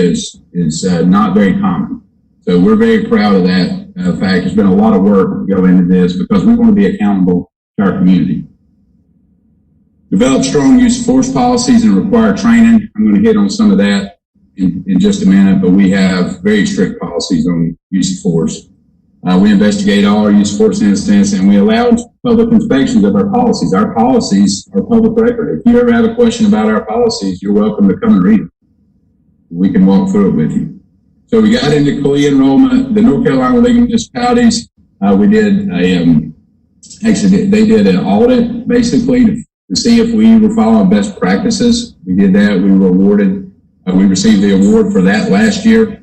is not very common. So we're very proud of that fact. There's been a lot of work to go into this because we want to be accountable to our community. Develop strong use of force policies and require training. I'm going to hit on some of that in just a minute, but we have very strict policies on use of force. We investigate all our use of force incidents, and we allow public inspections of our policies. Our policies are public record. If you ever have a question about our policies, you're welcome to come and read them. We can walk through it with you. So we got into COLE enrollment. The North Carolina League of Municipalities, we did they did an audit basically to see if we were following best practices. We did that. We were awarded. We received the award for that last year.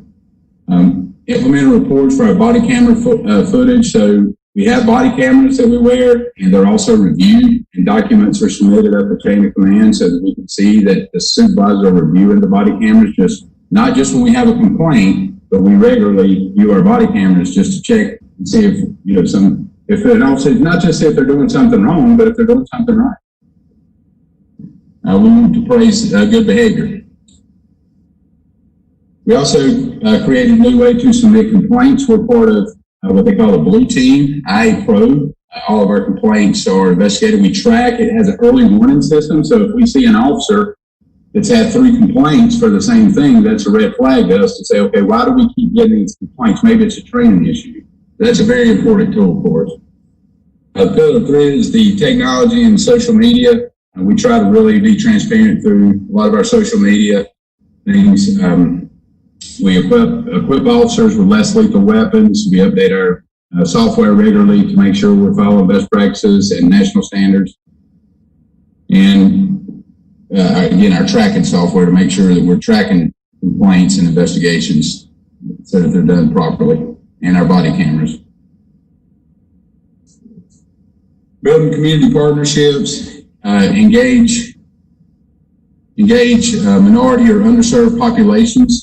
Implemented reports for our body camera footage. So we have body cameras that we wear, and they're also reviewed, and documents are submitted up the chain of command so that we can see that the supervisors are reviewing the body cameras, not just when we have a complaint, but we regularly view our body cameras just to check and see if, if they're also, not just if they're doing something wrong, but if they're doing something right. We want to praise good behavior. We also created a new way to submit complaints. We're part of what they call a blue team, IA Pro. All of our complaints are investigated. We track. It has an early warning system. So if we see an officer that's had 3 complaints for the same thing, that's a red flag to us to say, okay, why do we keep getting these complaints? Maybe it's a training issue. That's a very important tool for us. Pillar 3 is the technology and social media. We try to really be transparent through a lot of our social media things. We equip officers with less lethal weapons. We update our software regularly to make sure we're following best practices and national standards. And again, our tracking software to make sure that we're tracking complaints and investigations so that they're done properly, and our body cameras. Building community partnerships, engage minority or underserved populations.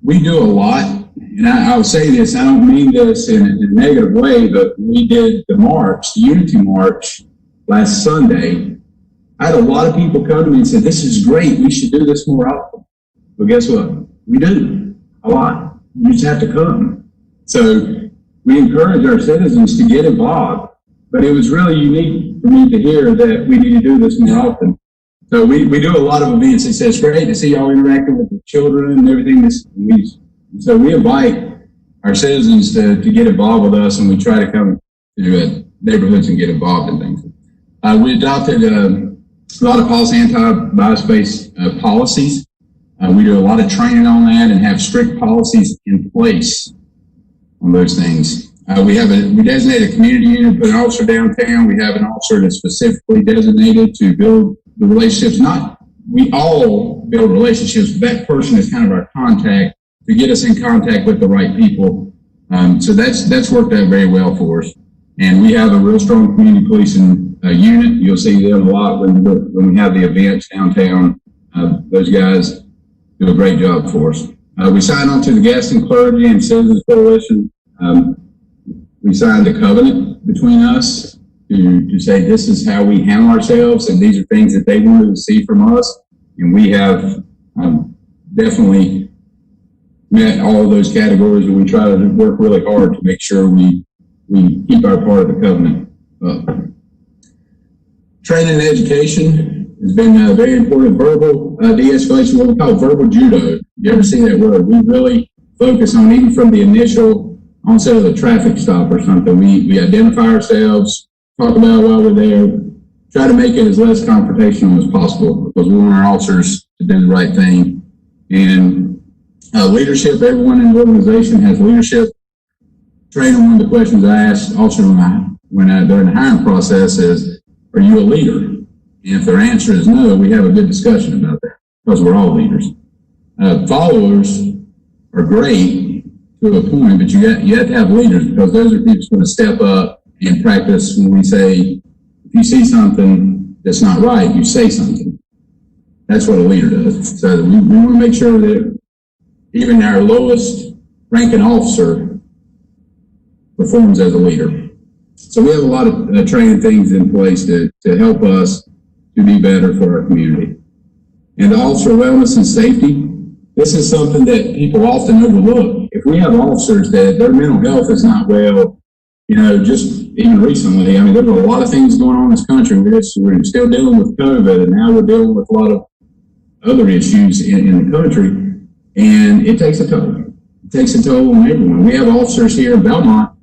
We do a lot, and I will say this, I don't mean this in a negative way, but we did the march, the Unity March last Sunday. I had a lot of people come to me and say, this is great, we should do this more often. But guess what? We do a lot. You just have to come. So we encourage our citizens to get involved, but it was really unique for me to hear that we need to do this more often. So we do a lot of events. It says, great to see y'all interacting with the children and everything. So we invite our citizens to get involved with us, and we try to come to neighborhoods and get involved in things. We adopted a lot of false anti-bias-based policies. We do a lot of training on that and have strict policies in place on those things. We designate a community unit, put an officer downtown. We have an officer that's specifically designated to build the relationships. We all build relationships, but that person is kind of our contact to get us in contact with the right people. So that's worked out very well for us. And we have a real strong community policing unit. You'll see them a lot when we have the events downtown. Those guys do a great job for us. We signed on to the Gaston Clergy and Citizens Coalition. We signed a covenant between us to say this is how we handle ourselves, and these are things that they wanted to see from us. And we have definitely met all of those categories, and we try to work really hard to make sure we keep our part of the covenant up. Training and education has been very important. Verbal de-escalation, what we call verbal judo. You ever see that word? We really focus on, even from the initial onset of the traffic stop or something, we identify ourselves, talk about why we're there, try to make it as less confrontational as possible, because we want our officers to do the right thing. And leadership, everyone in the organization has leadership training. One of the questions I asked officers during the hiring process is, are you a leader? And if their answer is no, we have a good discussion about that, because we're all leaders. Followers are great to a point, but you have to have leaders, because those are people who's going to step up and practice. When we say, if you see something that's not right, you say something. That's what a leader does. So we want to make sure that even our lowest ranking officer performs as a leader. So we have a lot of training things in place to help us to be better for our community. And officer wellness and safety, this is something that people often overlook. If we have officers that their mental health is not well, just even recently, I mean, there were a lot of things going on in this country. We're still dealing with COVID, and now we're dealing with a lot of other issues in the country, and it takes a toll. It takes a toll on everyone. We have officers here in Belmont.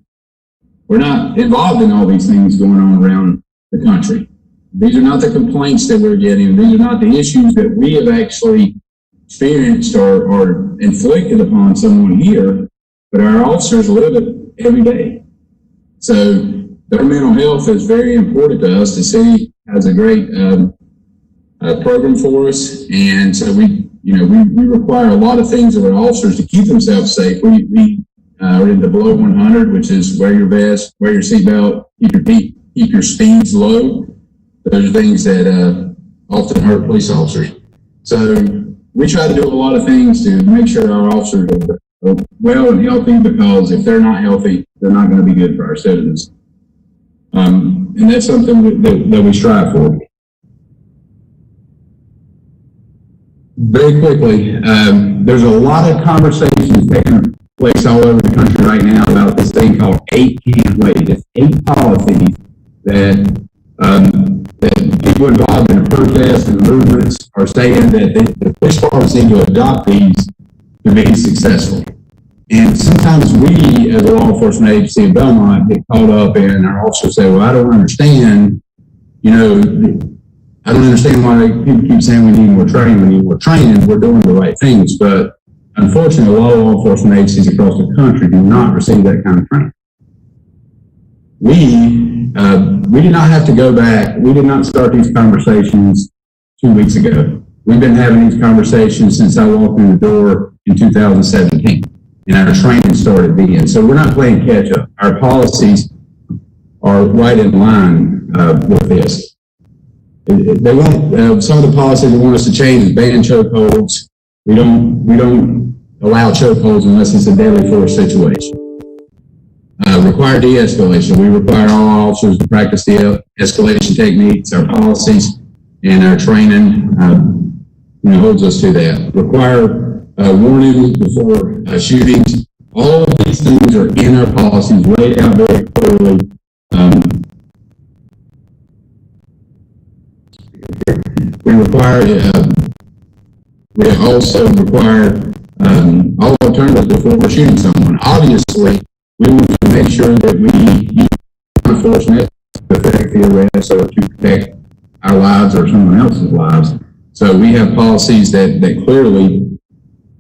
We're not involved in all these things going on around the country. These are not the complaints that we're getting. These are not the issues that we have actually experienced or inflicted upon someone here, but our officers live it every day. So their mental health is very important to us. The city has a great program for us, and so we require a lot of things of our officers to keep themselves safe. We are in the below 100, which is wear your vest, wear your seatbelt, keep your speeds low. Those are things that often hurt police officers. So we try to do a lot of things to make sure our officers are well and healthy, because if they're not healthy, they're not going to be good for our citizens. And that's something that we strive for. Very quickly, there's a lot of conversations taking place all over the country right now about this thing called 8 can't wait. It's 8 policies that people involved in the protests and movements are saying that the police departments need to adopt these to be successful. And sometimes we, as a law enforcement agency in Belmont, get caught up in our officers say, well, I don't understand, I don't understand why people keep saying we need more training. We're doing the right things. But unfortunately, a lot of law enforcement agencies across the country do not receive that kind of training. We did not have to go back. We did not start these conversations 2 weeks ago. We've been having these conversations since I walked in the door in 2017, and our training started then. So we're not playing catch up. Our policies are right in line with this. They want some of the policies they want us to change is ban chokeholds. We don't allow chokeholds unless it's a deadly force situation. Require de-escalation. We require all officers to practice the escalation techniques. Our policies and our training holds us to that. Require warning before shootings. All of these things are in our policies, laid out very clearly. We also require all alternatives before shooting someone. Obviously, we want to make sure that we use enforcement to protect the arrest or to protect our lives or someone else's lives. So we have policies that clearly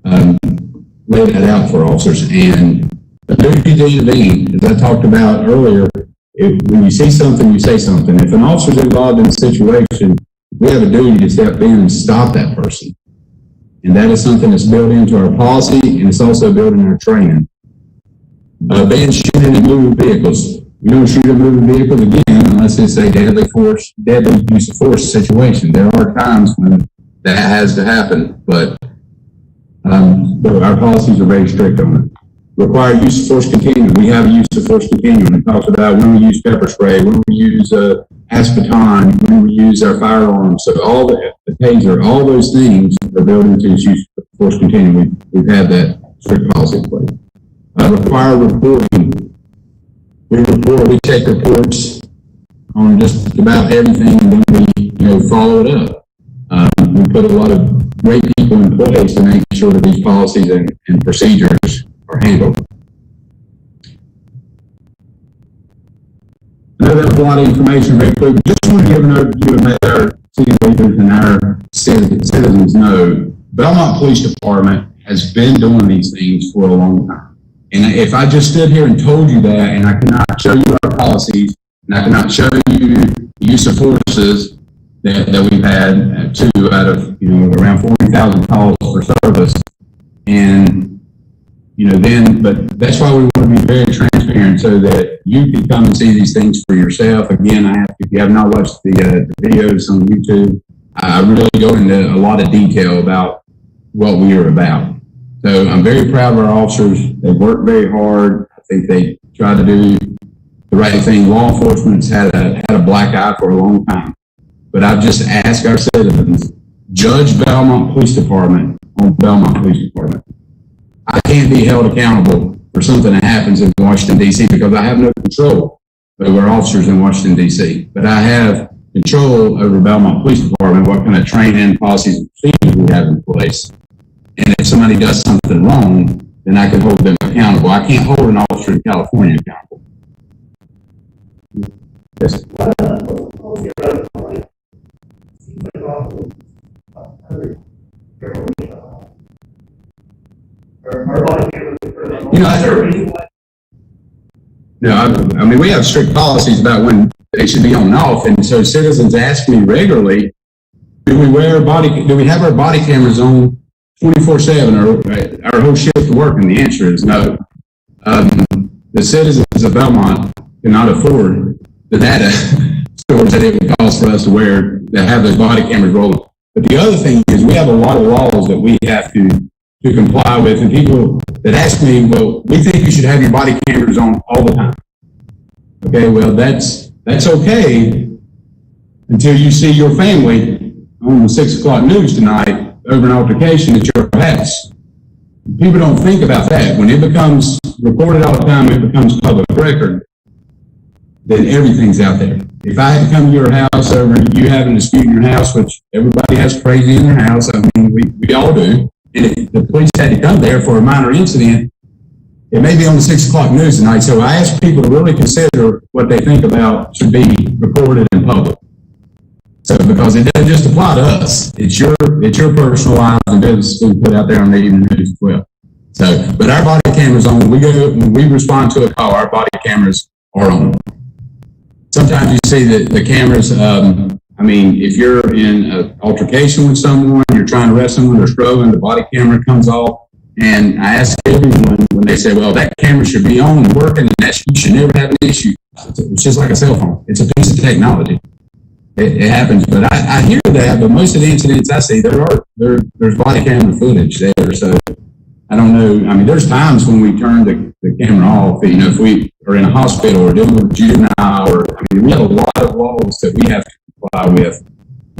lay that out for officers. And the duty to intervene, as I talked about earlier, when you see something, you say something. If an officer's involved in a situation, we have a duty to step in and stop that person. And that is something that's built into our policy, and it's also built in our training. Ban shooting at moving vehicles. We don't shoot at moving vehicles again unless it's a deadly use of force situation. There are times when that has to happen, but our policies are very strict on it. Require use of force continuum. We have a use of force continuum. It talks about when we use pepper spray, when we use aspeton, when we use our firearms. So all the taser, all those things are built into its use of force continuum. We've had that strict policy in place. Require reporting. We take reports on just about everything, and then we follow it up. We put a lot of great people in place to make sure that these policies and procedures are handled. I know that was a lot of information very quick. Just want to give an overview and let our city leaders and our citizens know Belmont Police Department has been doing these things for a long time. And if I just stood here and told you that, and I cannot show you our policies, and I cannot show you use of forces that we've had, 2 out of around 40,000 calls for service, and but that's why we want to be very transparent so that you can come and see these things for yourself. Again, if you have not watched the videos on YouTube, I really go into a lot of detail about what we are about. So I'm very proud of our officers. They work very hard. I think they try to do the right thing. Law enforcement's had a black eye for a long time. But I've just asked our citizens judge Belmont Police Department on Belmont Police Department. I can't be held accountable for something that happens in Washington, D.C. because I have no control over officers in Washington, D.C. But I have control over Belmont Police Department, what kind of training, policies, and procedures we have in place. And if somebody does something wrong, then I can hold them accountable. I can't hold an officer in California accountable. Yes. You know, I mean, we have strict policies about when they should be on and off, and so citizens ask me regularly, do we have our body cameras on 24/7 or our whole shift of work? And the answer is no. The citizens of Belmont cannot afford the data stores that it would cost for us to have those body cameras rolling. But the other thing is we have a lot of laws that we have to comply with, and people that ask me, well, we think you should have your body cameras on all the time. Okay, well, that's okay until you see your family on the 6 o'clock news tonight over an altercation at your house. People don't think about that. When it becomes recorded all the time, it becomes public record, then everything's out there. If I had to come to your house over you having a dispute in your house, which everybody has crazy in their house, I mean, we all do, and if the police had to come there for a minor incident, it may be on the 6 o'clock news tonight. So I ask people to really consider what they think about should be recorded in public. So because it doesn't just apply to us, it's your personal lives and business being put out there on the evening news as well. So, but our body cameras on. When we respond to a call, our body cameras are on. Sometimes you see the cameras. I mean, if you're in an altercation with someone, you're trying to arrest someone, they're struggling, the body camera comes off. And I ask everyone when they say, well, that camera should be on and working, and you should never have an issue. It's just like a cell phone. It's a piece of technology. It happens, but I hear that, but most of the incidents I see, there's body camera footage there. So I don't know. I mean, there's times when we turn the camera off, you know, if we are in a hospital or dealing with juvenile, we have a lot of laws that we have to comply with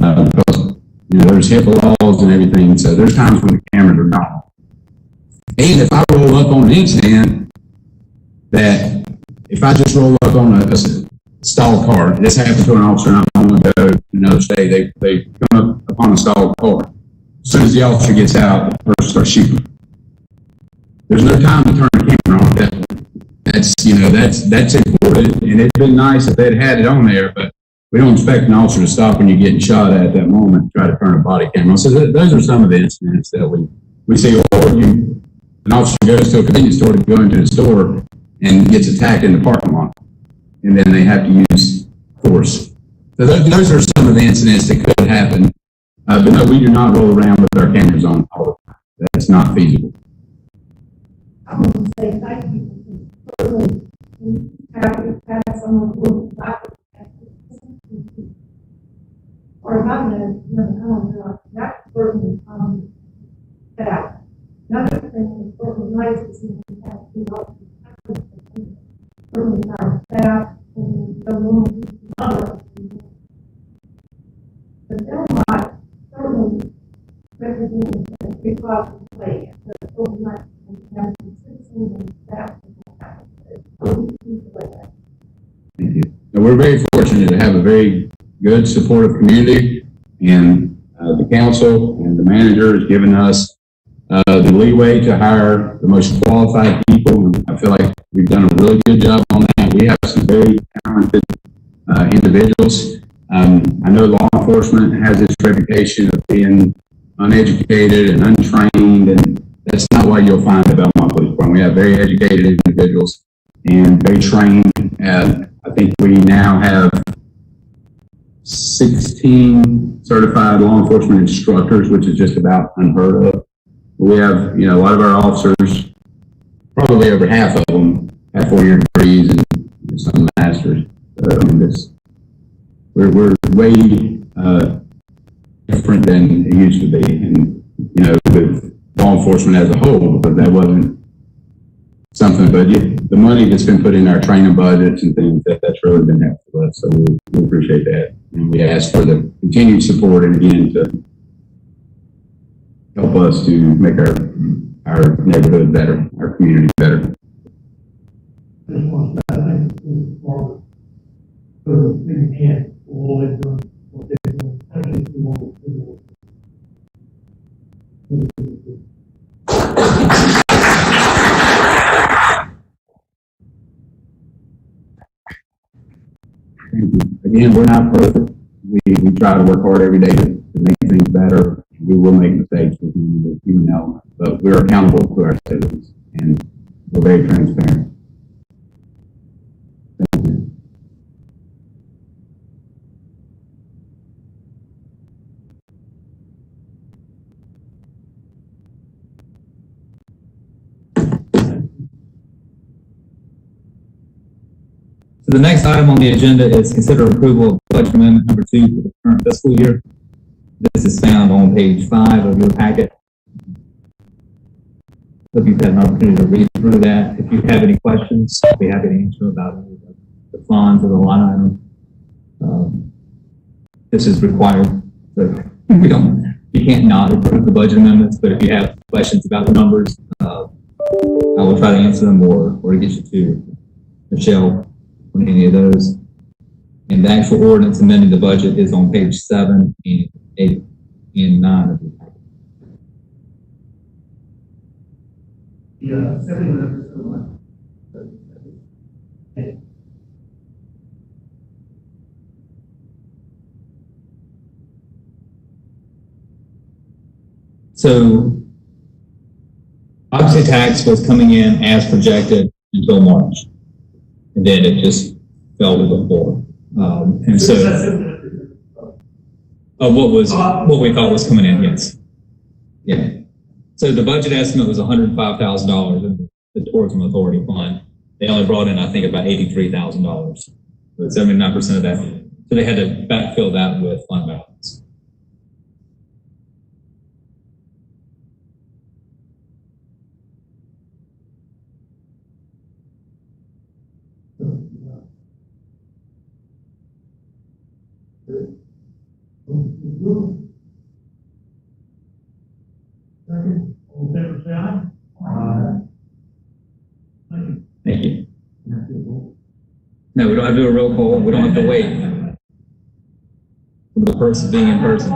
because, you know, there's HIPAA laws and everything. So there's times when the cameras are not on. And if I roll up on an incident, that if I just roll up on a stalled car, this happened to an officer not long ago in another state, they come up upon a stalled car. As soon as the officer gets out, the person starts shooting. There's no time to turn the camera on. That's important, and it'd been nice if they'd had it on there, but we don't expect an officer to stop when you're getting shot at that moment and try to turn a body camera on. So those are some of the incidents that we see, an officer goes to a convenience store to go into the store and gets attacked in the parking lot, and then they have to use force. So those are some of the incidents that could happen. But no, we do not roll around with our cameras on all the time. That's not feasible. I want to say thank you for have someone who or if I know, I don't know, that person out. Another thing is what was nice is we have to our staff and the woman mother. But Belmont certainly represented a big part of the play. But so much have citizens and staff. Thank you. And we're very fortunate to have a very good, supportive community, and the council and the manager has given us the leeway to hire the most qualified people. And I feel like we've done a really good job on that. We have some very talented individuals. I know law enforcement has this reputation of being uneducated and untrained, and that's not what you'll find at Belmont Police Department. We have very educated individuals and very trained. I think we now have 16 certified law enforcement instructors, which is just about unheard of. We have, a lot of our officers, probably over half of them, have 4-year degrees and some masters. We're way different than it used to be, and with law enforcement as a whole, but that wasn't something. But the money that's been put in our training budgets and things, that's really been helpful to us. So we appreciate that, and we ask for the continued support, and again to help us to make our neighborhood better, our community better. Just want to say, I think it's smart for the city and all they've done, what they've done. I think it's more people. Again, we're not perfect. We try to work hard every day to make things better. We will make mistakes with human element, but we're accountable to our citizens, and we're very transparent. Thank you. So the next item on the agenda is consider approval of budget amendment number 2 for the current fiscal year. This is found on page 5 of your packet. Hope you've had an opportunity to read through that. If you have any questions, I'll be happy to answer about any of the funds or the line item. This is required, so you can't not approve the budget amendments, but if you have questions about the numbers, I will try to answer them or get you to Michelle on any of those. And the actual ordinance amending the budget is on page 7 and 8 and 9 of the packet. Yeah, 79%. So occupancy tax was coming in as projected until March, and then it just fell to the floor. And so what we thought was coming in, yes. Yeah. So the budget estimate was $105,000 in the tourism authority fund. They only brought in, I think, about $83,000. So 79% of that. So they had to backfill that with fund balance. Second, all in favor, say aye. Thank you. No, we don't have to do a roll call. We don't have to wait for the person being in person.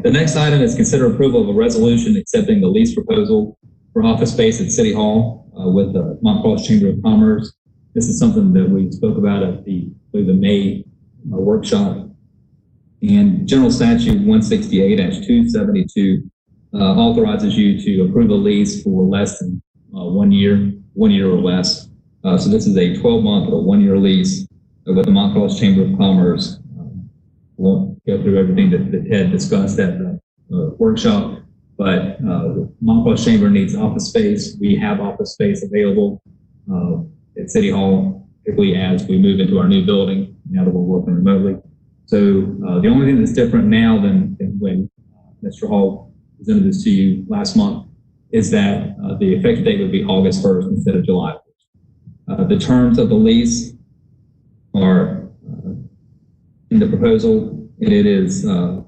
The next item is consider approval of a resolution accepting the lease proposal for office space at City Hall with the Mont Cross Chamber of Commerce. This is something that we spoke about at the May workshop. And General Statute 168-272 authorizes you to approve a lease for less than 1 year or less. So this is a 12-month or 1-year lease with the Mont Cross Chamber of Commerce. Won't go through everything that Ted discussed at the workshop, but the Mont Cross Chamber needs office space. We have office space available at City Hall, particularly as we move into our new building, now that we're working remotely. So the only thing that's different now than when Mr. Hall presented this to you last month is that the effective date would be August 1st instead of July 1st. The terms of the lease are in the proposal, and it is a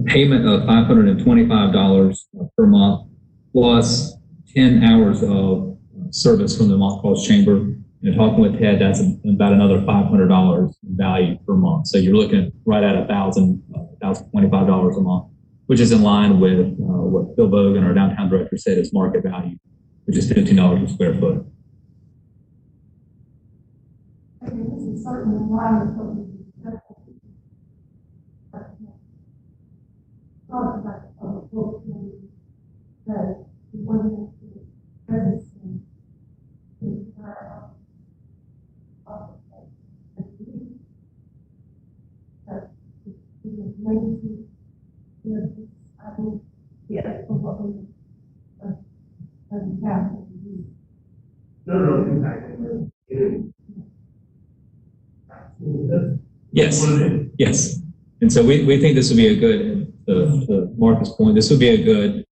payment of $525 per month plus 10 hours of service from the Mont Cross Chamber. And talking with Ted, that's about another $500 in value per month. So you're looking right at $1,025 a month, which is in line with what Bill Bogan, our downtown director, said is market value, which is $15 per square foot. This is certainly in line with what we discussed. Thought about the public works committee, that we wanted to presence and Yes, yes. And so we think this would be a good, to Marcus' point, this would be a good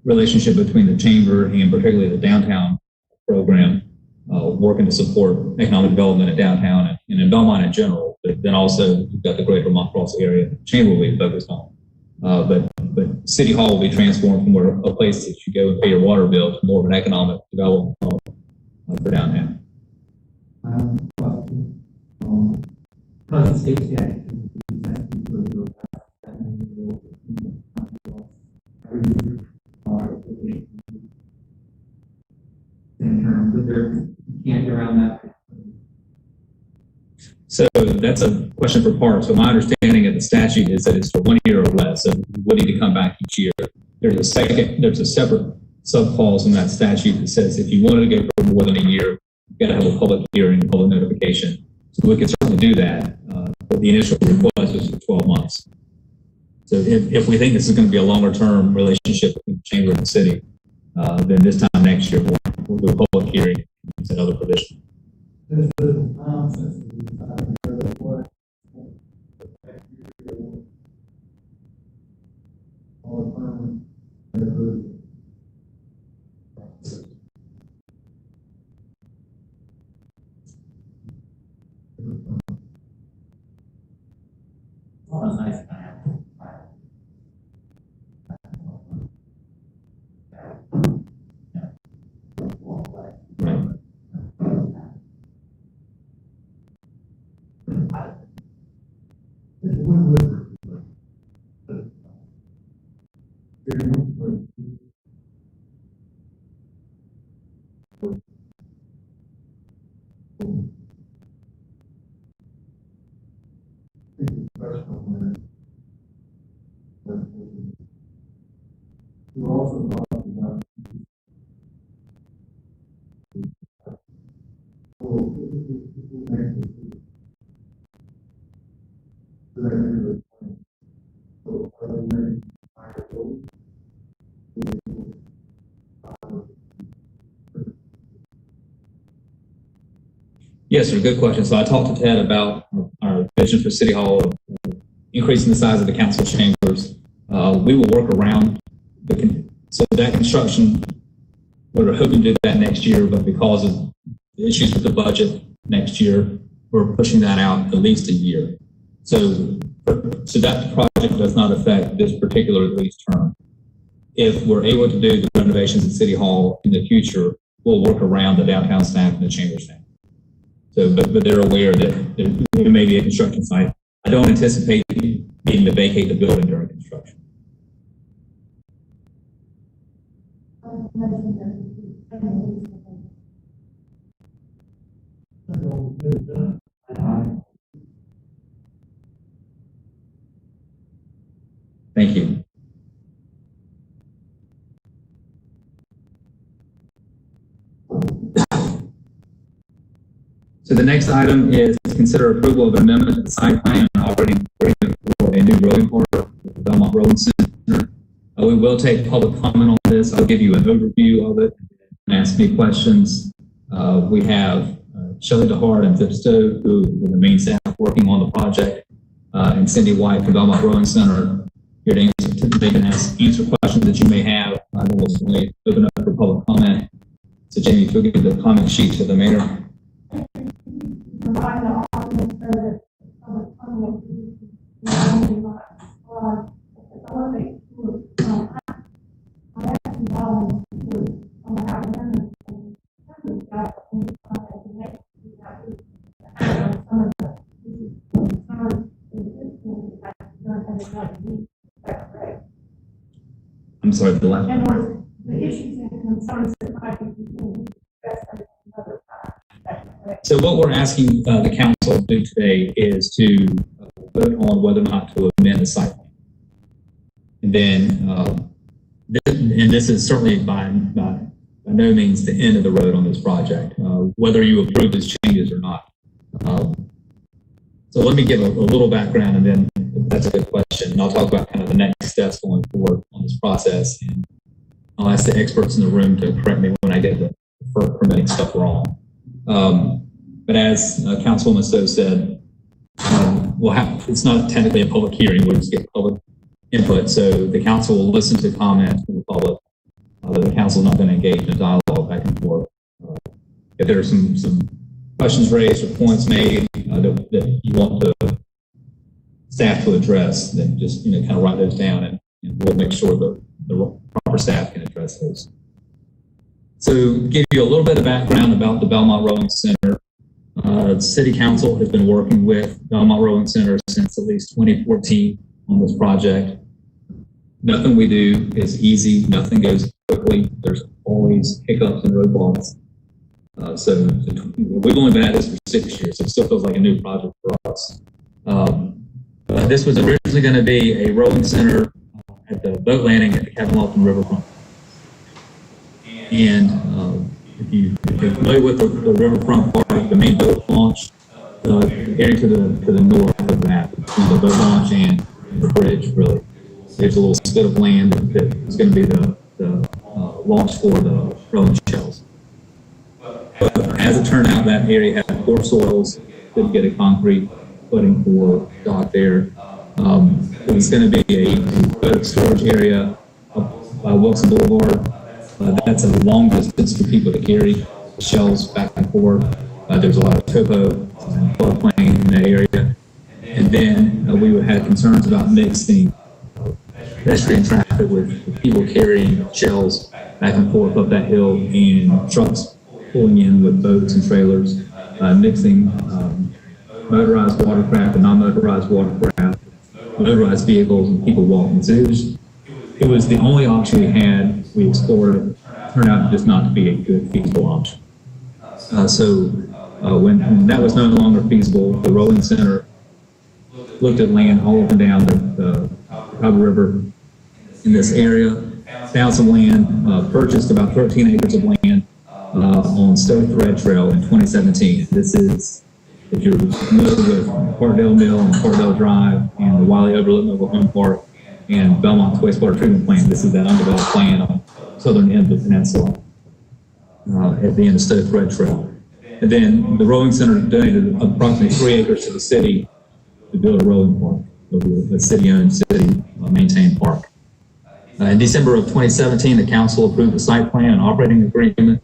relationship between the chamber and particularly the downtown program, working to support economic development in downtown and in Belmont in general. But then also you've got the greater Vermont Cross area the chamber will be focused on. But City Hall will be transformed from a place that you go and pay your water bill to more of an economic development for downtown. Present safety action. Can't get around that. So that's a question for Parks. So my understanding of the statute is that it's for 1 year or less, so we need to come back each year. There's a separate sub-clause in that statute that says if you wanted to go for more than a year, you've got to have a public hearing, a public notification. So we can certainly do that, but the initial request was for 12 months. So if we think this is going to be a longer-term relationship between the chamber and the city, then this time next year we'll do a public hearing and use another provision. Yes, sir. Good question. So I talked to Ted about our vision for City Hall, increasing the size of the council chambers. We will work around so that construction. We're hoping to do that next year, but because of the issues with the budget next year, we're pushing that out at least a year. So that project does not affect this particular lease term. If we're able to do the renovations at City Hall in the future, we'll work around the downtown staff and the chamber staff. So, but they're aware that there may be a construction site. I don't anticipate needing to vacate the building during construction. Thank you. So the next item is to consider approval of amendment to the site plan and operating agreement for a new rolling corridor with the Belmont Rolling Center. We will take public comment on this. I'll give you an overview of it and ask me questions. We have Shelley DeHart and Zip Stowe, who are the main staff working on the project, and Cindy White from Belmont Rolling Center here to answer. They can answer questions that you may have. I will certainly open up for public comment. So Jamie, if you'll give the comment sheet to the mayor. I'm sorry, the last. And the issues and concerns that might be another time. So what we're asking the council to do today is to vote on whether or not to amend the site plan. And then, this is certainly by no means the end of the road on this project, whether you approve these changes or not. So let me give a little background, and then that's a good question. And I'll talk about kind of the next steps going forward on this process. And I'll ask the experts in the room to correct me when I get the permitting stuff wrong. But as Councilwoman Stowe said, it's not technically a public hearing, we'll just get public input. So the council will listen to comments from the public, that the council's not going to engage in a dialogue back and forth. If there are some questions raised or points made that you want the staff to address, then just kind of write those down, and we'll make sure the proper staff can address those. So, to give you a little bit of background about the Belmont Rowing Center, City Council has been working with Belmont Rowing Center since at least 2014 on this project. Nothing we do is easy. Nothing goes quickly. There's always hiccups and roadblocks. So we've only been at this for 6 years. So it still feels like a new project for us. This was originally going to be a rowing center at the boat landing at the Captain Lofton Riverfront. And if you're familiar with the riverfront part, the main boat launch, area to the north of that, between the boat launch and the bridge, really. There's a little spit of land that is going to be the launch for the rowing shells. But as it turned out, that area had poor soils, couldn't get a concrete footing for dock there. It was going to be a boat storage area up by Wilson Boulevard. That's a long distance for people to carry shells back and forth. There's a lot of topo and floodplain in that area. And then we had concerns about mixing pedestrian traffic with people carrying shells back and forth up that hill and trucks pulling in with boats and trailers, mixing motorized watercraft and non-motorized watercraft, motorized vehicles and people walking. So it was the only option we had. We explored it. Turned out just not to be a good feasible option. So when that was no longer feasible, the Rowing Center looked at land all up and down the Abbey River in this area, found some land, purchased about 13 acres of land on Stowe Thread Trail in 2017. This is, if you're familiar with Parkdale Mill and Parkdale Drive and the Wiley Overlook Mobile Home Park and Belmont's wastewater treatment plant, this is that undeveloped land on the southern end of the peninsula at the end of Stowe Thread Trail. And then the Rowing Center donated approximately 3 acres to the city to build a rowing park. It'll be a city-owned, city-maintained park. In December of 2017, the council approved the site plan and operating agreement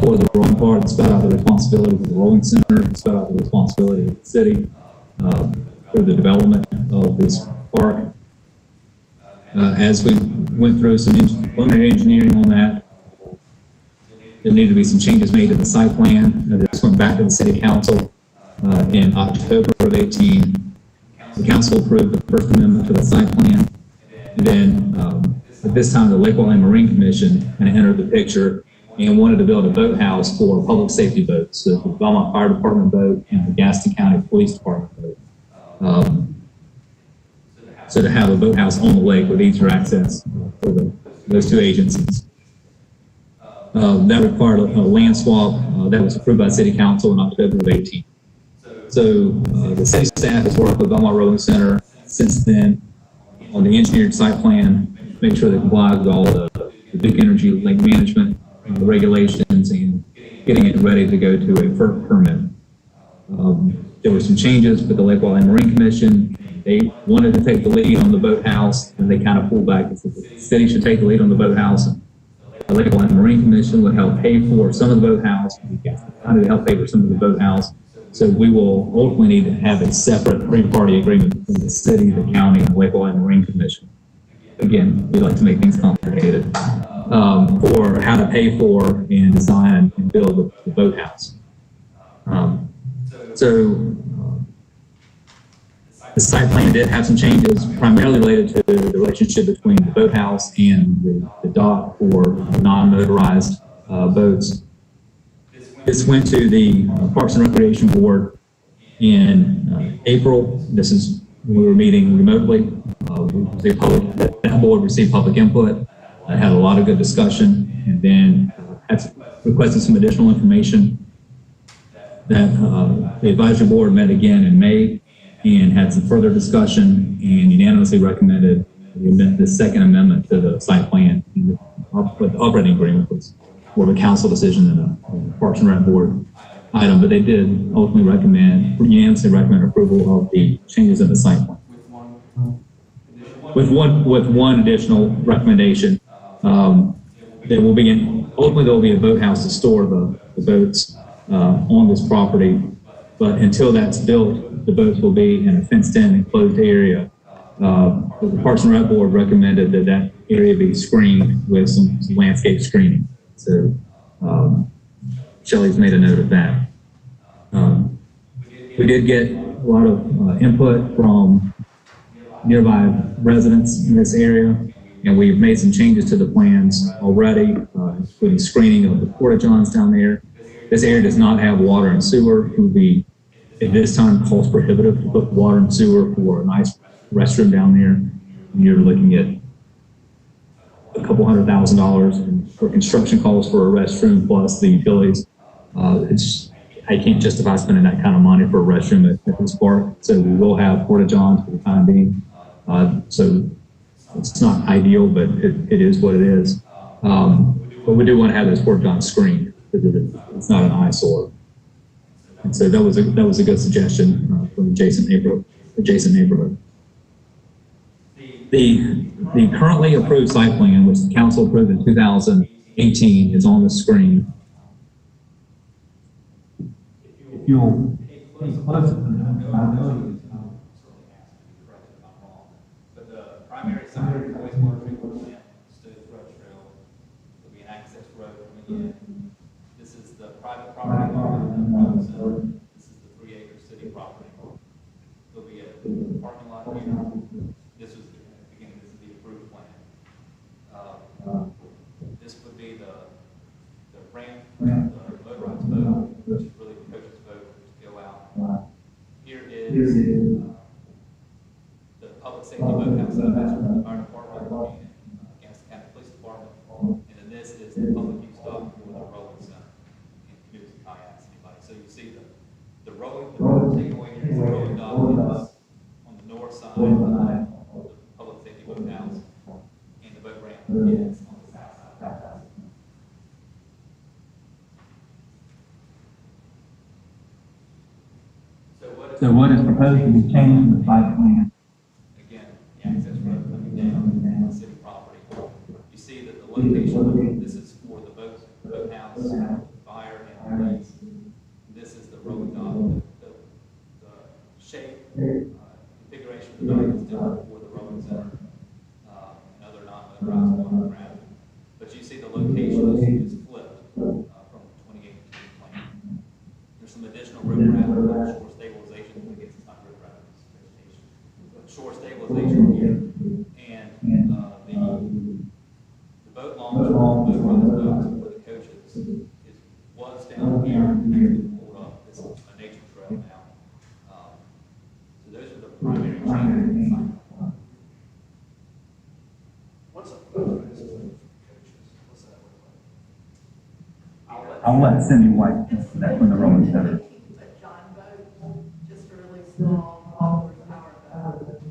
for the rowing park. It spelled out the responsibility of the Rowing Center. It spelled out the responsibility of the city for the development of this park. As we went through some preliminary engineering on that, there needed to be some changes made to the site plan. This went back to the city council in October of 18. The council approved the first amendment to the site plan. And then at this time, the Lake Wylie Marine Commission kind of entered the picture and wanted to build a boathouse for public safety boats, so the Belmont Fire Department boat and the Gaston County Police Department boat. So to have a boathouse on the lake with easier access for those two agencies. That required a land swap that was approved by City Council in October of 18. So the city staff has worked with Belmont Rowing Center since then on the engineered site plan, make sure they comply with all the big energy lake management regulations and getting it ready to go to a FERC permit. There were some changes with the Lake Wylie Marine Commission. They wanted to take the lead on the boathouse, and they kind of pulled back and said the city should take the lead on the boathouse. The Lake Wylie Marine Commission would help pay for some of the boathouse. We got to help pay for some of the boathouse. So we will ultimately need to have a separate three-party agreement between the city, the county, and the Lake Wylie Marine Commission. Again, we like to make things complicated for how to pay for and design and build the boathouse. The site plan did have some changes, primarily related to the relationship between the boathouse and the dock for non-motorized boats. This went to the Parks and Recreation Board in April. This is when we were meeting remotely. That board received public input, had a lot of good discussion, and then requested some additional information. That the advisory board met again in May and had some further discussion and unanimously recommended the second amendment to the site plan. The operating agreement was more of a council decision than a Parks and Rec board item, but they did ultimately unanimously recommend approval of the changes in the site plan. With one additional recommendation, there will be, ultimately there will be a boathouse to store the boats on this property. But until that's built, the boats will be in a fenced-in enclosed area. The Parks and Rec Board recommended that that area be screened with some landscape screening. So Shelley's made a note of that. We did get a lot of input from nearby residents in this area, and we've made some changes to the plans already, including screening of the porta-johns down there. This area does not have water and sewer. It would be, at this time, cost prohibitive to put water and sewer for a nice restroom down there. And you're looking at a couple $100,000 for construction costs for a restroom plus the utilities. I can't justify spending that kind of money for a restroom at this park. So we will have porta-johns for the time being. So it's not ideal, but it is what it is. But we do want to have those porta-johns screened because it's not an eyesore. And so that was a good suggestion from adjacent neighborhood. The currently approved site plan, which the council approved in 2018, is on the screen. If you'll pay close to the but the primary site of the wastewater treatment plant, Stowe Road Trail, will be an access road coming in. This is the private property line. This is the 3-acre city property. There'll be a parking lot here. This is the approved plan. This would be the ramp, the motorized boat, which is really the coach's boat to go out. Here is the public safety boathouse that I mentioned from the fire department and Gaston County Police Department. And then this is the public use dock for the rolling center and canoes and kayaks, anybody. So you see the rolling takeaway here is the rolling dock is on the north side of the public safety boathouse, and the boat ramp is on the south side. So what is proposed to be changed in the site plan? Again, the access road coming down the city property. You see that the location, this is for the boathouse, fire, and police. This is the rolling dock. The shape, configuration of the dock is different for the rolling center and other non-motorized watercraft. But you see the location is flipped from 2018 plan. There's some additional riprap, shore stabilization, I guess it's not riprap, it's vegetation. But shore stabilization here, and the boat launch, motorized boats for the coaches was down here, and actually pulled up. This is a nature trail now. So those are the primary changes in the site. What's up? I'll let Cindy White answer that from the Rolling Center. But John boat, just a really small, horsepower boat.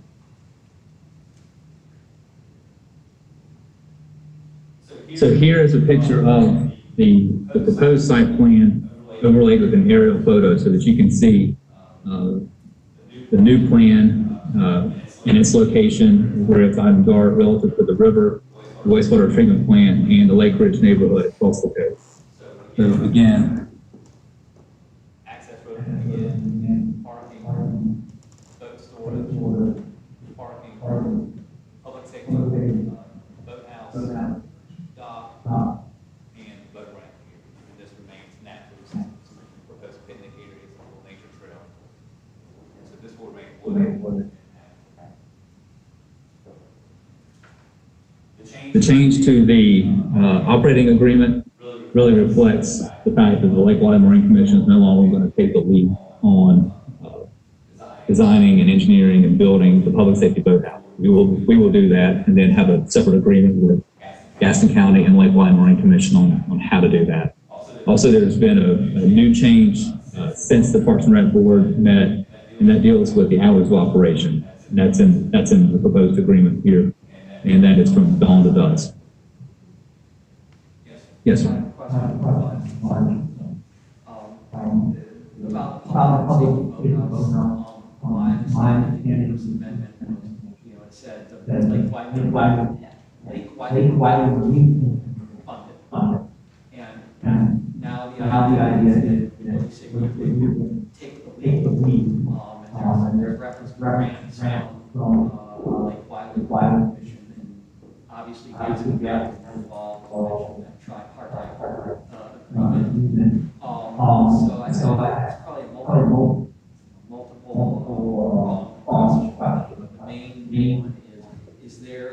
So here is a picture of the proposed site plan overlaid with an aerial photo so that you can see the new plan and its location, where its items are relative to the river, the wastewater treatment plant, and the Lake Ridge neighborhood across the coast. So again, Access road coming in, parking, boat storage, parking, public safety, boathouse, dock, and boat ramp here. And this remains natural, some proposed picnic areas, a little nature trail. So this will remain wooded. the change to the operating agreement really reflects the fact that the Lake Water Marine Commission is no longer going to take the lead on designing and engineering and building the public safety boathouse. We will do that and then have a separate agreement with Gaston County and Lake Water Marine Commission on how to do that. Also, there's been a new change since the Parks and Rec Board met, and that deals with the hours of operation. And that's in the proposed agreement here, and that is from dawn to dusk. Yes, sir. About the policy, my understanding of the amendment, it said, Lake White funded. idea is that you take the lead, and there's reference grants from Lease Commission, and obviously gas and gas involved, mentioned that tripartite agreement. So I think that's probably multiple questions, but the main one is there,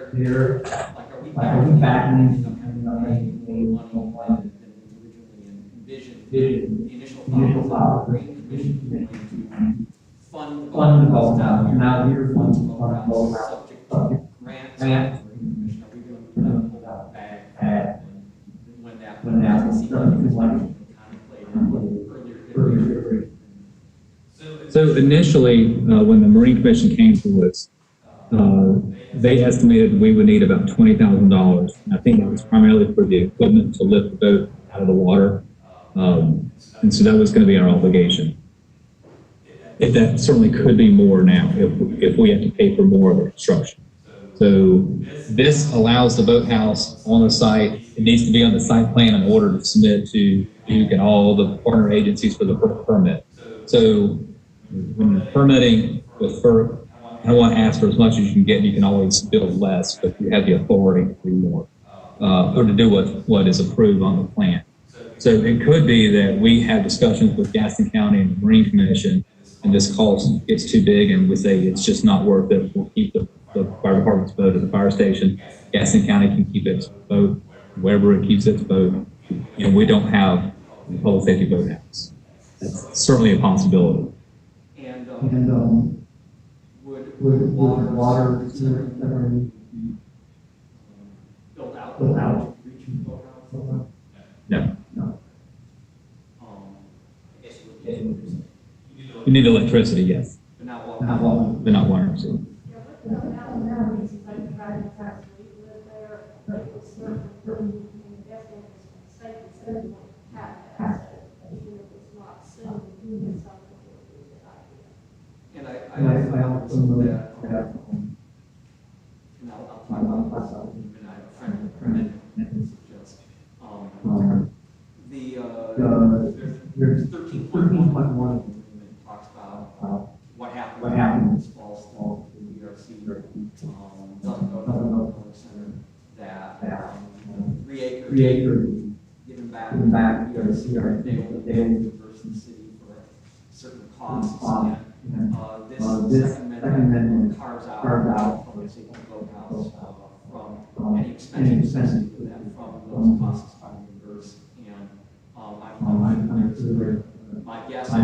like, are we backing any money than originally envisioned? The initial thought was the Green Commission was going to fund the boat now you're funding the boat subject to grants. Are we going to pull out bag when that doesn't seem like it's contemplated earlier? So initially, when the Marine Commission came to us, they estimated we would need about $20,000. I think that was primarily for the equipment to lift the boat out of the water. And so that was going to be our obligation. That certainly could be more now if we have to pay for more of the construction. So this allows the boathouse on the site. It needs to be on the site plan in order to submit to Duke and all the partner agencies for the permit. So when you're permitting with FERC, I don't want to ask for as much as you can get. You can always build less, but you have the authority to do more or to do what is approved on the plan. So it could be that we have discussions with Gaston County and the Marine Commission, and this cost gets too big, and we say it's just not worth it. We'll keep the fire department's boat at the fire station. Gaston County can keep its boat wherever it keeps its boat. And we don't have a public safety boathouse. That's certainly a possibility. And would water ever need to be built out to reach the boathouse? No. No. I guess you You need electricity, yes, but not but not water. So. Yeah, but now, it's like driving tax, we live there, but it was certainly, and that's what was safe, and said we want to have that, even if it's not soon, we can get something that would be a good idea. And I also know that, and I'll talk about myself, and I have a friend who suggests, there's 13.1 agreement talks about what happened this fall still with the ERC, doesn't go to the Belmont Center, that 3 acres given back to the ERC, they will reimburse the city for certain costs. This second amendment carves out public safety boathouse from any expenses for that, from those costs being reimbursed. And my guess for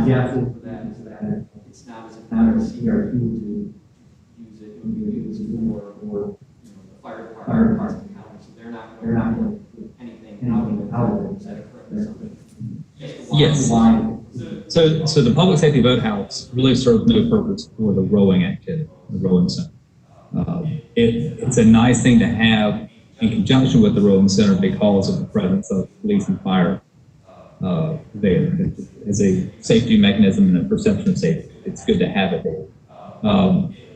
that is that it's not as if ERC to use it. It would be used for the fire department, so they're not going to put anything out of it. Is that a correct assumption? Yes. So the public safety boathouse really serves no purpose for the rowing activity, the rowing center. It's a nice thing to have in conjunction with the rowing center because of the presence of police and fire there. As a safety mechanism and a perception of safety, it's good to have it there.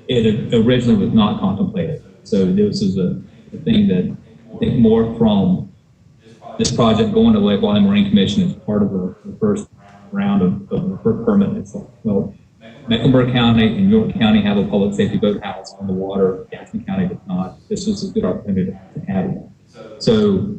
It originally was not contemplated. So this is a thing that I think more from this project going to Lake Wylie Marine Commission is part of the first round of the permit. It's like, well, Mecklenburg County and York County have a public safety boathouse on the water. Gaston County does not. This was a good opportunity to have it. So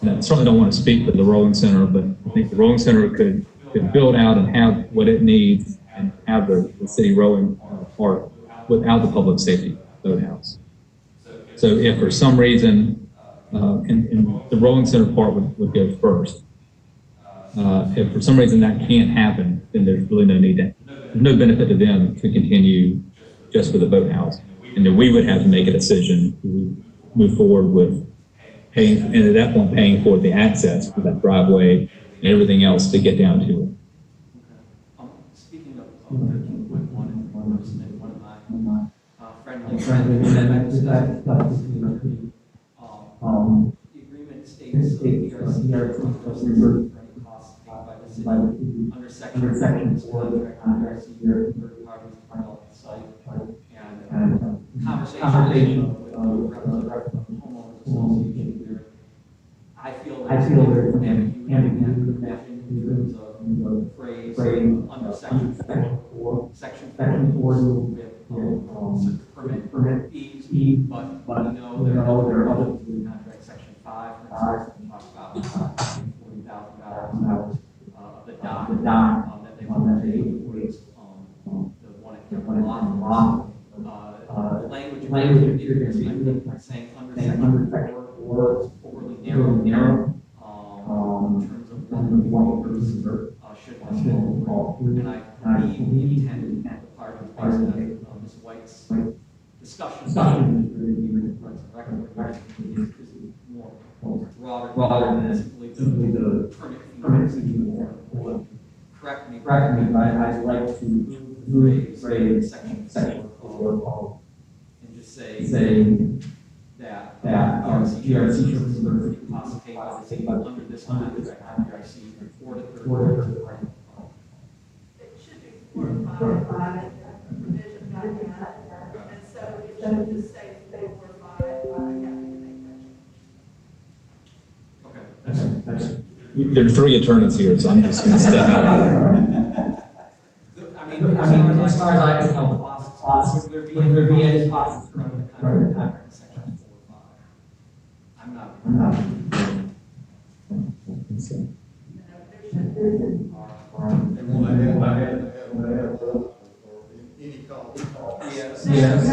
I certainly don't want to speak for the rowing center, but I think the rowing center could build out and have what it needs and have the city rowing part without the public safety boathouse. So if for some reason, and the rowing center part would go first. If for some reason that can't happen, then there's really there's no benefit to them to continue just with the boathouse. And then we would have to make a decision to move forward with paying, and at that point paying for the access for that driveway and everything else to get down to it. Speaking of 13.1 enforcement, one of my friendly amendments the agreement states the ERC for any costs paid by the city under section 4 of the contract, third parties to develop the site, and conversation with the homeowners association there. I feel there's ambiguity in that provision in terms of the phrase under section 4. Section 4 deals with permit fees, but we know there are other contracts. Section 5, for instance, talks about $40,000 of the dock that they want to pay towards the one at Capital Law. The language here is saying under section 4 is overly narrow. In terms of what the workers should fall. And I believe the intent of the part of Ms. White's discussion is more broader than simply the permit fee. Correct me, but I'd like to phrase section 4 and just say that GRC services are costs paid by the city under this contract, GRC 4 to 30. It should be 4 or 5, provision got that, and so it should just say 4 or 5, I have to make that change. Okay. There are three attorneys here, so I'm just going to step out. I mean, as far as I can tell, costs, would there be any costs from the contract in section 4 or 5? I'm not. No, there should be. Any call. Yes. We don't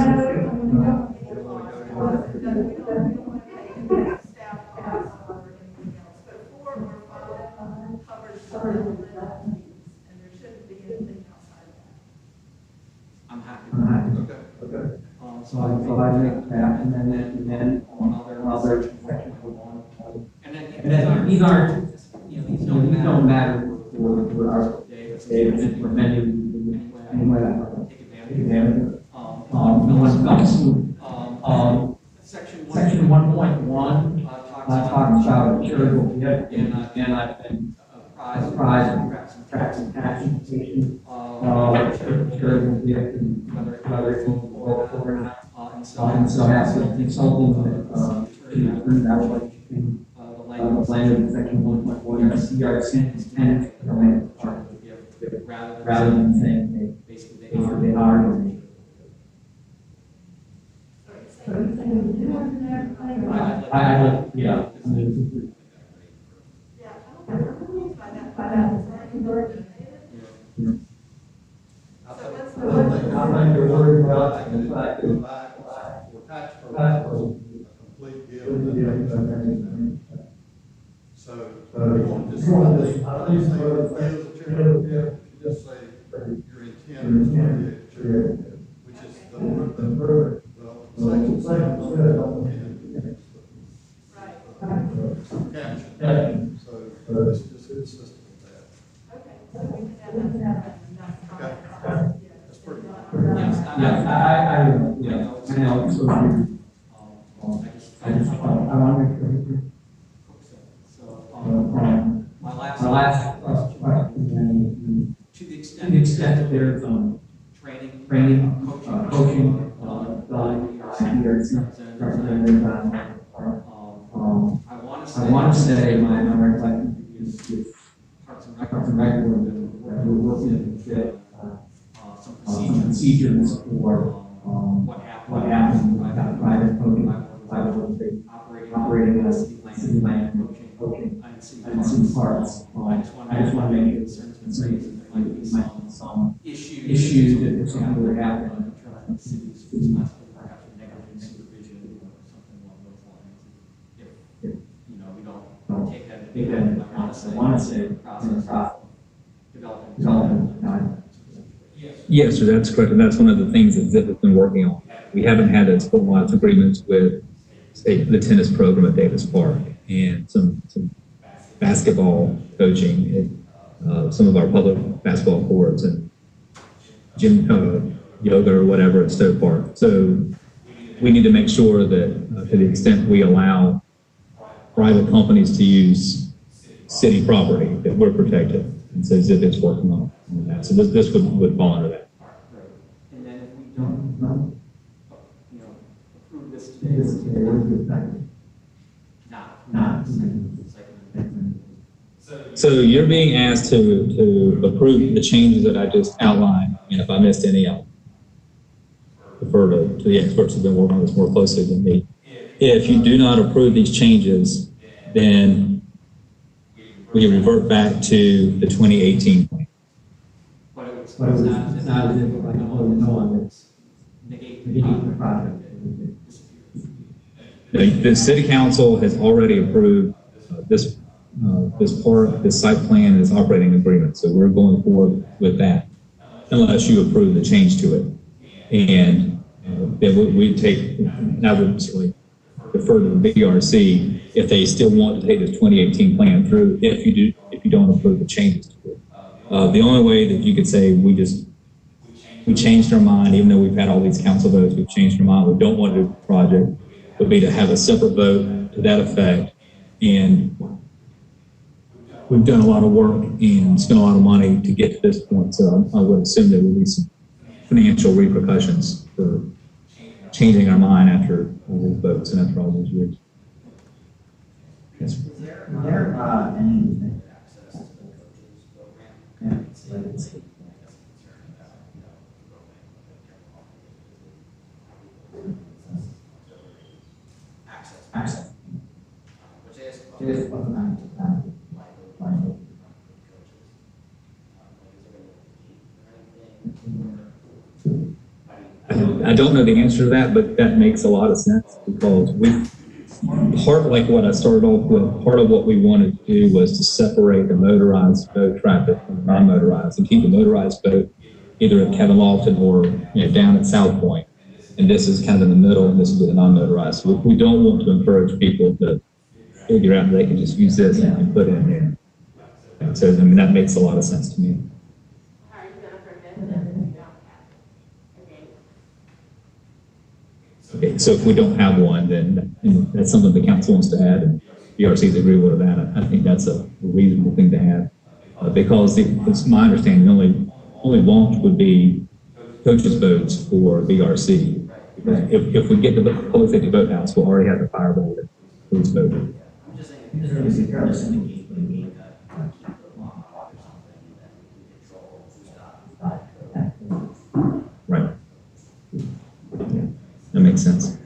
want to pay staff costs or anything else, but 4 or 5 covers the legal fees, and there shouldn't be anything outside of that. I'm happy. Okay. So I make that, and then on other section 1. And then these aren't, these don't matter for our day, for many, anyway, take advantage of. Section 1.1 talks about charitable gift, and I've been apprised of tracks and tax implications charitable gift and whether it's local or not. And so that's something that I would like to think the language in section 1.1 CRC intended for the land part of the gift rather than saying basically they are. Yeah. Yeah, I'm confused by that. So what's the I'm not worried about the fact that For tax purposes, a complete gift. So, you want to just, I don't say give a charitable gift, you just say your intent is to give a charitable gift, which is the section says, caption. So, it's just consistent with that. Okay, so we can have that. Okay. Yeah. That's pretty good. Yes, I know. So I want to make sure. So, my last question, to the extent that there's training, coaching, done, representatives, I want to say my recollection is Parks and Rec we're working with some procedures for what happened private coaching, operating city land, coaching, and city parks. I just want to make sure concerns been raised that there might be some issues that if something were to happen, the city's responsible perhaps for negligent supervision or something along those lines. If we don't take that into account, I want to say process development. Yes, sir, that's correct, and that's one of the things that Zip has been working on. We haven't had as formalized agreements with, say, the tennis program at Davis Park and some basketball coaching at some of our public basketball courts and gym yoga or whatever at Stowe Park. So we need to make sure that to the extent we allow private companies to use city property, that we're protected. And so Zip is working on that. So this would fall under that. And then if we don't, approve this today, what is the effect? Not. So you're being asked to approve the changes that I just outlined, and if I missed any, I'll defer to the experts who've been working on this more closely than me. If you do not approve these changes, then we revert back to the 2018 plan. But it's not as if like no one that's negating the project. The city council has already approved this site plan and this operating agreement. So we're going forward with that, unless you approve the change to it. And then we take, and I would certainly defer to the BRC if they still want to take the 2018 plan through. If you don't approve the changes to it, the only way that you could say we changed our mind, even though we've had all these council votes, we've changed our mind, we don't want to do the project, would be to have a separate vote to that effect. And we've done a lot of work and spent a lot of money to get to this point, so I would assume there would be some financial repercussions for changing our mind after all these votes and after all these years. Yes. Is there any access to the coaches program? Access. Which is I don't know the answer to that, but that makes a lot of sense because like what I started off with, part of what we wanted to do was to separate the motorized boat traffic from non-motorized and keep the motorized boat either at Kevin Lofton or down at South Point. And this is kind of in the middle, and this is with the non-motorized. So we don't want to encourage people to figure out they can just use this and put it in there. And so, I mean, that makes a lot of sense to me. How are you going to prevent them if you don't have it? Okay, so if we don't have one, then that's something the council wants to add, and BRC's agreeable to that. I think that's a reasonable thing to have because it's my understanding only launch would be coaches boats for BRC. If we get the public safety boathouse, we'll already have the fireboat and police boat. I'm just saying, if there's a fairly syndicate, but we keep the law or something, then we can control who's not. Right. Yeah, that makes sense.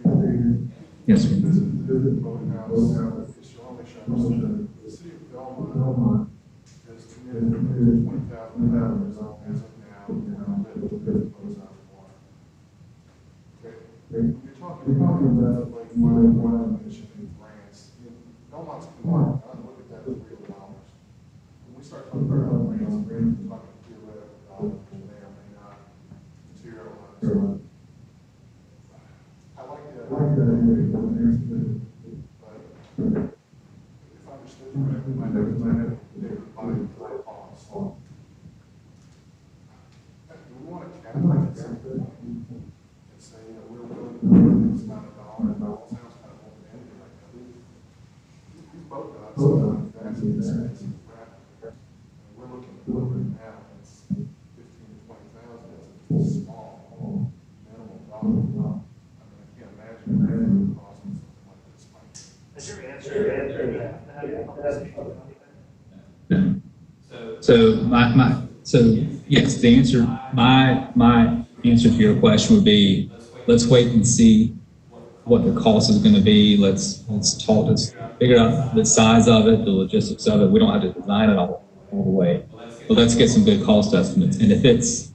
Yes, sir. This is the boathouse. It's your only shop. The city of Belmont has committed $20,000 as of now to put the boats out of water. Okay. When you're talking about like one mission and grants, Belmont's come on, I look at that as real dollars. When we start talking about grants, we're talking theoretical dollars, which may or may not materialize. I like that. But if I understood correctly, my notes might have everybody costs. Do we want to capitalize something and say, we're willing to put this amount of dollars? It all sounds kind of open-ended right now. These boat docks are vastly expensive crap. And we're looking at it now, it's 15 to 20,000. It's a small, minimal dollar. I can't imagine the cost of something like this. Is your answer that? So yes, the answer, my answer to your question would be, let's wait and see what the cost is going to be. Let's figure out the size of it, the logistics of it. We don't have to design it all the way, but let's get some good cost estimates. And if it's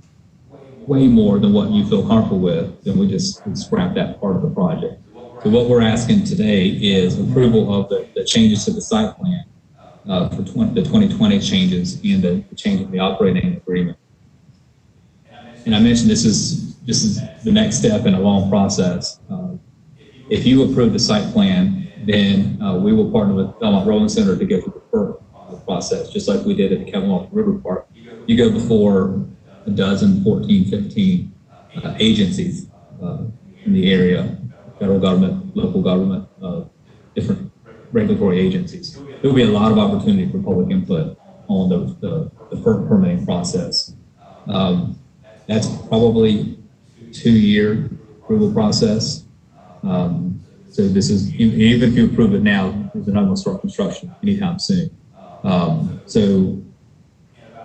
way more than what you feel comfortable with, then we just scrap that part of the project. So what we're asking today is approval of the changes to the site plan for the 2020 changes and the change in the operating agreement. And I mentioned this is the next step in a long process. If you approve the site plan, then we will partner with Belmont Rowing Center to go through the FERC process, just like we did at the Kevin Lofton River Park. You go before a dozen, 14, 15 agencies in the area, federal government, local government, different regulatory agencies. There will be a lot of opportunity for public input on the permitting process. That's probably a 2-year approval process. So this is, even if you approve it now, they're not going to start construction anytime soon. So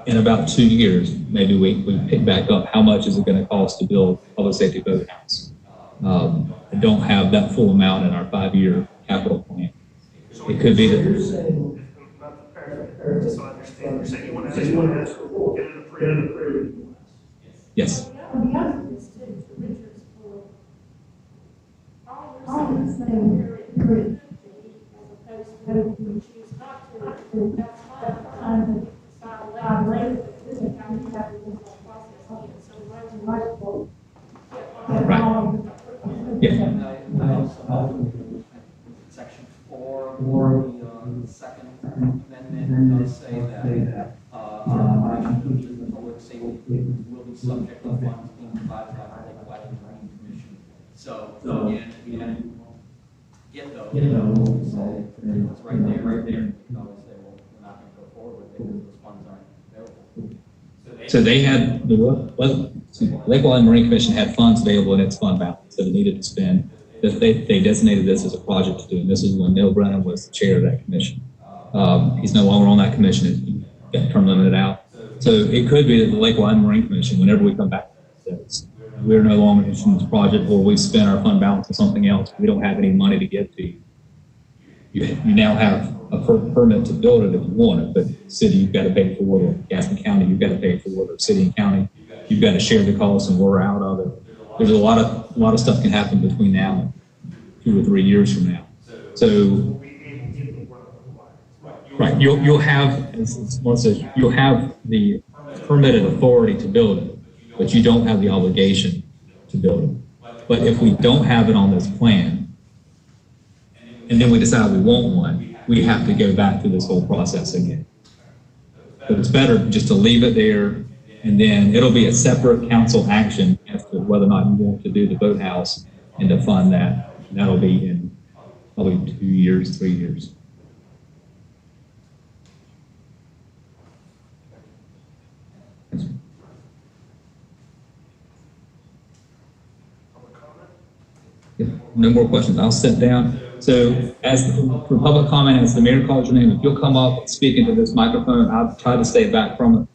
in about 2 years, maybe we pick back up how much is it going to cost to build a public safety boathouse. I don't have that full amount in our 5-year capital plan. It could be that. So I understand, you're saying you want to ask, get it approved. Yes. The other is to Richard's point, all you're saying here it could be, as opposed to if you choose not to, that's fine. Decide later, but this is how you have to do the process again. So Yeah. And I also, section 4, the second amendment does say that, the public safety will be subject to funds being provided by the Lake White Marine Commission. So, again, if we don't get those, we'll say, it's right there, we can always say, well, we're not going to go forward with it because those funds aren't available. So they had, the Lake White Marine Commission had funds available in its fund balance that it needed to spend. They designated this as a project to do, and this is when Neil Brennan was the chair of that commission. He's no longer on that commission. He got term limited out. So it could be that the Lake White Marine Commission, whenever we come back, says we're no longer interested in this project, or we've spent our fund balance on something else. We don't have any money to give to you. You now have a permit to build it if you want it, but city, you've got to pay for it, or Gaston County, you've got to pay for it, or city and county, you've got to share the costs, and we're out of it. There's a lot of stuff can happen between now and 2 or 3 years from now. So, right, you'll have, as Mark says, you'll have the permitted authority to build it, but you don't have the obligation to build it. But if we don't have it on this plan, and then we decide we want one, we have to go back through this whole process again. But it's better just to leave it there, and then it'll be a separate council action as to whether or not you want to do the boathouse and to fund that. That'll be in probably 2 years, 3 years. No more questions. I'll sit down. So, for public comment, as the mayor calls your name, if you'll come up and speak into this microphone, I'll try to stay back from it.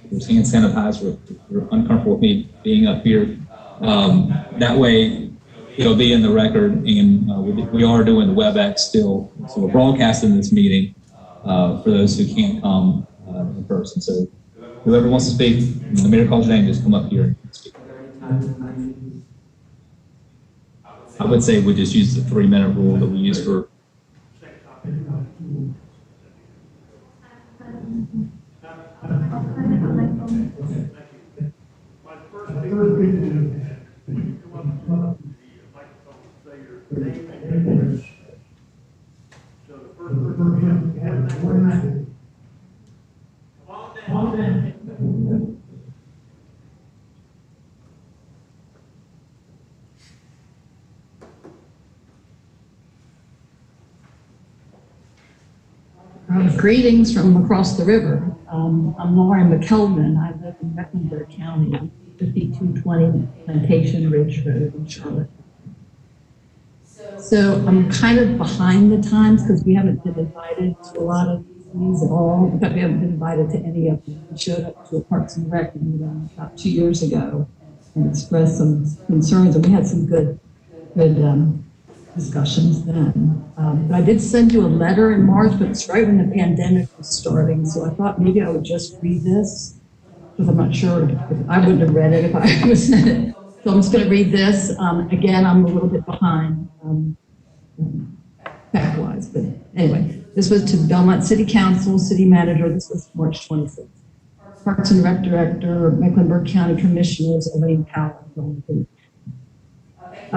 There's hand sanitizer if you're uncomfortable with me being up here. That way, it'll be in the record, and we are doing the WebEx still. So we're broadcasting this meeting for those who can't come in person. So whoever wants to speak, when the mayor calls your name, just come up here and speak. I would say we just use the 3-minute rule that we use for. Greetings from across the river. I'm Lauren McKelvin. I live in Mecklenburg County, 5220 Plantation Ridge Road in Charlotte. So I'm kind of behind the times because we haven't been invited to a lot of these at all. In fact, we haven't been invited to any of them. We showed up to a Parks and Rec meeting about 2 years ago and expressed some concerns, and we had some good discussions then. But I did send you a letter in March, but it's right when the pandemic was starting. So I thought maybe I would just read this because I'm not sure if I wouldn't have read it if I was sent it. So I'm just going to read this. Again, I'm a little bit behind fact-wise, but anyway, this was to Belmont City Council, City Manager. This was March 26th. Parks and Rec Director, Mecklenburg County Commissioners, Elaine Powell.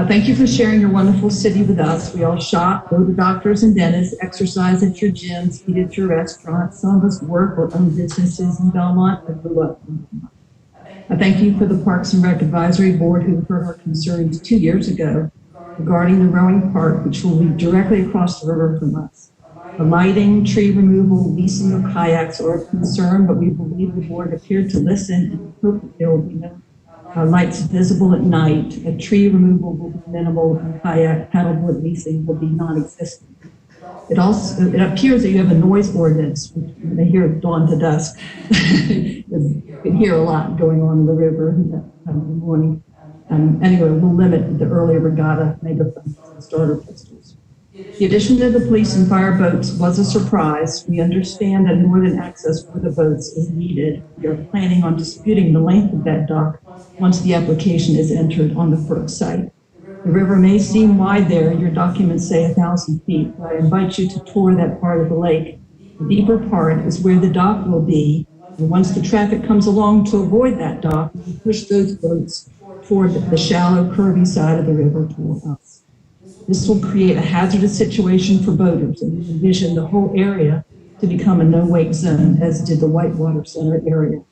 Thank you for sharing your wonderful city with us. We all shop, go to doctors and dentists, exercise at your gyms, eat at your restaurants. Some of us work or own businesses in Belmont or grew up in Belmont. I thank you for the Parks and Rec Advisory Board who heard our concerns 2 years ago regarding the rowing park, which will be directly across the river from us. The lighting, tree removal, leasing of kayaks are a concern, but we believe the board appeared to listen and hope that there will be no lights visible at night. A tree removal will be minimal, and kayak paddleboard leasing will be non-existent. It appears that you have a noise ordinance, which they hear dawn to dusk. You can hear a lot going on in the river in the morning. Anyway, we'll limit the early regatta megaphones and starter pistols. The addition of the police and fire boats was a surprise. We understand that northern access for the boats is needed. We are planning on disputing the length of that dock once the application is entered on the FERC site. The river may seem wide there. Your documents say 1,000 feet, but I invite you to tour that part of the lake. The deeper part is where the dock will be. And once the traffic comes along to avoid that dock, we push those boats toward the shallow, curvy side of the river toward us. This will create a hazardous situation for boaters and we envision the whole area to become a no-wake zone, as did the Whitewater Center area.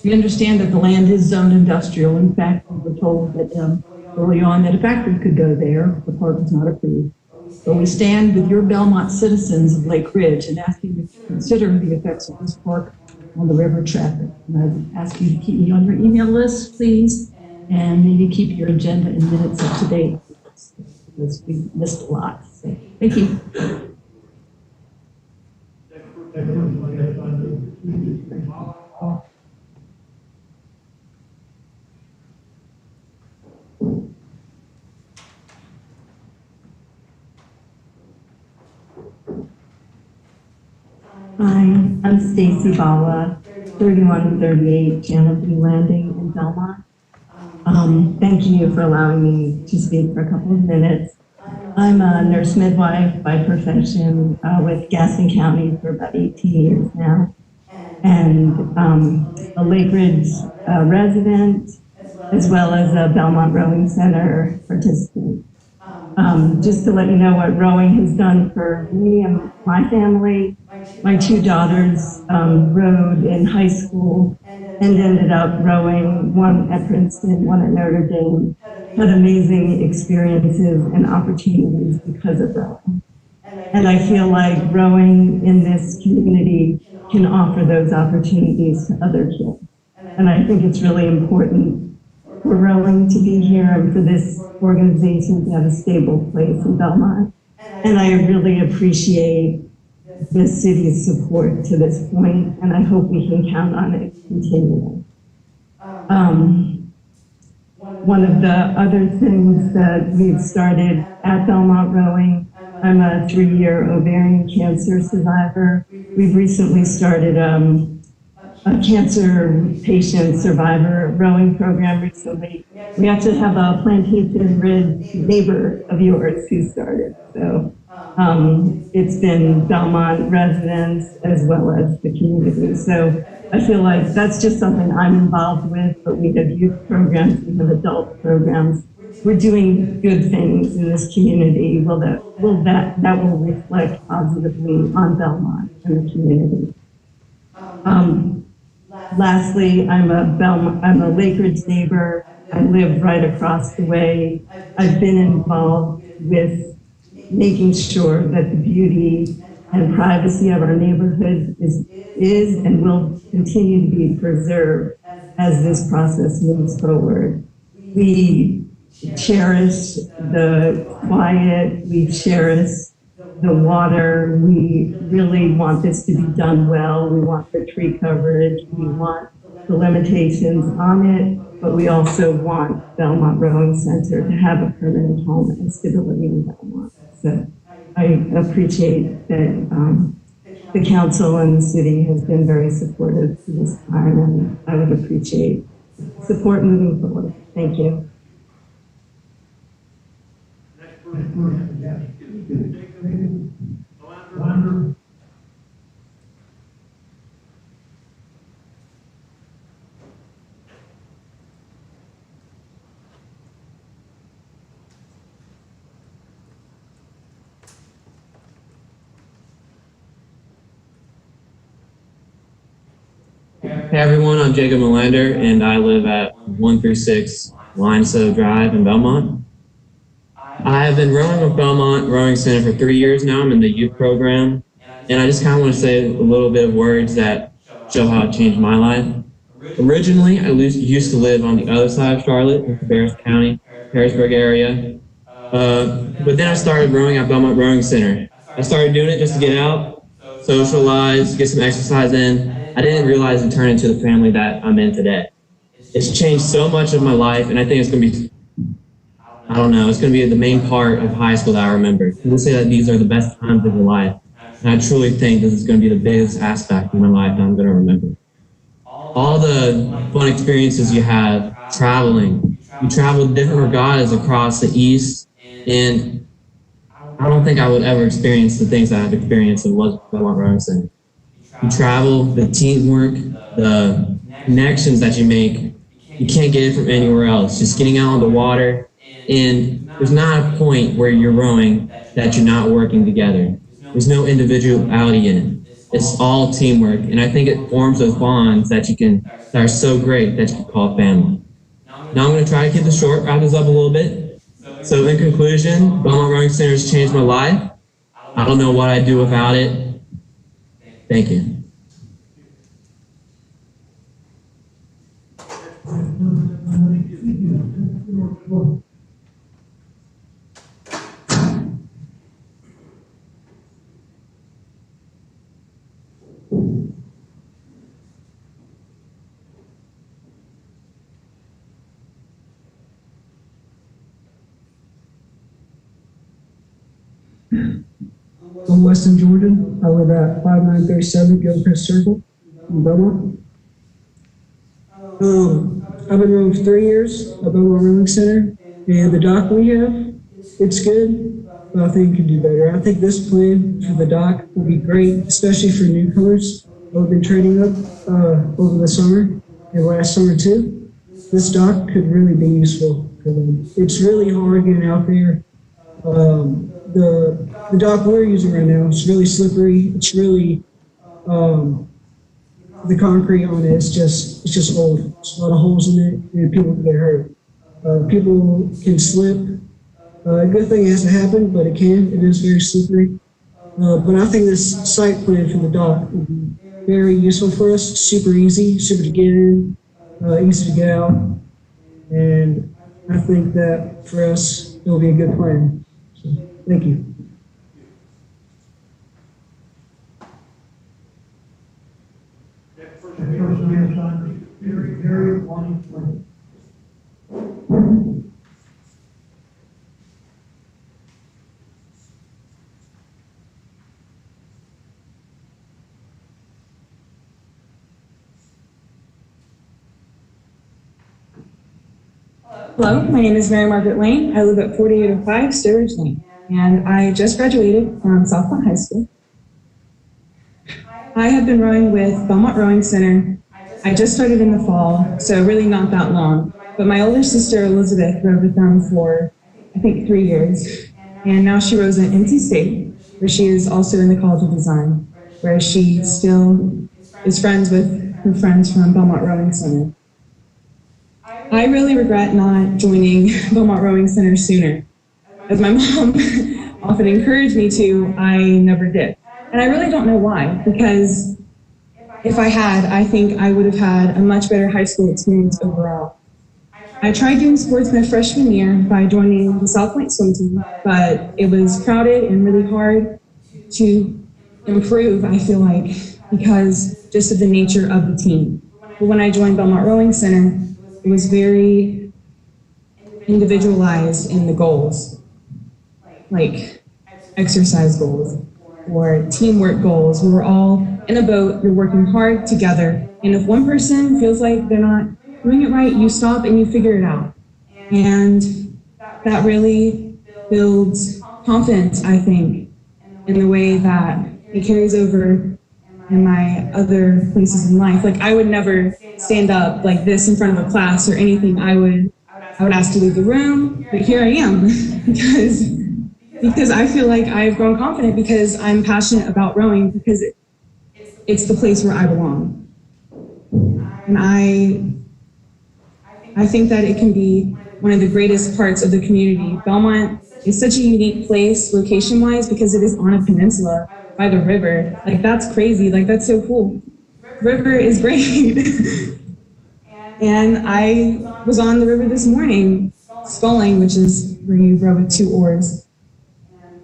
We understand that the land is zoned industrial. In fact, we were told that early on that a factory could go there. The park was not approved. But we stand with your Belmont citizens of Lake Ridge and ask you to consider the effects of this park on the river traffic. And I would ask you to keep me on your email list, please, and maybe keep your agenda and minutes up to date, because we missed a lot. So, thank you. Hi, I'm Stacy Bawa, 3138 Janet B. Landing in Belmont. Thank you for allowing me to speak for a couple of minutes. I'm a nurse midwife by profession with Gaston County for about 18 years now, and a Lake Ridge resident, as well as a Belmont Rowing Center participant. Just to let you know what rowing has done for me and my family. My two daughters rowed in high school and ended up rowing, one at Princeton, one at Notre Dame, had amazing experiences and opportunities because of rowing. And I feel like rowing in this community can offer those opportunities to other kids. And I think it's really important for rowing to be here and for this organization to have a stable place in Belmont. And I really appreciate the city's support to this point, and I hope we can count on it continuing. One of the other things that we've started at Belmont Rowing, I'm a 3-year ovarian cancer survivor. We've recently started a cancer patient survivor rowing program recently. We actually have a Plantation Ridge neighbor of yours who started. So it's been Belmont residents as well as the community. So I feel like that's just something I'm involved with, but we have youth programs, we have adult programs. We're doing good things in this community. Well, that will reflect positively on Belmont and the community. Lastly, I'm a Lake Ridge neighbor. I live right across the way. I've been involved with making sure that the beauty and privacy of our neighborhood is and will continue to be preserved as this process moves forward. We cherish the quiet, we cherish the water. We really want this to be done well. We want the tree coverage. We want the limitations on it, but we also want Belmont Rowing Center to have a permanent home and stability in Belmont. So I appreciate that the council and the city has been very supportive to this time, and I would appreciate support moving forward. Thank you. Hey everyone, I'm Jacob Melander and I live at 136 Lineso Drive in Belmont. I have been rowing with Belmont Rowing Center for 3 years now. I'm in the youth program, and I just kind of want to say a little bit of words that show how it changed my life. Originally, I used to live on the other side of Charlotte, in the Barris County, Harrisburg area. But then I started rowing at Belmont Rowing Center. I started doing it just to get out, socialize, get some exercise in. I didn't realize it turned into the family that I'm in today. It's changed so much of my life, and I think it's going to be, I don't know, it's going to be the main part of high school that I remember. People say that these are the best times of your life, and I truly think this is going to be the biggest aspect of my life that I'm going to remember. All the fun experiences you have, traveling. You travel different regattas across the East, and I don't think I would ever experience the things that I've experienced in Belmont Rowing Center. You travel, the teamwork, the connections that you make, you can't get it from anywhere else. Just getting out on the water, and there's not a point where you're rowing that you're not working together. There's no individuality in it. It's all teamwork, and I think it forms those bonds that are so great that you can call family. Now I'm going to try to keep this short, wrap this up a little bit. So in conclusion, Belmont Rowing Center has changed my life. I don't know what I'd do without it. Thank you. I'm Weston Jordan. I live at 5937 Gilchrist Circle in Belmont. I've been rowing for 3 years at Belmont Rowing Center, and the dock we have, it's good, but I think it can do better. I think this plan for the dock will be great, especially for newcomers who have been training up over the summer and last summer too. This dock could really be useful for them. It's really hard getting out there. The dock we're using right now is really slippery. It's really, the concrete on it is just old. There's a lot of holes in it, and people can get hurt. People can slip. A good thing it hasn't happened, but it can. It is very slippery. But I think this site plan for the dock will be very useful for us. Super easy, super to get in, easy to get out. And I think that for us, it will be a good plan. So, thank you. Hello, my name is Mary Margaret Lane. I live at 4805 Sturbridge Lane, and I just graduated from Southland High School. I have been rowing with Belmont Rowing Center. I just started in the fall, so really not that long. But my older sister, Elizabeth, rowed with them for, I think, 3 years. And now she rows at NC State, where she is also in the College of Design, where she still is friends with her friends from Belmont Rowing Center. I really regret not joining Belmont Rowing Center sooner. As my mom often encouraged me to, I never did. And I really don't know why, because if I had, I think I would have had a much better high school experience overall. I tried doing sports my freshman year by joining the South Point swim team, but it was crowded and really hard to improve, I feel like, because just of the nature of the team. But when I joined Belmont Rowing Center, it was very individualized in the goals, like exercise goals or teamwork goals. We were all in a boat, you're working hard together. And if one person feels like they're not doing it right, you stop and you figure it out. And that really builds confidence, I think, in the way that it carries over in my other places in life. Like I would never stand up like this in front of a class or anything. I would ask to leave the room, but here I am because I feel like I've grown confident because I'm passionate about rowing because it's the place where I belong. And I think that it can be one of the greatest parts of the community. Belmont is such a unique place location-wise because it is on a peninsula by the river. Like that's crazy, like that's so cool. River is great. And I was on the river this morning, sculling, which is where you row with 2 oars.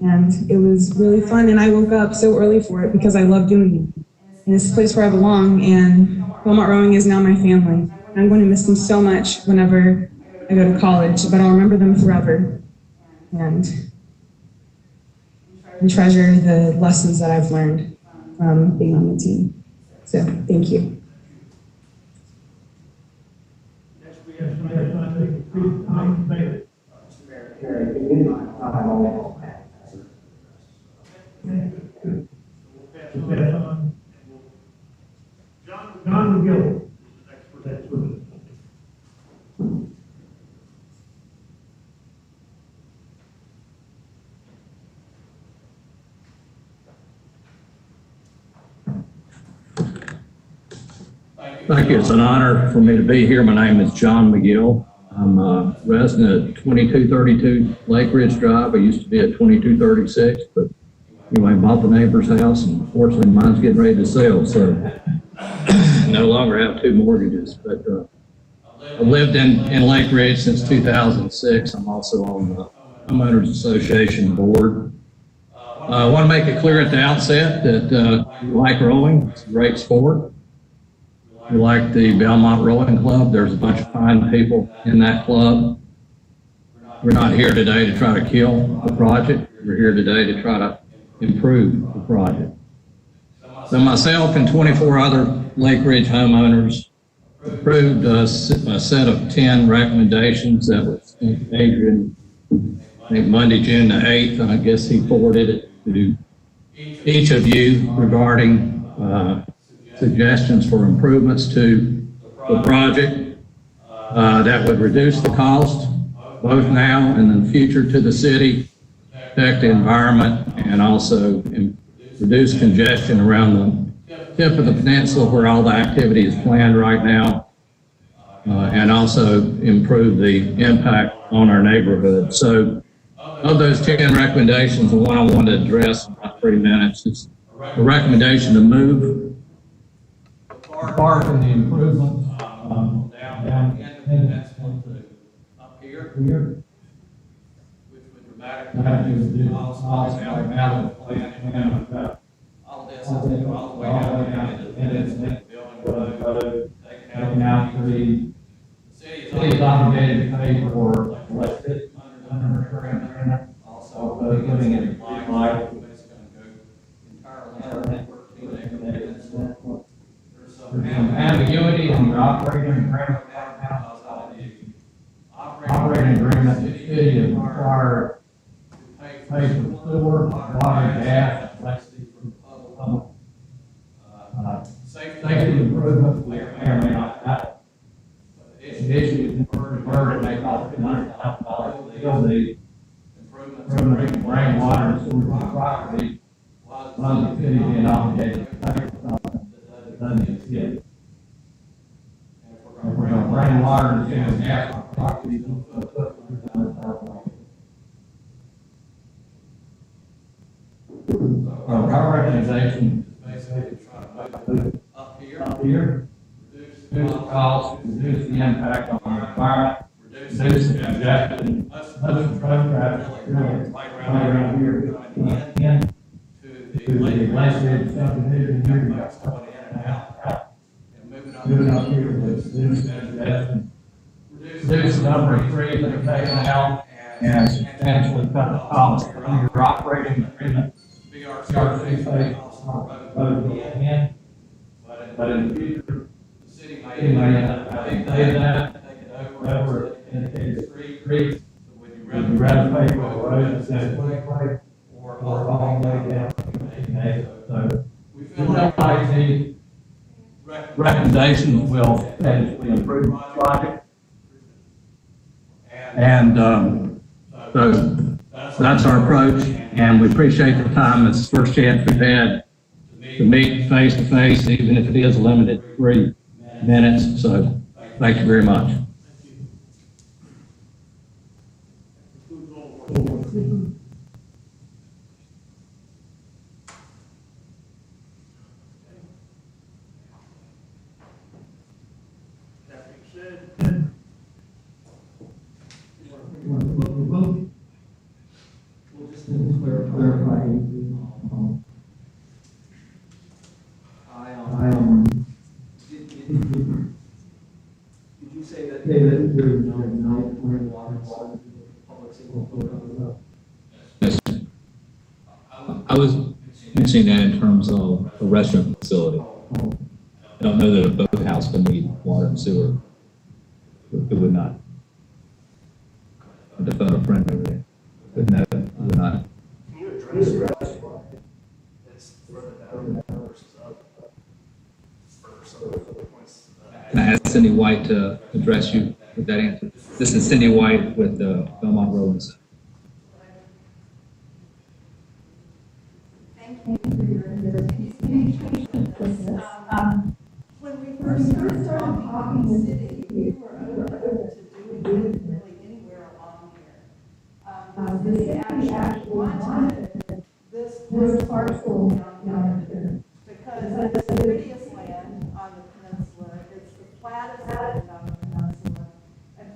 And it was really fun, and I woke up so early for it because I love doing it. And it's a place where I belong, and Belmont Rowing is now my family. I'm going to miss them so much whenever I go to college, but I'll remember them forever. And treasure the lessons that I've learned from being on the team. So, thank you. Next, we have Tom Bailey. John McGill. Thank you. It's an honor for me to be here. My name is John McGill. I'm a resident at 2232 Lake Ridge Drive. I used to be at 2236, but anyway, I bought the neighbor's house, and fortunately mine's getting ready to sell, so no longer have two mortgages. But I've lived in Lake Ridge since 2006. I'm also on the Homeowners Association board. I want to make it clear at the outset that we like rowing. It's a great sport. We like the Belmont Rowing Club. There's a bunch of fine people in that club. We're not here today to try to kill the project. We're here today to try to improve the project. So myself and 24 other Lake Ridge homeowners approved a set of 10 recommendations that was Adrian, I think Monday, June the 8th, and I guess he forwarded it to each of you regarding suggestions for improvements to the project that would reduce the cost, both now and in the future, to the city, protect the environment, and also reduce congestion around the tip of the peninsula where all the activity is planned right now, and also improve the impact on our neighborhood. So of those 10 recommendations, the one I want to address in about 3 minutes is a recommendation to move the park and the improvements down up here, which would dramatically reduce the cost all this all the way down to Building Road, taking out the city is obligated to pay for electricity, also giving it light. It's going to go entirely there's some ambiguity in the operating agreement. Operating agreement, the city is required to pay for sewer, water, gas, electricity from public. Safety improvements may or may not happen. The issue is converted, may cost $200,000 to build the improvements to bring water and sewer to the property, while the city being obligated to pay for something that doesn't exist. And if we're going to bring water and sewer and gas on the property, our recommendation is basically to try to move it up here, reduce the cost, reduce the impact on the environment, reduce the congestion. Most of the traffic really right around here coming in to the Lake Ridge subdivision here. You got going in and out, and moving up here with reduce congestion, reduce the number of trees that are taken out, and substantially cut the cost of your operating agreement. BRC phase in, but in the future, the city may end up having to pay that, take it over indicated streets. Would you rather pay for a road instead of or all the way down to so we feel like these recommendations will substantially improve the project. And so that's our approach, and we appreciate the time. It's the first chance we've had to meet face to face, even if it is limited to 3 minutes. So thank you very much. That being said, we'll just clarify. Yes. I was mentioning that in terms of a restaurant facility. I don't know that a boathouse would need water and sewer. It would not. I phone a friend over there. But no, it would not. Can you address that? It's further down versus up. Can I ask Cindy White to address you with that answer? This is Cindy White with the Belmont Rolling Center. Thank you for your communication. When we first started talking in the city, we were open to doing it really anywhere along here. The city actually wanted this parcel down here because it's the prettiest land on the peninsula. It's the flattest land on the peninsula. And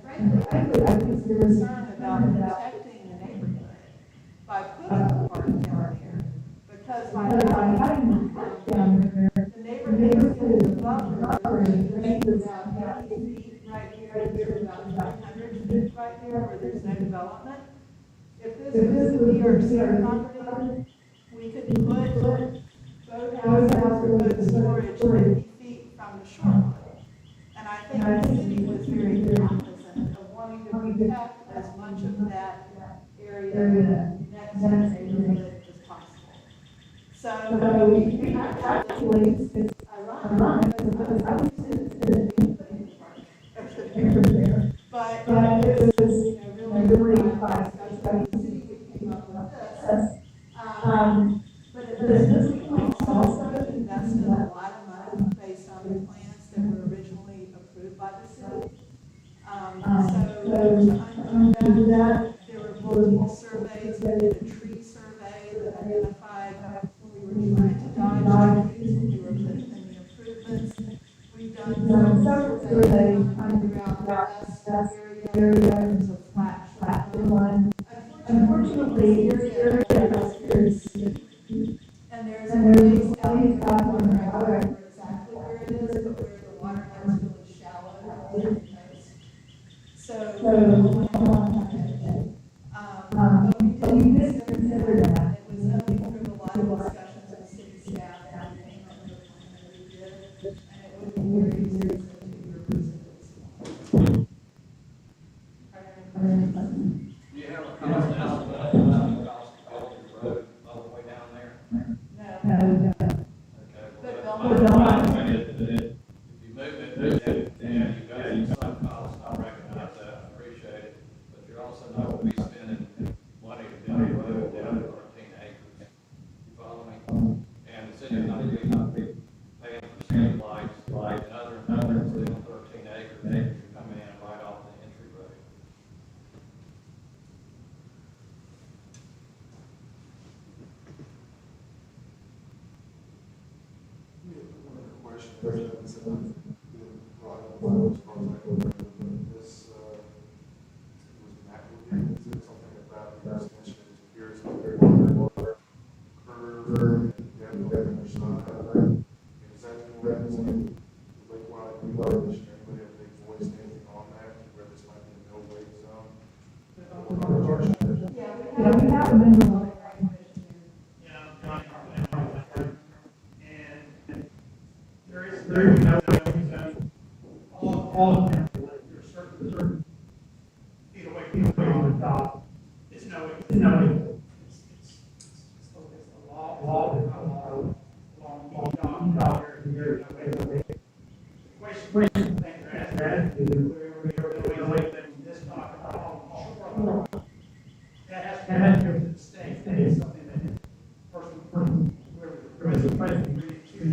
frankly, I was concerned about protecting the neighborhood by putting the park down here. Because by having the park down here, the neighborhood is above the range is about 80 feet right here. There's about 900 feet right here where there's no development. If this was a BRC property, we could put boathouses or boat storage 50 feet from the shoreline. And I think the city was very cognizant of wanting to protect as much of that area next to the neighborhood as possible. So we actually, it's ironic because I was in the park over there. But it was really by discussion with the city, we came up with this. But it was also invested a lot of money based on the plans that were originally approved by the city. So to undo that, there were multiple surveys. We did a tree survey that identified when we were trying to dodge trees, when we were putting in the improvements. We've done several surveys throughout the west area. There's a flat one. Unfortunately, this area is very steep. And there's a place out in the corner, I don't remember exactly where it is, but where the water gets really shallow and really nice. So but we did consider that. It was only through a lot of discussions with city staff that we came up with a plan that we did, and it would be very easy to do your reasons. Are there any questions? Do you have a cost estimate of the cost of building the road all the way down there? No, we don't. Okay. But If you move it, yeah, you've got some costs, I recognize that, I appreciate it, but you're also not going to be spending money to build a road down to 13 acres. You follow me? And the city's not going to be paying for street lights and other improvements on 13 acres. You're coming in right off the entry road. One other question. This was macro, is it something about the extension appears very water curve, you have to have side. Is that the lake wide relocation, anybody have any voice anything on that, where this might be a no wake zone? Yeah, we have a minimum. There is no all of them, you're certain feet away from the top. It's no, it's the law, long here. Question, thanks for asking that. We're away from this dock at all. That has to go to the state. That is something that person, whoever the president, we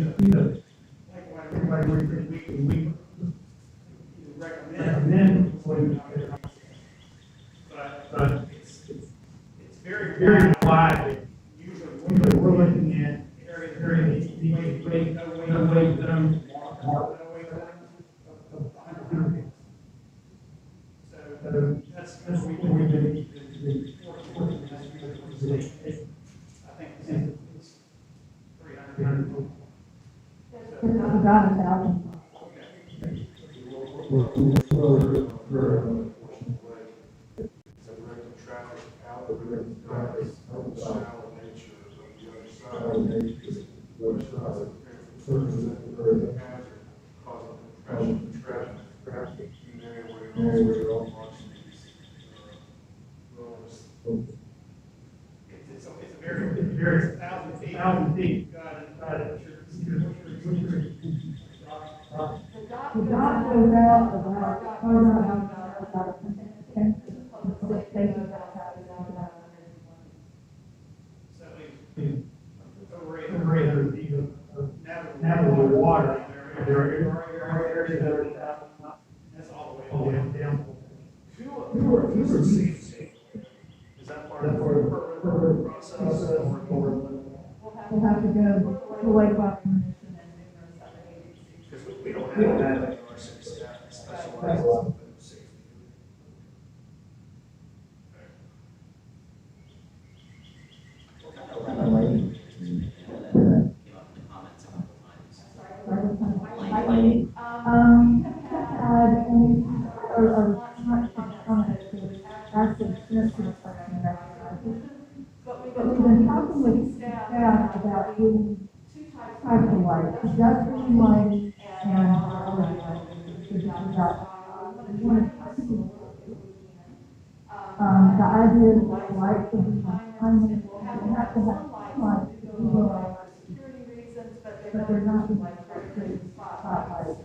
recommend but it's very wide. Usually we're looking at areas no way zone, no way of 100 feet. So that's what we've been I think it's 300 feet. About 1,000. directing traffic out of the shallow nature of the other side. Which is a hazard causing compression of traffic in an area where you're also watching these roads. It's a very 1,000 feet. Got it. The dock goes out about, about 10 public safety about that is out about 120. So over 800 feet of navigable water. There are areas that are not, that's all the way down. Who's the safety? Is that part of the process? We'll have to go to the Lake Rock Commission and numerous other agencies. Because we don't have any of our city staff that specializes in food safety. But we've been talking with staff about doing two types of lights, pedestrian lighting and highway lighting. The idea is that lights will be behind it, we have to have lights to go for security reasons, but they're not like creating spotlights.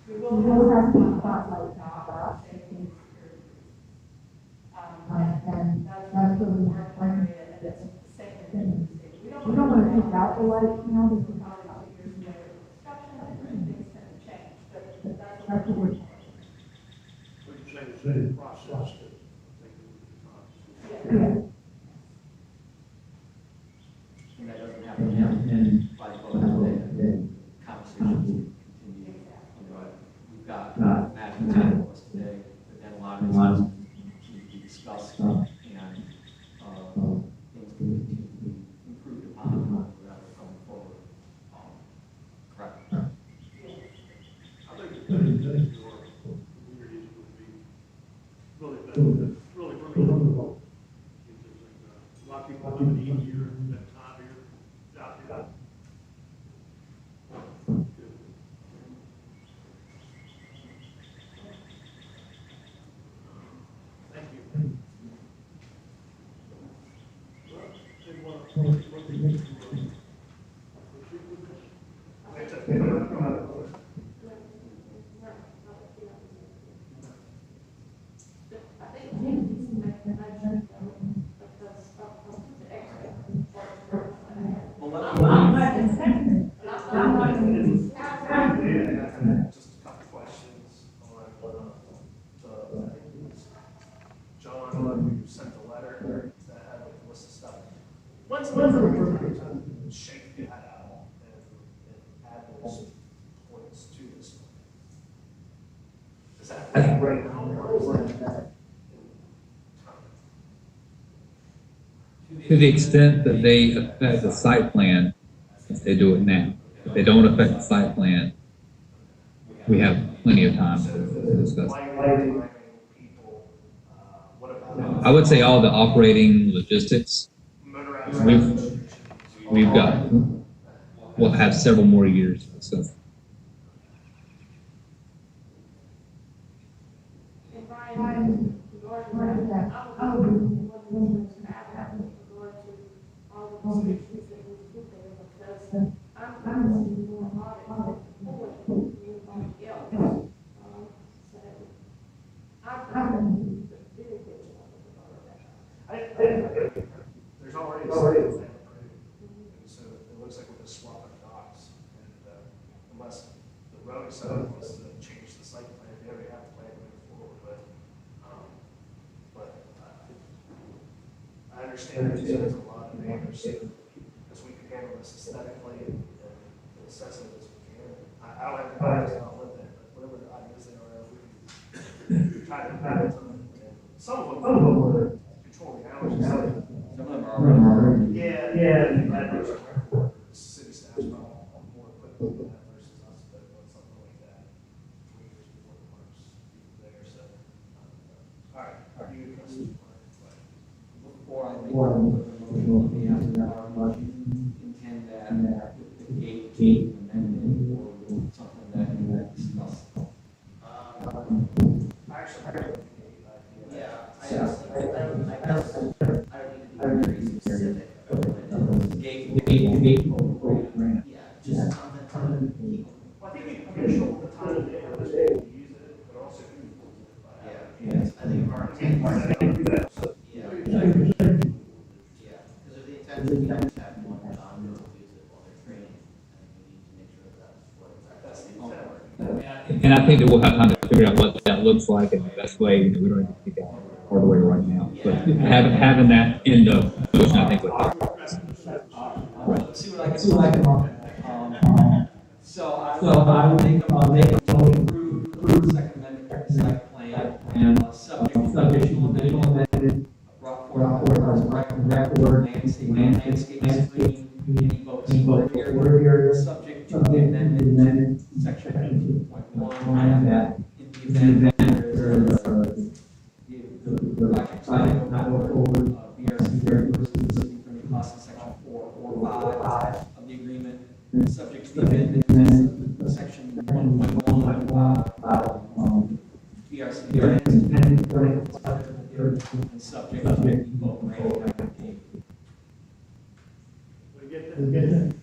We will have some spotlights out, safety and security. And that's really the plan, and it's the same thing. We don't want to take out the lights now, because we're not about years later discussion, and things can change, but that's what we're doing. So you say the same process to take Yeah. And that doesn't happen now, and by the conversations continue. We've got magic tables today, but then a lot of things need to be discussed, and things can be improved upon rather going forward. Correct. I think the communities would be really better, really wonderful. A lot of people live in easier, that time here, out here. Thank you. I think we need to make the motion, because of the extra. Just a couple questions on, I think it was John, who sent the letter that had like a list of stuff. When's the perfect time to shake that out and add those points to this one? Is that right now, or is that To the extent that they affect the site plan, they do it now. If they don't affect the site plan, we have plenty of time to discuss. I would say all the operating logistics, we've got, we'll have several more years to discuss. And Brian, regarding that, I would what was happening with regard to all the restrictions that we put there, because I'm seeing more audit than anybody else. So I'm going to be very good with that. There's already a plan approved, and so it looks like we're just swapping docks, and unless the road side wants to change the site plan, they already have the plan moving forward, but I understand that there's a lot of neighbors, because we can handle this aesthetically and assess it as we can. I don't have the plans out with it, but whatever the ideas they are, we can try to implement them. And some of them are controlling hours. Some of them are already. Yeah. City staff's probably more equipped with that versus us, but something like that. 20 years before amendment or something that you want to discuss? Well, I think we control the time of day, how much they use it, but also who uses it. Yes, I think our intent is, yeah, because if the intent is to have one who use it while they're training, I think we need to make sure that's what That's exactly. the intent. And I think that we'll have time to figure out what that looks like and the best way. You know, we don't have to figure out all the way right now. But having that in the motion, I think would help. Let's see what I can do. So I will make a motion to approve the Second Amendment site plan, subject to additional amendment brought forth as record landscape screening, community votes order area, subject to the amendment section 2.1 that in the event the project site not go forward, BRC versus the city attorney costs in section 4 or 5 of the agreement, subject to the amendment section 1.1 BRC and subject to the vote granted. We get that?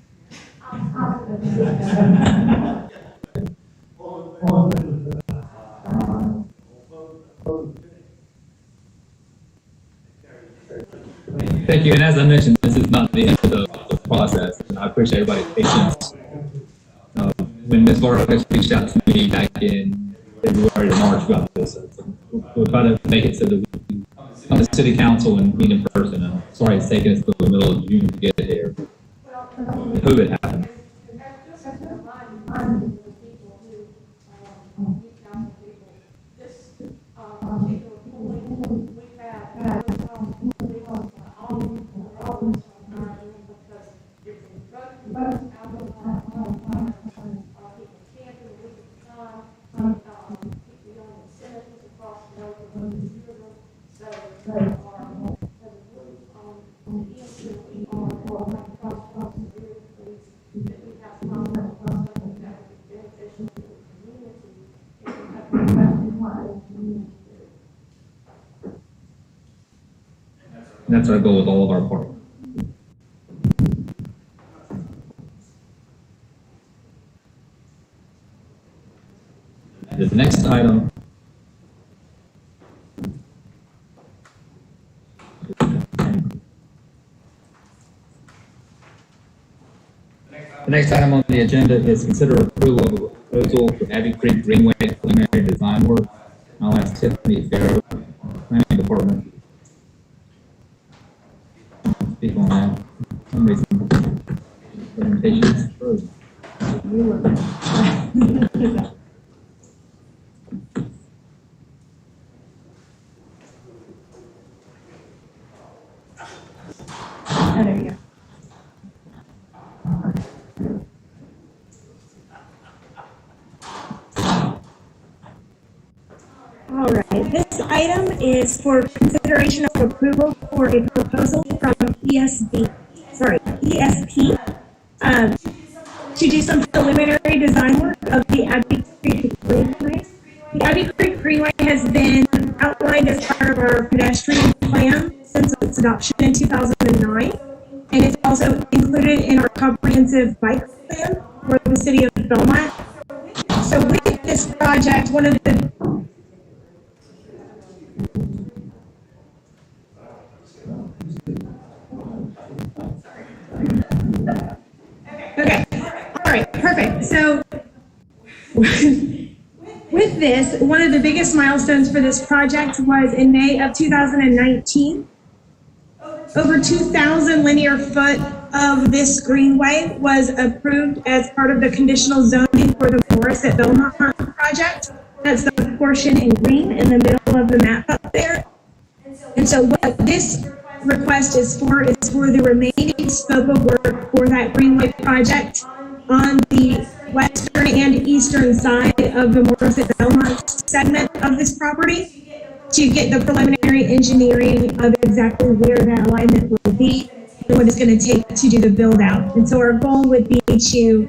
Thank you. And as I mentioned, this is not the end of the process. And I appreciate everybody's patience. When Ms. Vargas reached out to me back in February or March about this, we'll try to make it so that we can come to city council and meet in person. I'm sorry it's taken us till the middle of June to get here. COVID happened. That's our goal with all of our partners. The next item on the agenda is consider approval of a proposal for Abbey Creek Greenway preliminary design work. I'll ask Tiffany Farrow, Planning Department, speak on that. For some reason, presentation is frozen. There you go. All right, this item is for consideration of approval for a proposal from ESP to do some preliminary design work of the Abbey Creek Greenway. The Abbey Creek Greenway has been outlined as part of our pedestrian plan since its adoption in 2009, and it's also included in our comprehensive bike plan for the city of Belmont. So with this project, one of the Okay, all right, perfect. So with this, one of the biggest milestones for this project was in May of 2019. Over 2,000 linear foot of this greenway was approved as part of the conditional zoning for the Morris at Belmont project. That's the portion in green in the middle of the map up there. And so what this request is for the remaining scope of work for that Greenway project on the western and eastern side of the Morris at Belmont segment of this property to get the preliminary engineering of exactly where that alignment will be and what it's going to take to do the build out. And so our goal would be to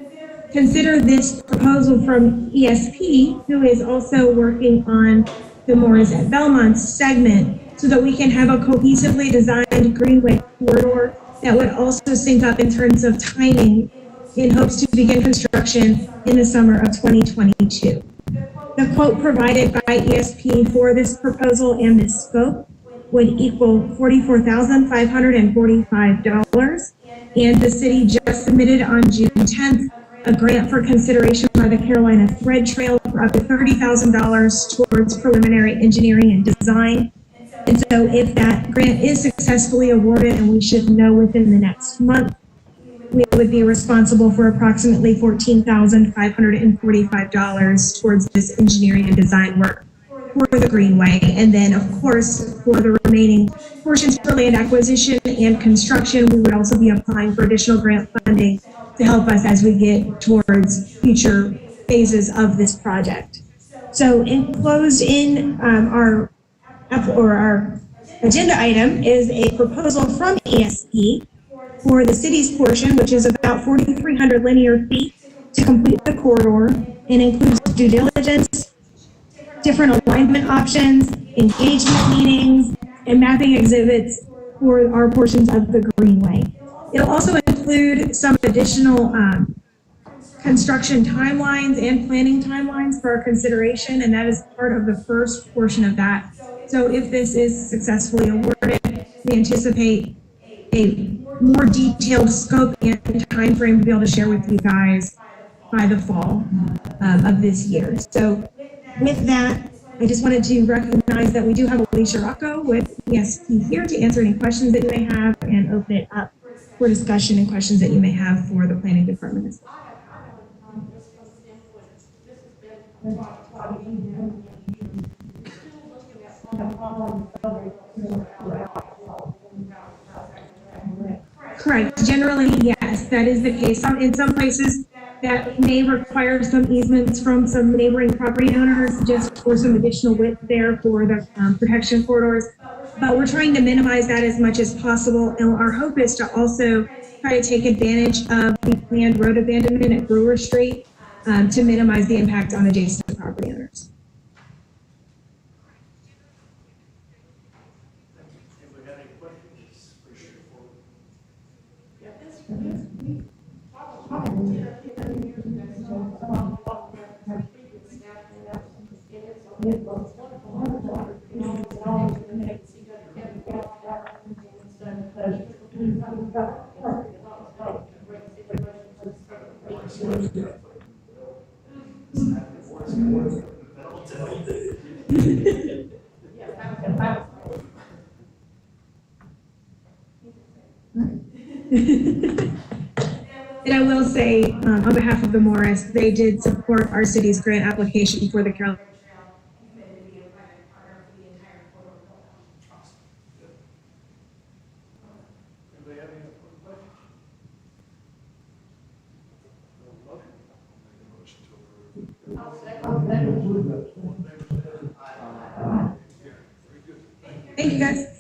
consider this proposal from ESP, who is also working on the Morris at Belmont segment, so that we can have a cohesively designed Greenway corridor that would also sync up in terms of timing in hopes to begin construction in the summer of 2022. The quote provided by ESP for this proposal and this scope would equal $44,545, and the city just submitted on June 10th a grant for consideration by the Carolina Thread Trail for up to $30,000 towards preliminary engineering and design. And so if that grant is successfully awarded, and we should know within the next month, we would be responsible for approximately $14,545 towards this engineering and design work for the Greenway. And then, of course, for the remaining portions for land acquisition and construction, we would also be applying for additional grant funding to help us as we get towards future phases of this project. So enclosed in our agenda item is a proposal from ESP for the city's portion, which is about 4,300 linear feet, to complete the corridor, and includes due diligence, different alignment options, engagement meetings, and mapping exhibits for our portions of the Greenway. It'll also include some additional construction timelines and planning timelines for our consideration, and that is part of the first portion of that. So if this is successfully awarded, we anticipate a more detailed scope and time frame to be able to share with you guys by the fall of this year. So with that, I just wanted to recognize that we do have Alicia Rocco with ESP here to answer any questions that you may have and open it up for discussion and questions that you may have for the planning department as well. Correct. Generally, yes, that is the case. In some places, that may require some easements from some neighboring property owners just for some additional width there for the protection corridors. But we're trying to minimize that as much as possible. And our hope is to also try to take advantage of the planned road abandonment at Brewer Street to minimize the impact on adjacent property owners. And I will say, on behalf of the Morris, they did support our city's grant application for the Carolina. Thank you, guys.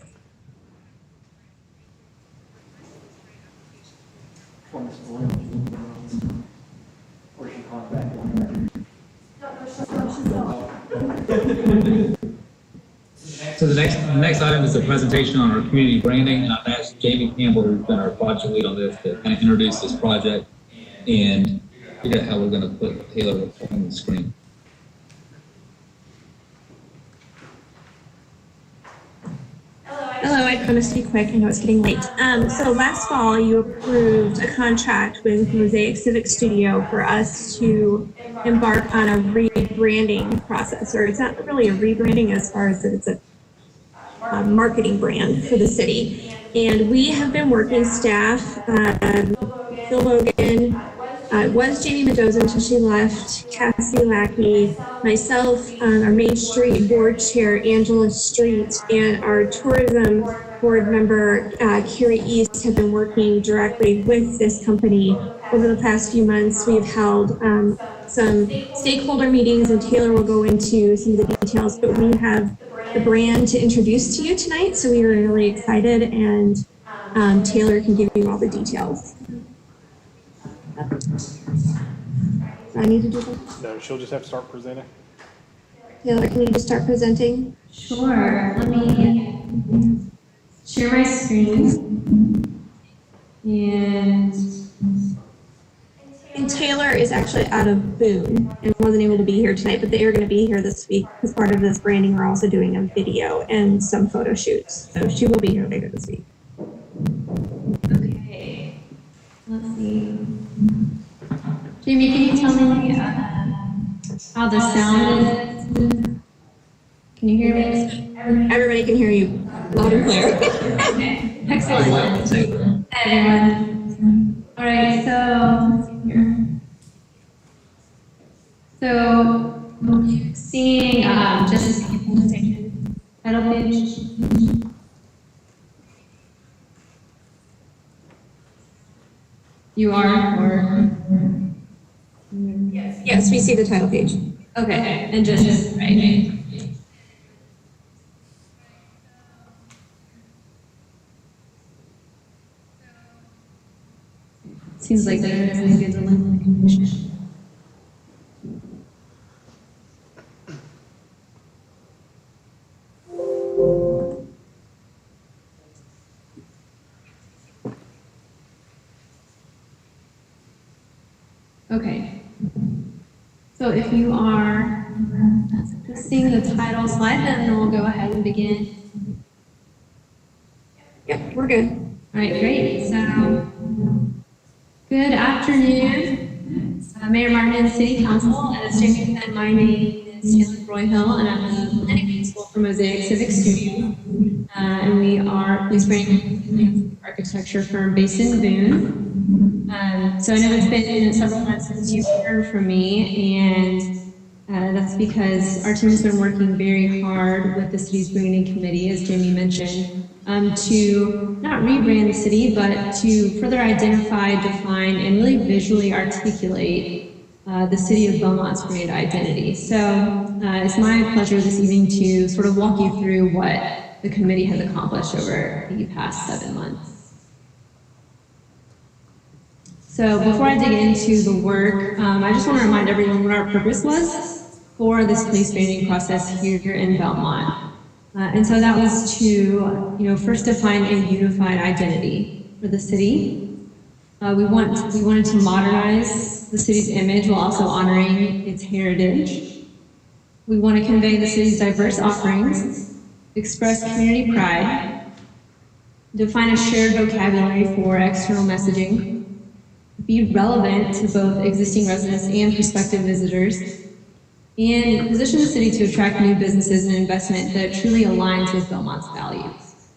So the next item is a presentation on our community branding, and I've asked Jamie Campbell, who's been our project lead on this, to kind of introduce this project and figure out how we're going to put Taylor on the screen. Hello, I promise to be quick. I know it's getting late. So last fall, you approved a contract with Mosaic Civic Studio for us to embark on a rebranding process, or it's not really a rebranding as far as that it's a marketing brand for the city. And we have been working staff, Phil Logan, it was Jamie Mendoza until she left, Cassie Lackey, myself, our Main Street board chair, Angela Street, and our tourism board member, Kira East, have been working directly with this company over the past few months. We've held some stakeholder meetings, and Taylor will go into some of the details, but we have the brand to introduce to you tonight, so we are really excited, and Taylor can give you all the details. Do I need to do that? No, she'll just have to start presenting. Taylor, can you just start presenting? Sure. Let me share my screen. And Taylor is actually out of Boone and wasn't able to be here tonight, but they are going to be here this week. As part of this branding, we're also doing a video and some photo shoots. So she will be here later this week. Okay. Let's see. Jamie, can you tell me how the sound is? Can you hear me? Everybody can hear you loud and clear. Okay. Excellent. Hey, everyone. All right, so let's see here. So seeing just the implementation title page. You are, or? Yes, we see the title page. Okay, and just, right. Seems like there is a good delineation. Okay. So if you are seeing the title slide, then we'll go ahead and begin. Yep, we're good. All right, great. So, good afternoon, Mayor Martin and City Council. As Jamie said, my name is Taylor Royhill, and I'm the planning principal for Mosaic Civic Studio. And we are police branding architecture firm based in Boone. So I know it's been several months since you've heard from me, and that's because our team has been working very hard with the city's branding committee, as Jamie mentioned, to not rebrand the city, but to further identify, define, and really visually articulate the city of Belmont's brand identity. So it's my pleasure this evening to sort of walk you through what the committee has accomplished over the past 7 months. So before I dig into the work, I just want to remind everyone what our purpose was for this place branding process here in Belmont. And so that was to, first define a unified identity for the city. We wanted to modernize the city's image while also honoring its heritage. We want to convey the city's diverse offerings, express community pride, define a shared vocabulary for external messaging, be relevant to both existing residents and prospective visitors, and position the city to attract new businesses and investment that truly aligns with Belmont's values.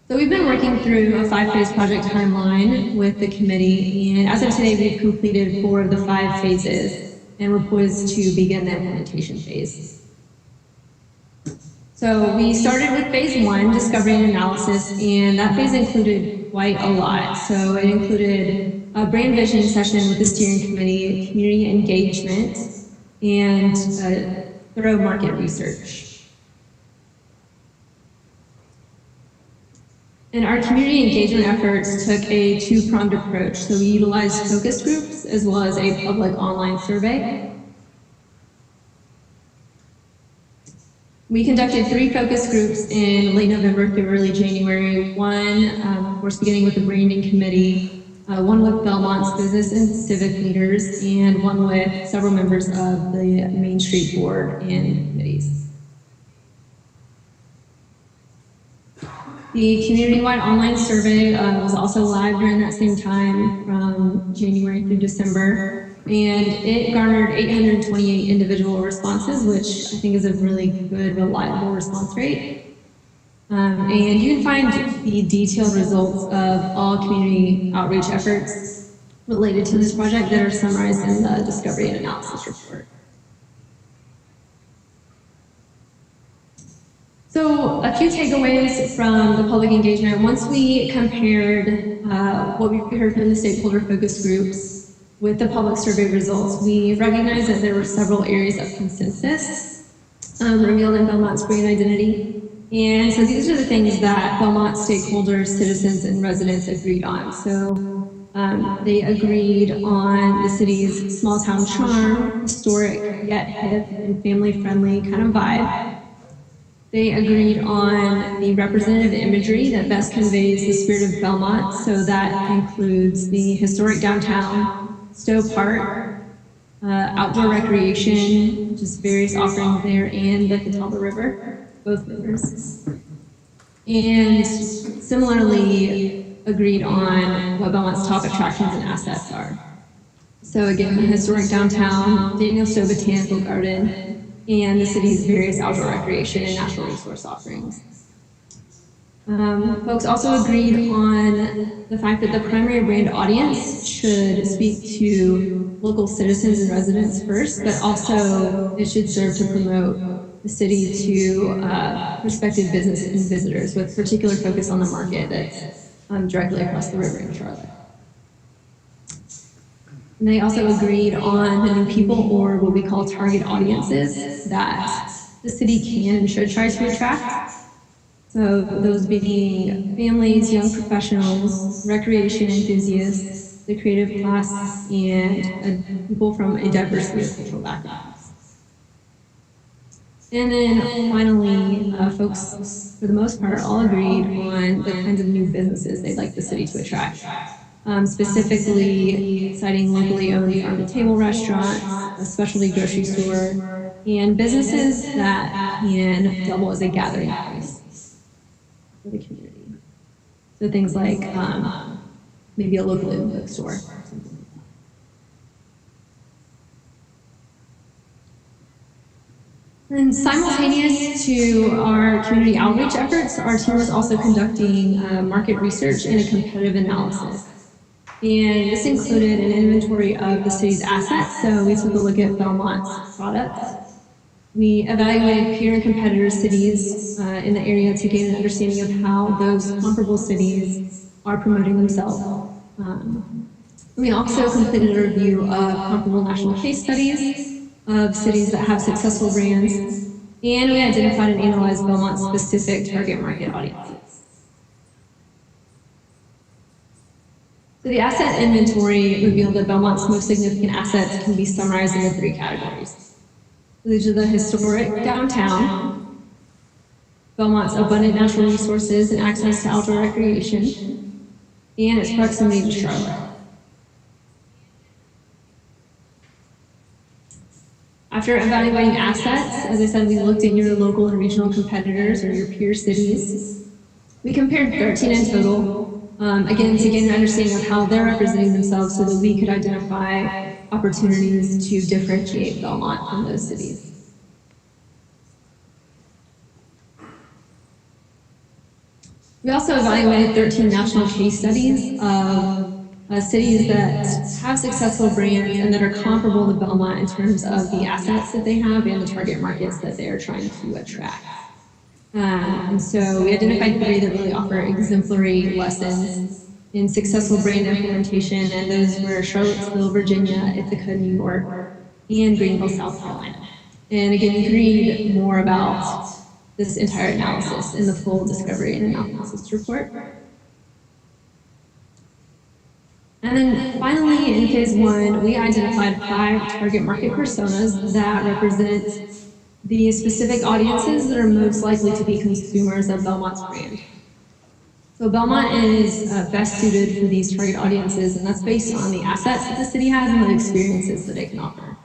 So we've been working through a 5-phase project timeline with the committee, and as of today, we've completed 4 of the 5 phases, and we're poised to begin the implementation phase. So we started with phase 1, discovery and analysis, and that phase included quite a lot. So it included a brand vision session with the steering committee, community engagement, and thorough market research. And our community engagement efforts took a 2-pronged approach. So we utilized focus groups as well as a public online survey. We conducted 3 focus groups in late November through early January. One, of course, beginning with the branding committee, one with Belmont's business and civic leaders, and one with several members of the Main Street Board and committees. The community-wide online survey was also live during that same time from January through December. And it garnered 828 individual responses, which I think is a really good, reliable response rate. And you can find the detailed results of all community outreach efforts related to this project that are summarized in the discovery and analysis report. So a few takeaways from the public engagement. Once we compared what we heard from the stakeholder focus groups with the public survey results, we recognized that there were several areas of consensus revealed in Belmont's brand identity. And so these are the things that Belmont stakeholders, citizens, and residents agreed on. So They agreed on the city's small town charm, historic yet hip and family friendly kind of vibe. They agreed on the representative imagery that best conveys the spirit of Belmont, so that includes the historic downtown, Stowe Park, outdoor recreation, just various offerings there, and the Catawba River, both rivers. And similarly agreed on what Belmont's top attractions and assets are. So again, the historic downtown, Daniel Stowe Botanical Garden, and the city's various outdoor recreation and natural resource offerings. Folks also agreed on the fact that the primary brand audience should speak to local citizens and residents first, but also it should serve to promote the city to prospective business and visitors, with particular focus on the market that's directly across the river in Charlotte. And they also agreed on the new people, or what we call target audiences, that the city can and should try to attract. So those being families, young professionals, recreation enthusiasts, the creative class, and people from a diversity of cultural backgrounds. And then finally, folks, for the most part, all agreed on the kinds of new businesses they'd like the city to attract. Specifically citing locally owned farm-to-table restaurants, a specialty grocery store, and businesses that can double as a gathering place for the community. So things like maybe a local bookstore. And simultaneous to our community outreach efforts, our team was also conducting market research and a competitive analysis. And this included an inventory of the city's assets, so we took a look at Belmont's products. We evaluated peer and competitor cities in the area to gain an understanding of how those comparable cities are promoting themselves. We also completed a review of comparable national case studies of cities that have successful brands, and we identified and analyzed Belmont's specific target market audiences. So the asset inventory revealed that Belmont's most significant assets can be summarized into 3 categories. These are the historic downtown, Belmont's abundant natural resources and access to outdoor recreation, and its proximity to Charlotte. After evaluating assets, as I said, we looked at your local and regional competitors or your peer cities. We compared 13 in total. Again, to gain an understanding of how they're representing themselves so that we could identify opportunities to differentiate Belmont from those cities. We also evaluated 13 national case studies of cities that have successful brands and that are comparable to Belmont in terms of the assets that they have and the target markets that they are trying to attract. And so we identified 3 that really offer exemplary lessons in successful brand implementation, and those were Charlottesville, Virginia, Ithaca, New York, and Greenville, South Carolina. And again, you can read more about this entire analysis in the full discovery and analysis report. And then finally, in phase 1, we identified 5 target market personas that represent the specific audiences that are most likely to be consumers of Belmont's brand. So Belmont is best suited for these target audiences, and that's based on the assets that the city has and the experiences that it can offer.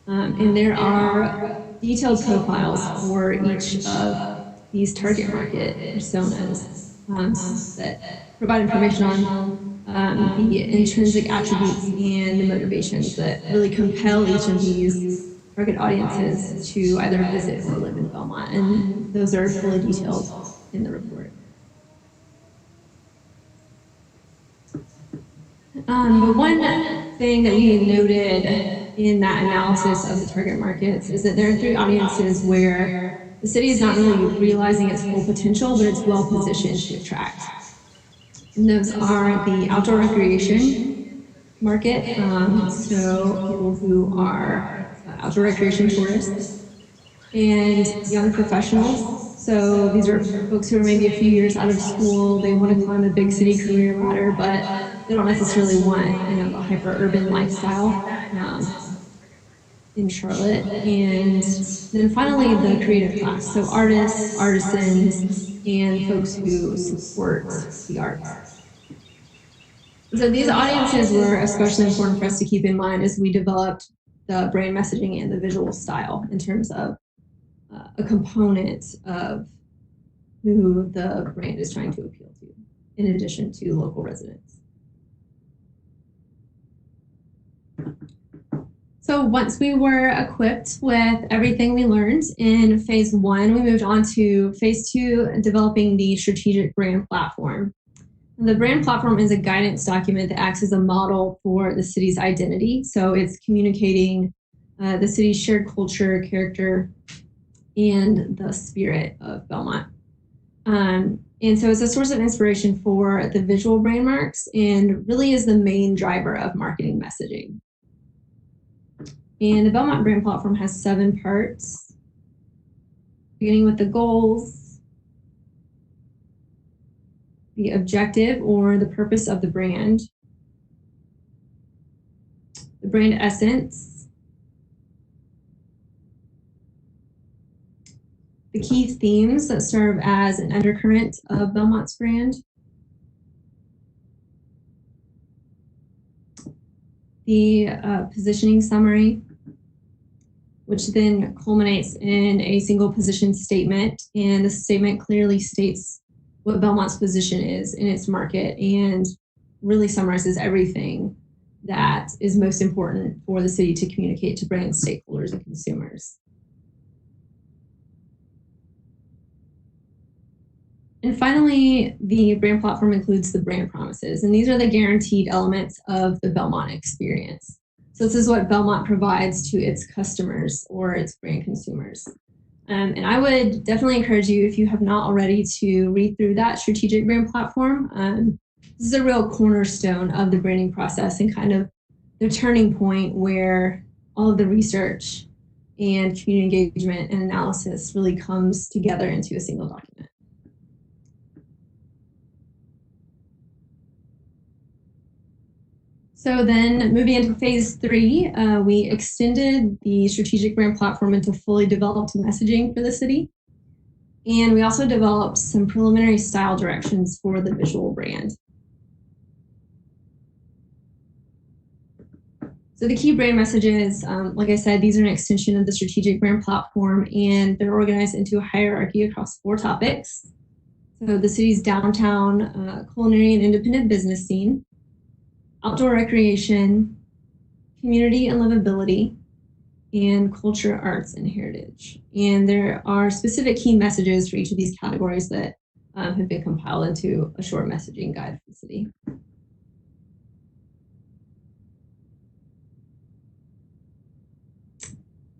And there are detailed profiles for each of these target market personas that provide information on the intrinsic attributes and the motivations that really compel each of these target audiences to either visit or live in Belmont, and those are fully detailed in the report. But one thing that we noted in that analysis of the target markets is that there are 3 audiences where the city is not really realizing its full potential, but it's well positioned to attract. And those are the outdoor recreation market, so people who are outdoor recreation tourists, and young professionals. So these are folks who are maybe a few years out of school, they want to climb a big city career ladder, but they don't necessarily want, a hyper urban lifestyle in Charlotte. And then finally, the creative class. So artists, artisans, and folks who support the arts. So these audiences were especially important for us to keep in mind as we developed the brand messaging and the visual style in terms of a component of who the brand is trying to appeal to, in addition to local residents. So once we were equipped with everything we learned in phase 1, we moved on to phase 2, developing the strategic brand platform. The brand platform is a guidance document that acts as a model for the city's identity. So it's communicating the city's shared culture, character, and the spirit of Belmont. And so it's a source of inspiration for the visual brand marks and really is the main driver of marketing messaging. And the Belmont brand platform has 7 parts, beginning with the goals, the objective or the purpose of the brand, the brand essence, the key themes that serve as an undercurrent of Belmont's brand, the positioning summary, which then culminates in a single position statement. And the statement clearly states what Belmont's position is in its market and really summarizes everything that is most important for the city to communicate to brand stakeholders and consumers. And finally, the brand platform includes the brand promises, and these are the guaranteed elements of the Belmont experience. So this is what Belmont provides to its customers or its brand consumers. And I would definitely encourage you, if you have not already, to read through that strategic brand platform. This is a real cornerstone of the branding process and kind of the turning point where all of the research and community engagement and analysis really comes together into a single document. So then moving into phase 3, we extended the strategic brand platform into fully developed messaging for the city. And we also developed some preliminary style directions for the visual brand. So the key brand messages, like I said, these are an extension of the strategic brand platform, and they're organized into a hierarchy across 4 topics. So the city's downtown culinary and independent business scene, outdoor recreation, community and livability, and culture, arts, and heritage. And there are specific key messages for each of these categories that have been compiled into a short messaging guide for the city.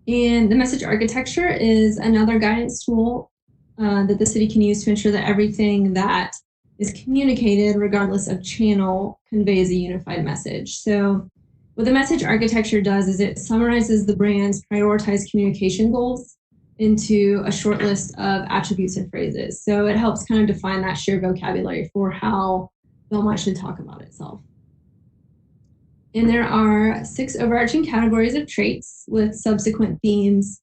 And the message architecture is another guidance tool that the city can use to ensure that everything that is communicated, regardless of channel, conveys a unified message. So what the message architecture does is it summarizes the brand's prioritized communication goals into a short list of attributes and phrases. So it helps kind of define that shared vocabulary for how Belmont should talk about itself. And there are 6 overarching categories of traits with subsequent themes.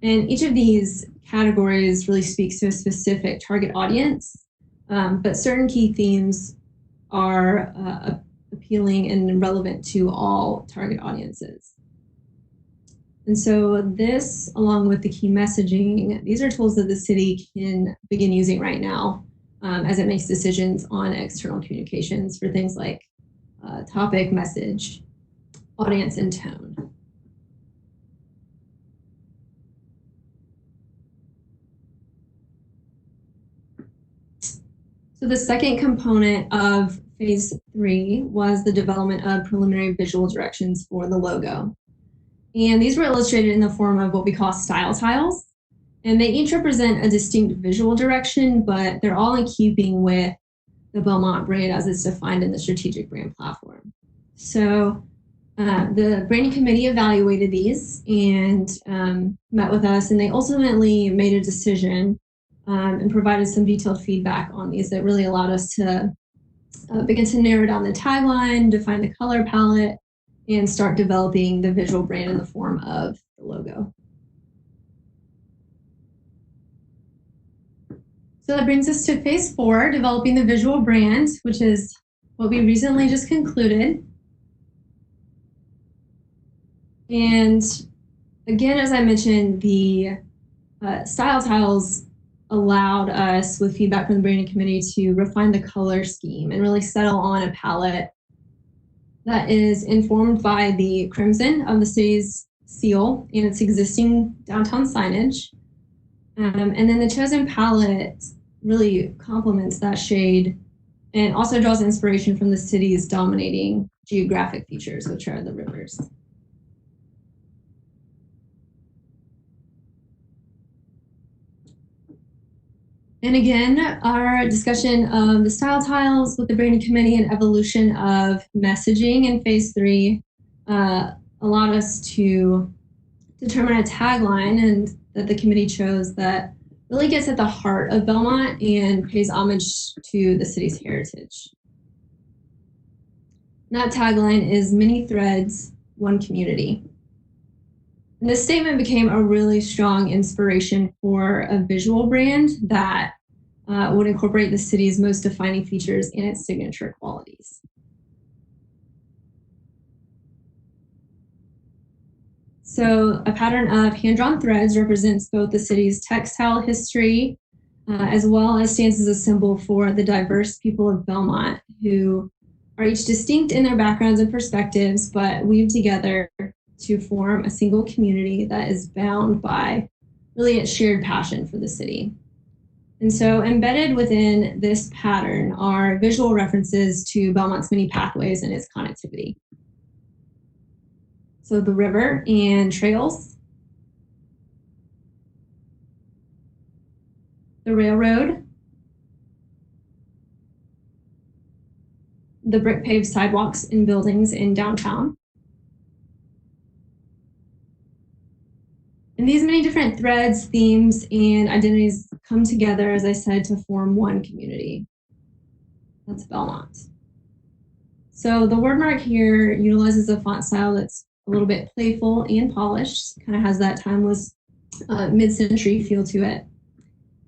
And each of these categories really speaks to a specific target audience. But certain key themes are appealing and relevant to all target audiences. And so this, along with the key messaging, these are tools that the city can begin using right now as it makes decisions on external communications for things like topic, message, audience, and tone. So the second component of phase 3 was the development of preliminary visual directions for the logo. And these were illustrated in the form of what we call style tiles. And they each represent a distinct visual direction, but they're all in keeping with the Belmont brand as it's defined in the strategic brand platform. So the branding committee evaluated these and met with us, and they ultimately made a decision and provided some detailed feedback on these that really allowed us to begin to narrow down the tagline, define the color palette, and start developing the visual brand in the form of the logo. So that brings us to phase 4, developing the visual brand, which is what we recently just concluded. And again, as I mentioned, the style tiles allowed us, with feedback from the branding committee, to refine the color scheme and really settle on a palette that is informed by the crimson of the city's seal and its existing downtown signage. And then the chosen palette really complements that shade and also draws inspiration from the city's dominating geographic features, which are the rivers. And again, our discussion of the style tiles with the branding committee and evolution of messaging in phase 3 allowed us to determine a tagline and that the committee chose that really gets at the heart of Belmont and pays homage to the city's heritage. And that tagline is many threads, one community. And this statement became a really strong inspiration for a visual brand that would incorporate the city's most defining features and its signature qualities. So a pattern of hand-drawn threads represents both the city's textile history as well as stands as a symbol for the diverse people of Belmont, who are each distinct in their backgrounds and perspectives, but weave together to form a single community that is bound by really its shared passion for the city. And so embedded within this pattern are visual references to Belmont's many pathways and its connectivity. So the river and trails, the railroad, the brick paved sidewalks and buildings in downtown. And these many different threads, themes, and identities come together, as I said, to form one community. That's Belmont. So the word mark here utilizes a font style that's a little bit playful and polished, kind of has that timeless mid-century feel to it.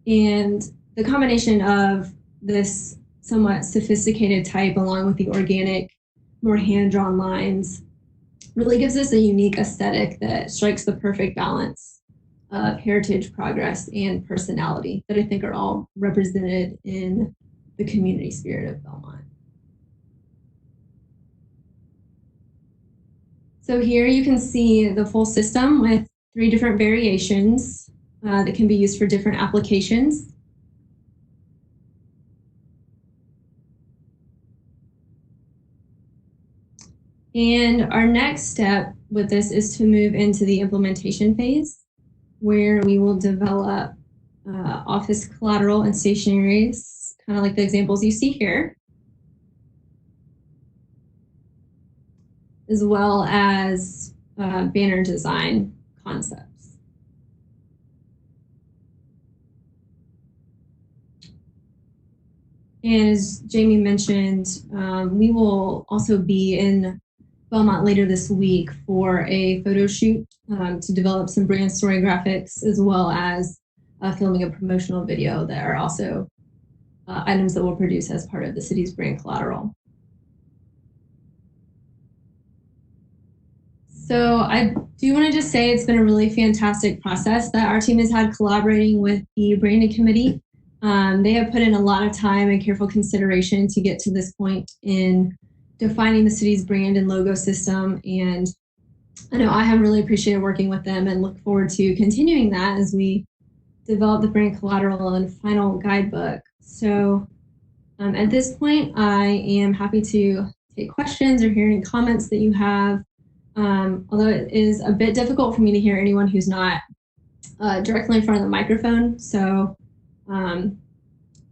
And the combination of this somewhat sophisticated type along with the organic, more hand-drawn lines really gives us a unique aesthetic that strikes the perfect balance of heritage, progress, and personality that I think are all represented in the community spirit of Belmont. So here you can see the full system with 3 different variations that can be used for different applications. And our next step with this is to move into the implementation phase, where we will develop office collateral and stationaries, kind of like the examples you see here, as well as banner design concepts. And as Jamie mentioned, we will also be in Belmont later this week for a photo shoot to develop some brand story graphics, as well as filming a promotional video that are also items that we'll produce as part of the city's brand collateral. So I do want to just say it's been a really fantastic process that our team has had collaborating with the branding committee. They have put in a lot of time and careful consideration to get to this point in defining the city's brand and logo system. And I know I have really appreciated working with them and look forward to continuing that as we develop the brand collateral and final guidebook. So at this point, I am happy to take questions or hear any comments that you have. Although it is a bit difficult for me to hear anyone who's not directly in front of the microphone. So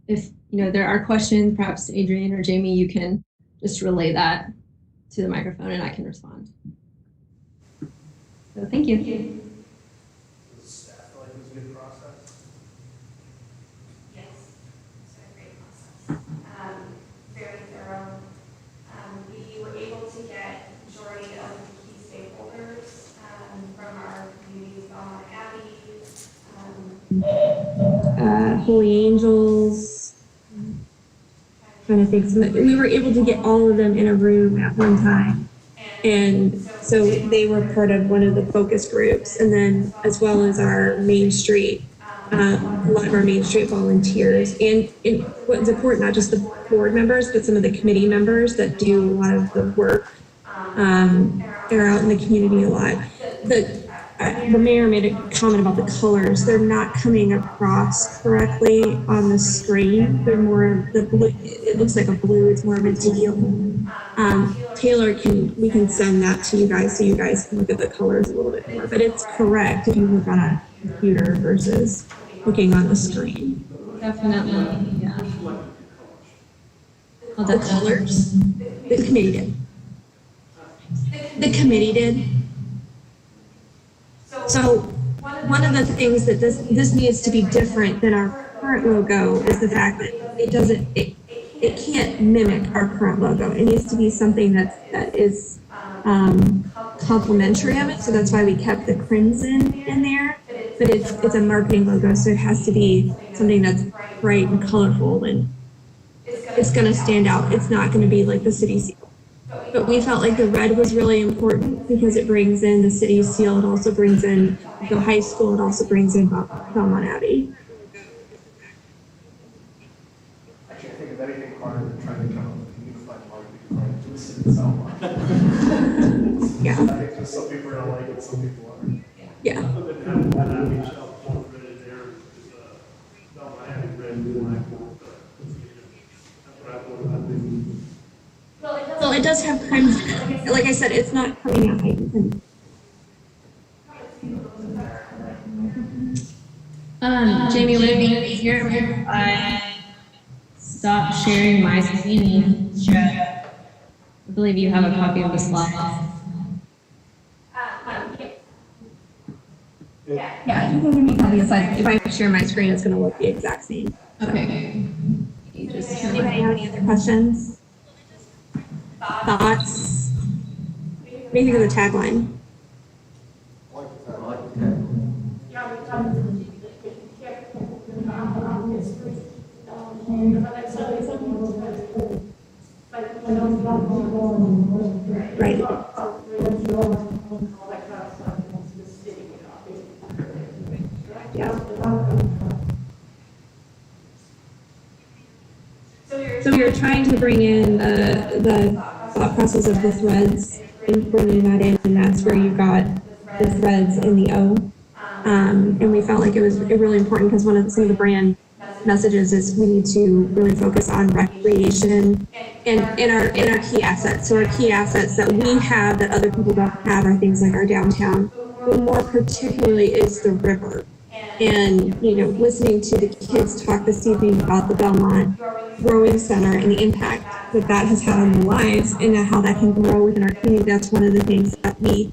if there are questions, perhaps Adrian or Jamie, you can just relay that to the microphone and I can respond. So thank you. Does staff feel like it was a good process? Yes, it's been a great process. Very thorough. Holy Angels. Trying to think, we were able to get all of them in a room at one time. And so they were part of one of the focus groups, and then as well as our Main Street, a lot of our Main Street volunteers. And what's important, not just the board members, but some of the committee members that do a lot of the work. They're out in the community a lot. The mayor made a comment about the colors. They're not coming across correctly on the screen. They're more of the blue. It looks like a blue. It's more of a teal. Taylor, we can send that to you guys so you guys can look at the colors a little bit more. But it's correct if you look on a computer versus looking on the screen. Definitely, yeah. Oh, the colors. The committee did. The committee did. So one of the things that this needs to be different than our current logo is the fact that it can't mimic our current logo. It needs to be something that is complementary of it. So that's why we kept the crimson in there. But it's a marketing logo, so it has to be something that's bright and colorful, and it's going to stand out. It's not going to be like the city seal. But we felt like the red was really important because it brings in the city seal. It also brings in the high school. It also brings in Belmont Abbey. I can't think of anything harder than trying to come up with a unified marketing plan to the city of Belmont. Yeah. I think some people are gonna like it, some people aren't. Yeah. Other than having that Abbey shelf full of red in there is Belmont Abbey red and black. That's what I thought about it. Well, it does have crimson. Like I said, it's not coming out. Jamie, would it be easier if I stop sharing my screen and share? I believe you have a copy of the slides. Yeah, you can give me a copy of the slides. If I share my screen, it's going to look the exact same. Okay. Anybody have any other questions? Thoughts? What do you think of the tagline? Right. Yeah. So we were trying to bring in the thought process of the threads and bringing that in, and that's where you got the threads in the O. And we felt like it was really important because some of the brand messages is we need to really focus on recreation and in our key assets. So our key assets that we have that other people don't have are things like our downtown, but more particularly is the river. And, listening to the kids talk this evening about the Belmont Rowing Center and the impact that has had on their lives and how that can grow within our community, that's one of the things that we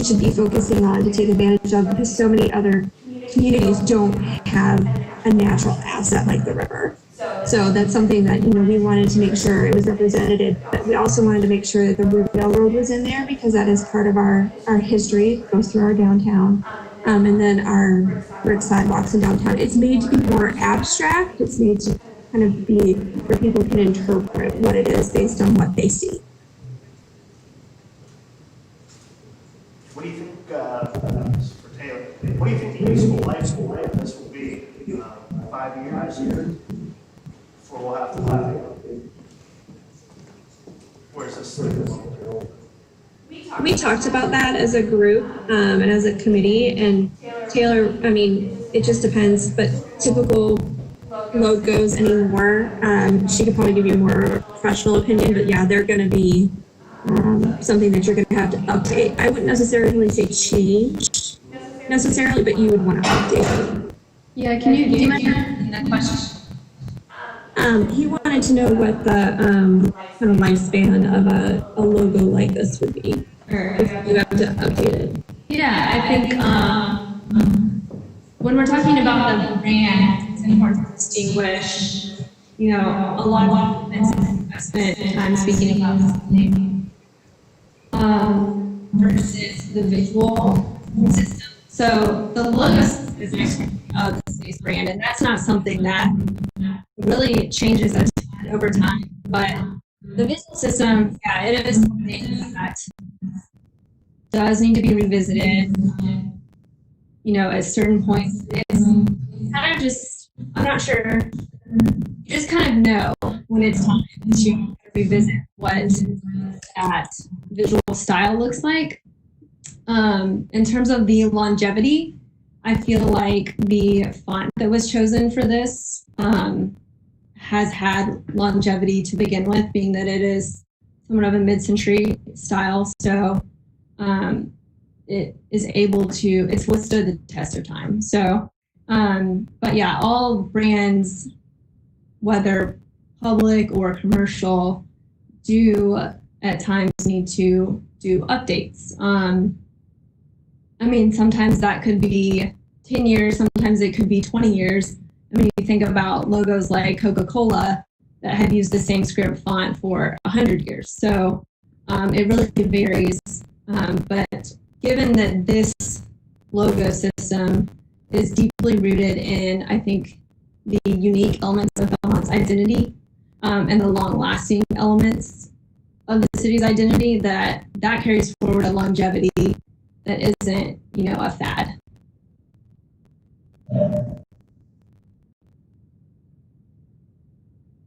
should be focusing on to take advantage of, because so many other communities don't have a natural asset like the river. So that's something that, we wanted to make sure it was represented, but we also wanted to make sure that the railroad was in there because that is part of our history. It goes through our downtown. And then our brick sidewalks in downtown. It's made to be more abstract. It's made to kind of be where people can interpret what it is based on what they see. What do you think, for Taylor, what do you think the useful lifespan of this will be? 5 years before we'll have to have it? Where's this? We talked about that as a group and as a committee, and Taylor, it just depends, but typical logos anymore, she could probably give you a more professional opinion, but yeah, they're going to be something that you're going to have to update. I wouldn't necessarily say change necessarily, but you would want to update. Yeah, can you do that question? He wanted to know what the kind of lifespan of a logo like this would be, or if you have to update it. Yeah, I think when we're talking about the brand, it's important to distinguish, a lot of investment time speaking about something versus the visual system. So the logo is actually the brand, and that's not something that really changes a ton over time. But the visual system, yeah, it is something that does need to be revisited. You know, at certain points, it's kind of just, I'm not sure, you just kind of know when it's time to revisit what that visual style looks like. In terms of the longevity, I feel like the font that was chosen for this has had longevity to begin with, being that it is somewhat of a mid-century style. So it is able to, it's withstood the test of time. So, but yeah, all brands, whether public or commercial, do at times need to do updates. I mean, sometimes that could be 10 years, sometimes it could be 20 years. I mean, you think about logos like Coca-Cola that have used the same script font for 100 years. So it really varies. But given that this logo system is deeply rooted in, I think, the unique elements of Belmont's identity and the long-lasting elements of the city's identity, that carries forward a longevity that isn't, you know, a fad.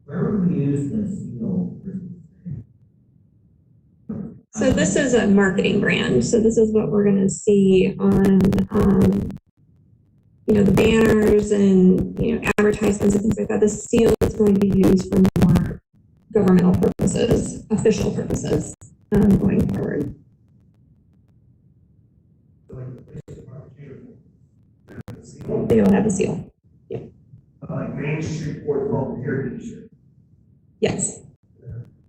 Where would we use the seal? So this is a marketing brand. So this is what we're going to see on, you know, the banners and, you know, advertisements and things like that. The seal is going to be used for more governmental purposes, official purposes, going forward. They don't have a seal. Yeah. Like Main Street or Belmont Heritage Street. Yes.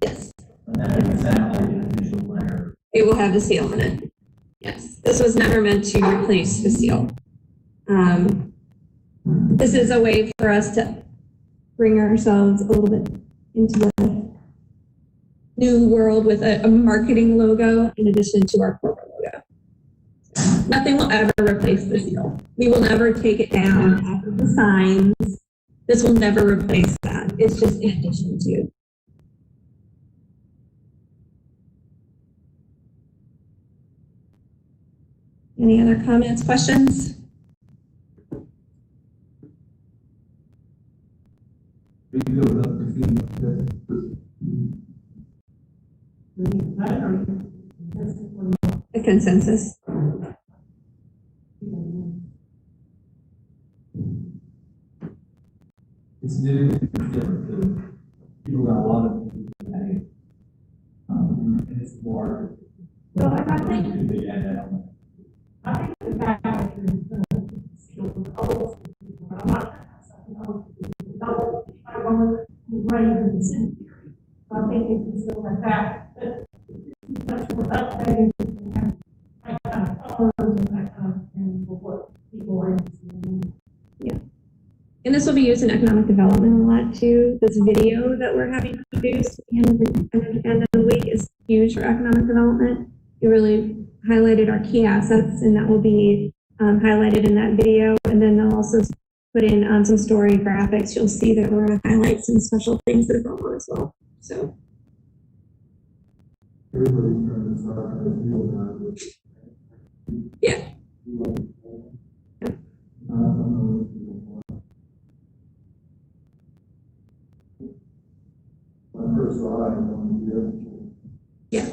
Yes. Letter. It will have the seal on it. Yes. This was never meant to replace the seal. This is a way for us to bring ourselves a little bit into the new world with a marketing logo in addition to our corporate logo. Nothing will ever replace the seal. We will never take it down after the signs. This will never replace that. It's just in addition to. Any other comments, questions? A consensus. It's new, people got a lot of people, and it's more. Well, I think the fact that I think it's still like that. That's what updating that kind of colors and that kind of thing for what people are interested in. Yeah. And this will be used in economic development a lot too. This video that we're having produced at the end of the week is huge for economic development. We really highlighted our key assets, and that will be highlighted in that video. And then they'll also put in some story graphics. You'll see that we're going to highlight some special things that are going on as well. So. Yeah. Yeah.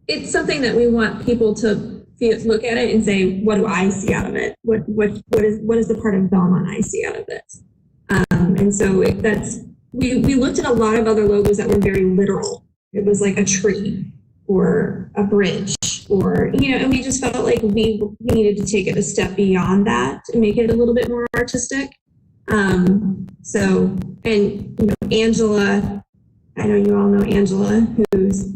It's something that we want people to look at it and say, what do I see out of it? What is the part of Belmont I see out of it? And so we looked at a lot of other logos that were very literal. It was like a tree or a bridge, or, you know, and we just felt like we needed to take it a step beyond that and make it a little bit more artistic. So, and, you know, Angela, I know you all know Angela, who's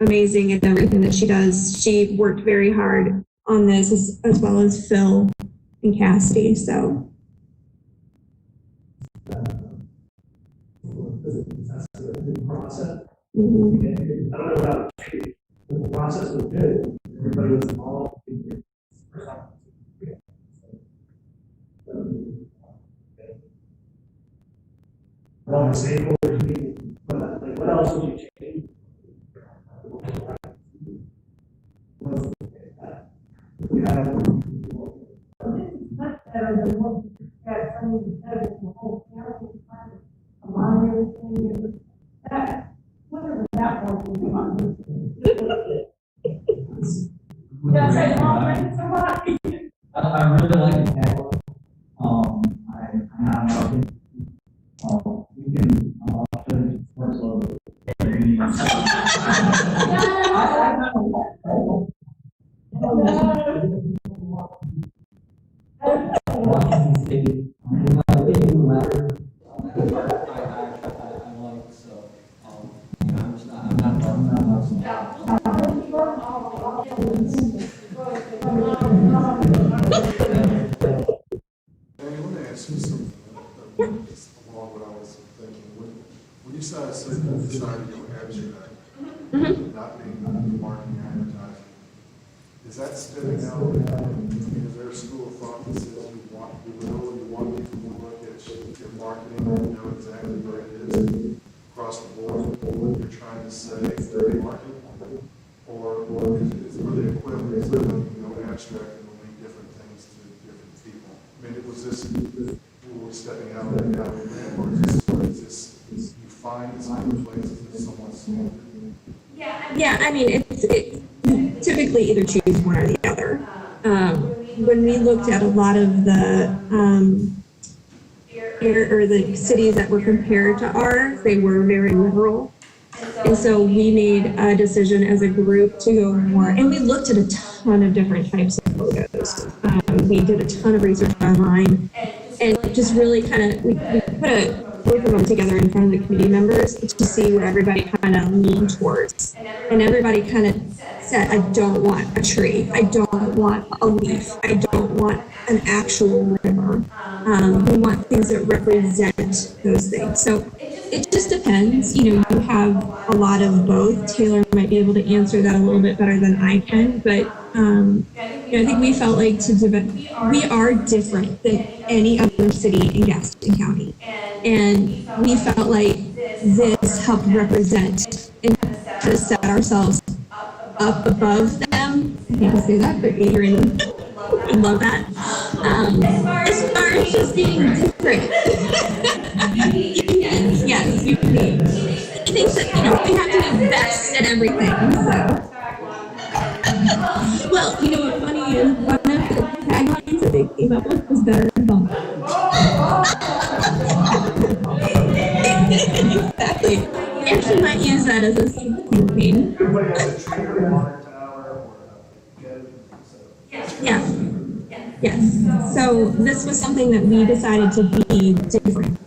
amazing at everything that she does. She worked very hard on this, as well as Phil and Cassidy. So. That's a good process. Mm-hmm. I don't know about the process was good. Everybody was I really like that. We can, first of all, When you decided to go abstract, not being marketing advertising, is that stepping out? Is there a school of thought that says you want people to look at your marketing and know exactly where it is across the board, what you're trying to say through marketing? Or is it really equivalent to abstract and mean different things to different people? I mean, was this, were we stepping out of the or is this you find this other places that someone's sold it? Yeah, I mean, you typically either choose one or the other. When we looked at a lot of the the cities that were compared to ours, they were very liberal. And so we made a decision as a group to go more, and we looked at a ton of different types of logos. We did a ton of research online, and just really kind of, we put a group of them together in front of the committee members to see where everybody kind of leaned towards. And everybody kind of said, I don't want a tree. I don't want a leaf. I don't want an actual river. We want things that represent those things. So it just depends. You have a lot of both. Taylor might be able to answer that a little bit better than I can, but I think we felt like we are different than any other city in Gaston County. And we felt like this helped represent and kind of set ourselves up above them. I can't say that, but Adrian would love that. As far as just being different. yes, you need. I think that, we have to be best at everything, so. Well, what's funny is one of the taglines that they came up with was better than Belmont. Exactly. We actually might use that as a campaign. Yeah. Yes. So this was something that we decided to be different.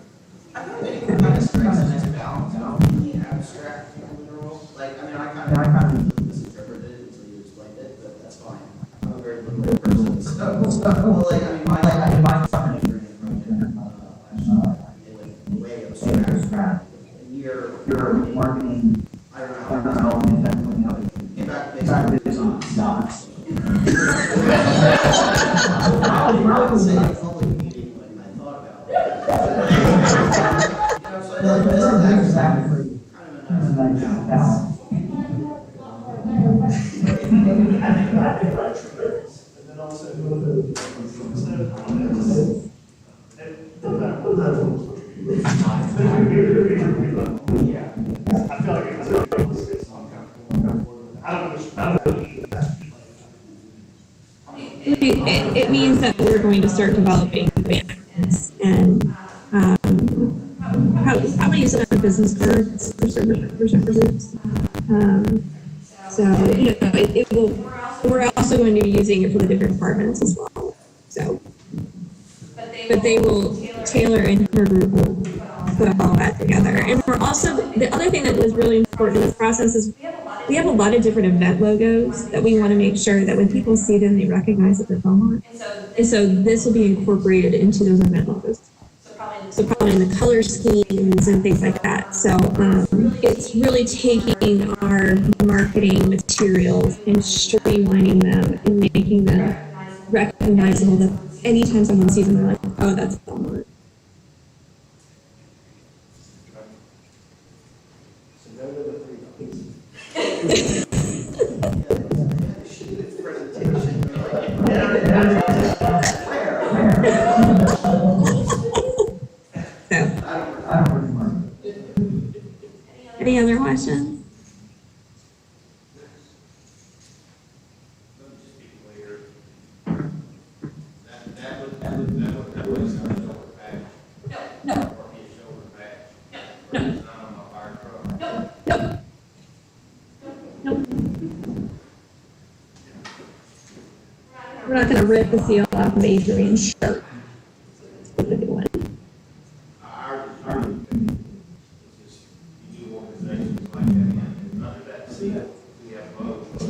I feel like it kind of strikes a nice balance between the abstract and literal. I kind of misinterpreted it until you explained it, but that's fine. I'm a very literal person. My company way abstract. And you're marketing. I don't know. Came back to basic dots. I would probably say a public meeting when I thought about it. So I feel like this is actually kind of a nice balance. And then also, yeah, I feel like it's It means that we're going to start developing plans and how many use it on business cards for certain groups. So it will. We're also going to be using it for the different departments as well. So, but they will. Taylor and her group will put all that together. And we're also, the other thing that was really important in this process is we have a lot of different event logos that we want to make sure that when people see them, they recognize that they're Belmont. And so this will be incorporated into those event logos. So probably in the color schemes and things like that. So it's really taking our marketing materials and streamlining them and making them recognizable that anytime someone sees them, they're like, oh, that's Belmont. Any other questions? We're not gonna rip the seal off of Adrian's shirt. That's what we're doing. Organizations like that, and under that seal, we have both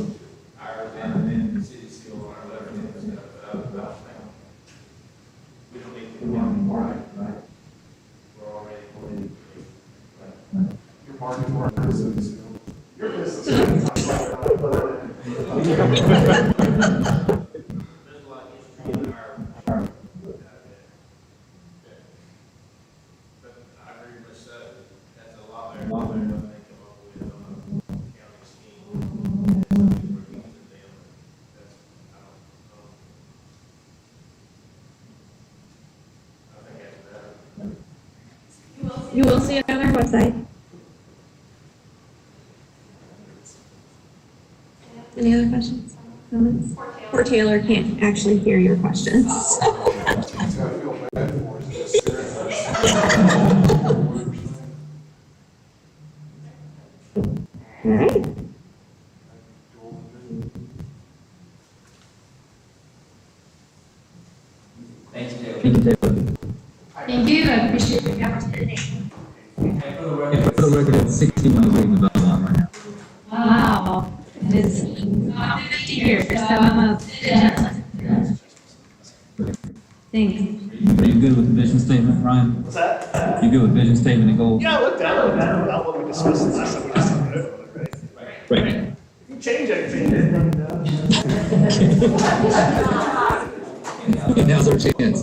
ours and then the city seal on our letterhead and stuff, but other than that, we don't need to do one. Right. We're already. Your market is your business. There's a lot of history in our. But I agree with so. That's a lot better than what they come up with on a county scheme. That's something we're using them. That's, I think that's better. You will see it on our website. Any other questions, comments? Poor Taylor can't actually hear your questions. All right. Thanks, Taylor. Thank you, Taylor. Thank you, I appreciate the opportunity. And for the And for the record, it's 61 degrees in Belmont right now. Wow, it is about 50 years, so I'm a thanks. Are you good with the vision statement, Ryan? What's that? You good with vision statement and goals? Yeah, I looked at it, about what we discussed last time, we just went over it, right? Right. If you change anything, Now's our chance.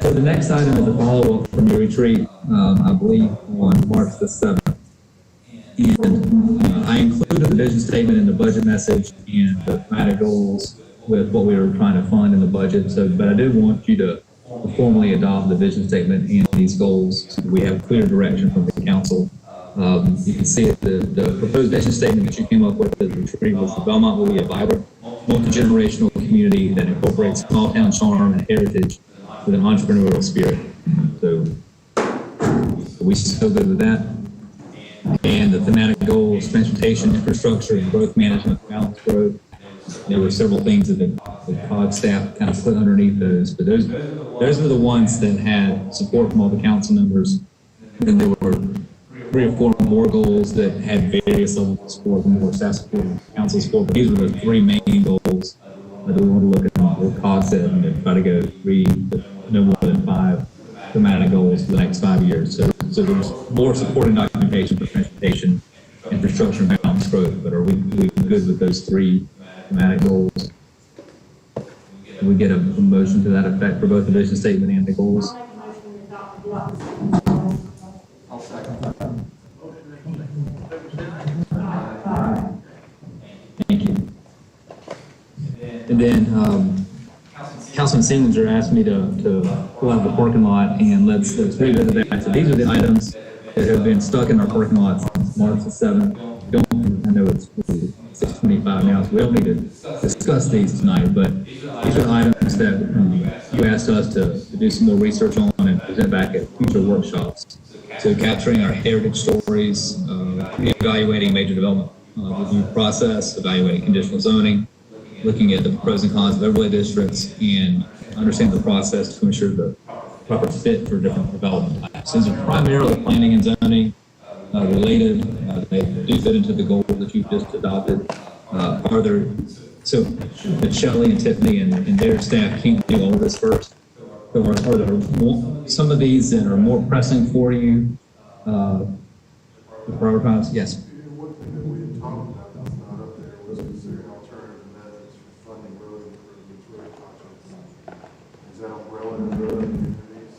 So the next item is a follow-up from your retreat, I believe on March the 7th. And I included the vision statement in the budget message and the thematic goals with what we were trying to fund in the budget. So, but I do want you to formally adopt the vision statement and these goals so that we have clear direction from the council. You can see it, the proposed vision statement that you came up with at the retreat was the Belmont will be a vibrant, multi-generational community that incorporates small town charm and heritage with an entrepreneurial spirit. So we still good with that. And the thematic goals, transportation, infrastructure, and growth management, balanced growth. There were several things that the COG staff kind of put underneath those, but those were the ones that had support from all the council members. And there were 3 or 4 more goals that had various levels of support, more staff support, council support. But these were the 3 main goals that we want to look at what COG said and try to go 3, no more than 5 thematic goals for the next 5 years. So there's more supporting documentation for transportation, infrastructure, and balanced growth. But are we good with those 3 thematic goals? Can we get a motion to that effect for both the vision statement and the goals? I'll second. Thank you. And then Councilman Singleton asked me to pull out the parking lot and let's revisit that. So these are the items that have been stuck in our parking lot since March the 7th. I know it's 6:25 now, so we don't need to discuss these tonight, but these are the items that you asked us to do some more research on and present back at future workshops. So capturing our heritage stories, evaluating major development review process, evaluating conditional zoning, looking at the pros and cons of overlay districts, and understanding the process to ensure the proper fit for different development types. These are primarily planning and zoning related. They do fit into the goal that you've just adopted. So that Shelley and Tiffany and their staff can't do all of this first. Are there some of these that are more pressing for you to prioritize? Yes. One thing that we had talked about that's not up there was considering alternative methods for funding road improvements, road projects. Is that umbrella in road communities?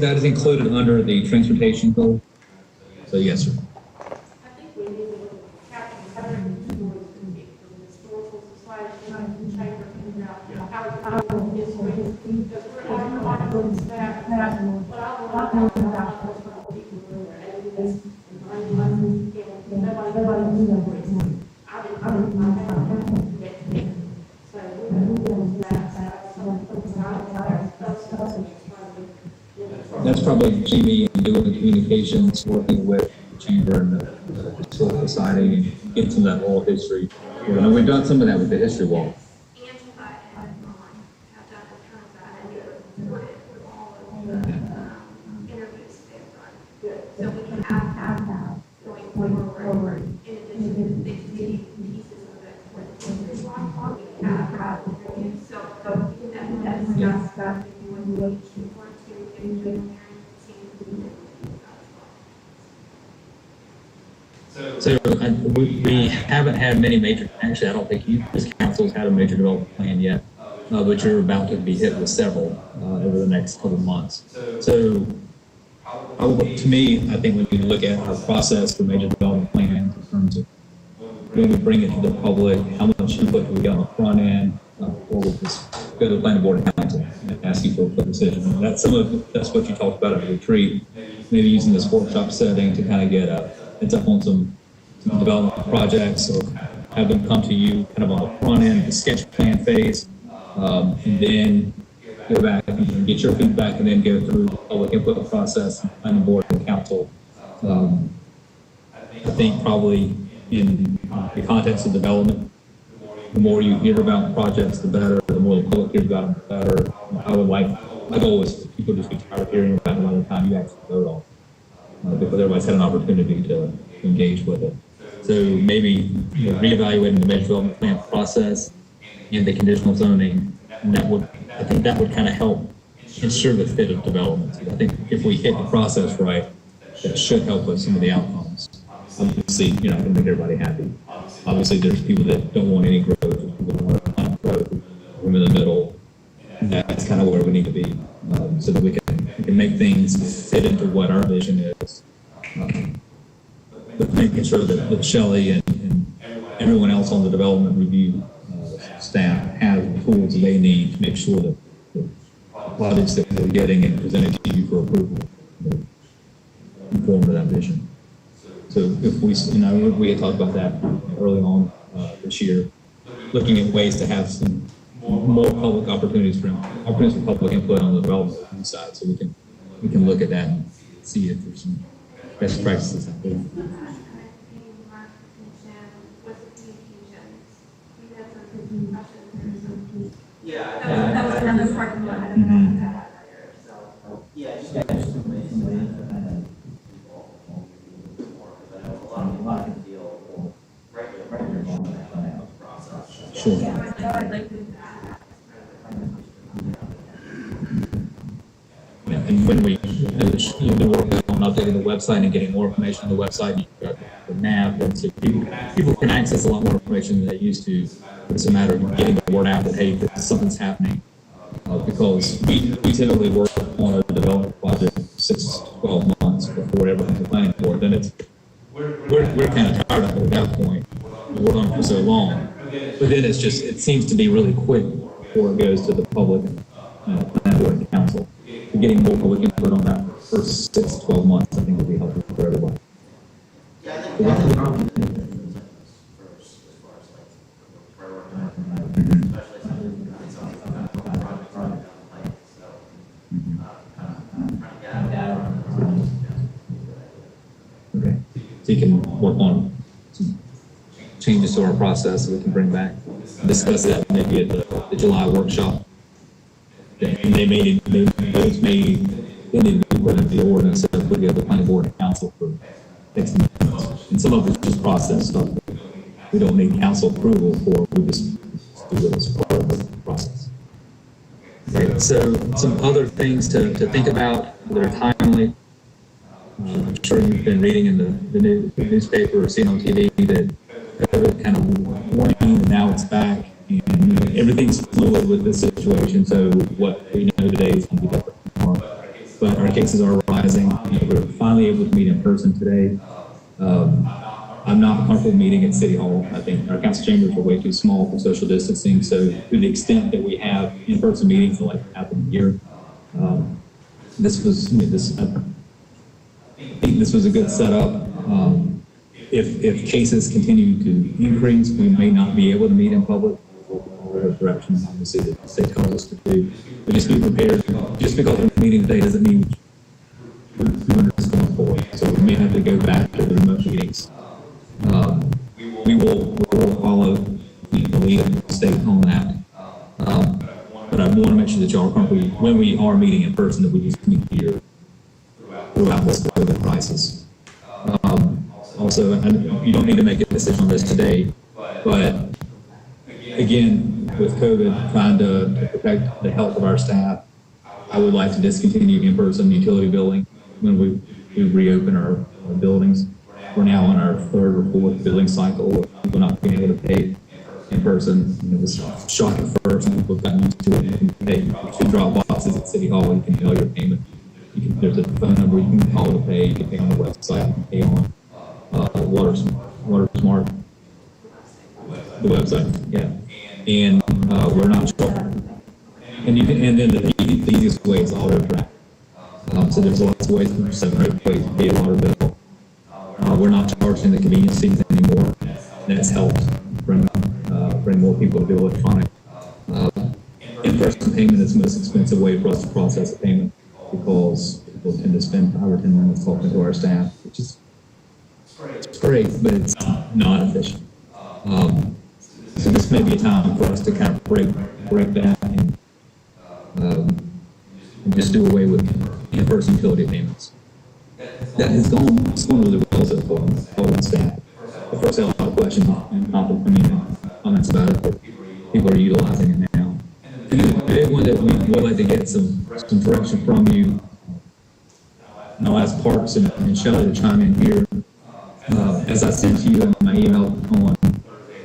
That is included under the transportation goal. So yes, sir. I think we need to capture other stories from the historical society and chamber to figure out how to history, because we're not going to staff, but I want to know about what people who are aliens and nobody knows. I didn't get to it. So we're going to That's probably Jimmy and doing the communications, working with the chamber and the historical society and get some of that oral history. You know, we've done some of that with the history wall. Angela and Ron have done a ton of that and they're recorded with all of the interviews they've done. So we can have that going forward in addition to the pieces of it. We can have interviews. So we can discuss that when we want to get to the So we haven't had many major, actually I don't think this council's had a major development plan yet, but you're about to be hit with several over the next couple of months. So to me, I think when you look at our process for major development plans in terms of when we bring it to the public, how much input do we get on the front end, or we just go to the planning board and council and ask you for a quick decision. And that's that's what you talked about at the retreat, maybe using this workshop setting to kind of get a heads up on some development projects, or have them come to you kind of on the front end, the sketch plan phase, and then go back and get your feedback, and then go through the public input process, planning board and council. I think probably in the context of development, the more you hear about projects, the better. The more the public hears about them, the better. I would like, my goal is people just be tired of hearing about it by the time you actually vote on it, because everybody's had an opportunity to engage with it. So maybe reevaluating the major development plan process and the conditional zoning, and I think that would kind of help ensure the fit of development. I think if we hit the process right, that should help with some of the outcomes. Obviously, you're not going to make everybody happy. Obviously, there's people that don't want any growth, there's people that want to plant growth. We're in the middle. And that's kind of where we need to be, so that we can make things fit into what our vision is. But making sure that Shelley and everyone else on the development review staff have the tools that they need to make sure that the projects that we're getting and presented to you for approval conform to that vision. So if we had talked about that early on this year, looking at ways to have some more public opportunities for public input on the development side, so we can look at that and see if there's some best practices out there. Yeah. That was another part of what I had about earlier. So Yeah, just ways to a lot of feel regular process. Sure. Yeah, and when you've been working on updating the website and getting more information on the website, you've got the nav, and so people can access a lot more information than they used to. It's a matter of getting the word out that, hey, something's happening. Because we typically work on a development project 6 to 12 months before everything's planning for it. Then we're kind of tired of it at that point. We work on it for so long. But then it seems to be really quick before it goes to the public and planning board and council. So getting more public input on that first 6 to 12 months, I think, would be helpful for everybody. Yeah, I think first, as far as like where we're at, especially some projects are down the lane, so kind of trying to get out of that. Okay. So you can work on some changes to our process that we can bring back, discuss that maybe at the July workshop. And they need to be put in the ordinance and put together the planning board and council for next months. And some of it's just process stuff we don't need council approval for. We just do it as part of the process. Okay, so some other things to think about that are timely. I'm sure you've been reading in the newspaper or seen on TV that COVID kind of warning, and now it's back. And everything's fluid with this situation, so what we know today is going to be different tomorrow. But our cases are rising. We're finally able to meet in person today. I'm not comfortable meeting at City Hall. I think our council chambers are way too small for social distancing. So to the extent that we have in-person meetings like happened here, I think this was a good setup. If cases continue to increase, we may not be able to meet in public. Direction, obviously, that the state tells us to do. But just be prepared. Just because we're meeting today doesn't mean we're doing this going forward. So we may have to go back to the remote meetings that y'all are comfortable, when we are meeting in person, that we just meet here throughout this COVID crisis. Also, and you don't need to make a decision on this today, but again, with COVID, trying to protect the health of our staff, I would like to discontinue in-person utility billing when we reopen our buildings. We're now on our third or fourth billing cycle of people not being able to pay in person. It was shocking at first, and people have gotten used to it. You can pay 2 drop boxes at City Hall. You can mail your payment. There's a phone number you can call to pay. You can pay on the website. You can pay on WaterSmart, the website. Yeah, and we're not sure. And then the easiest way is auto track. So there's lots of ways, there's 7 or 8 ways to pay a water bill. We're not charging the convenience fees anymore. That's helped bring more people to do electronic. In-person payment is the most expensive way for us to process a payment because people tend to spend 5 or 10 minutes talking to our staff, which is great, but it's not efficient. So this may be a time for us to kind of break that and just do away with in-person utility payments. That has gone really well so far with staff. Of course, I have a lot of questions and comments about it, but people are utilizing it now. And the big one that we would like to get some direction from you, and I'll ask Parks and Shelley to chime in here. As I sent to you in my email on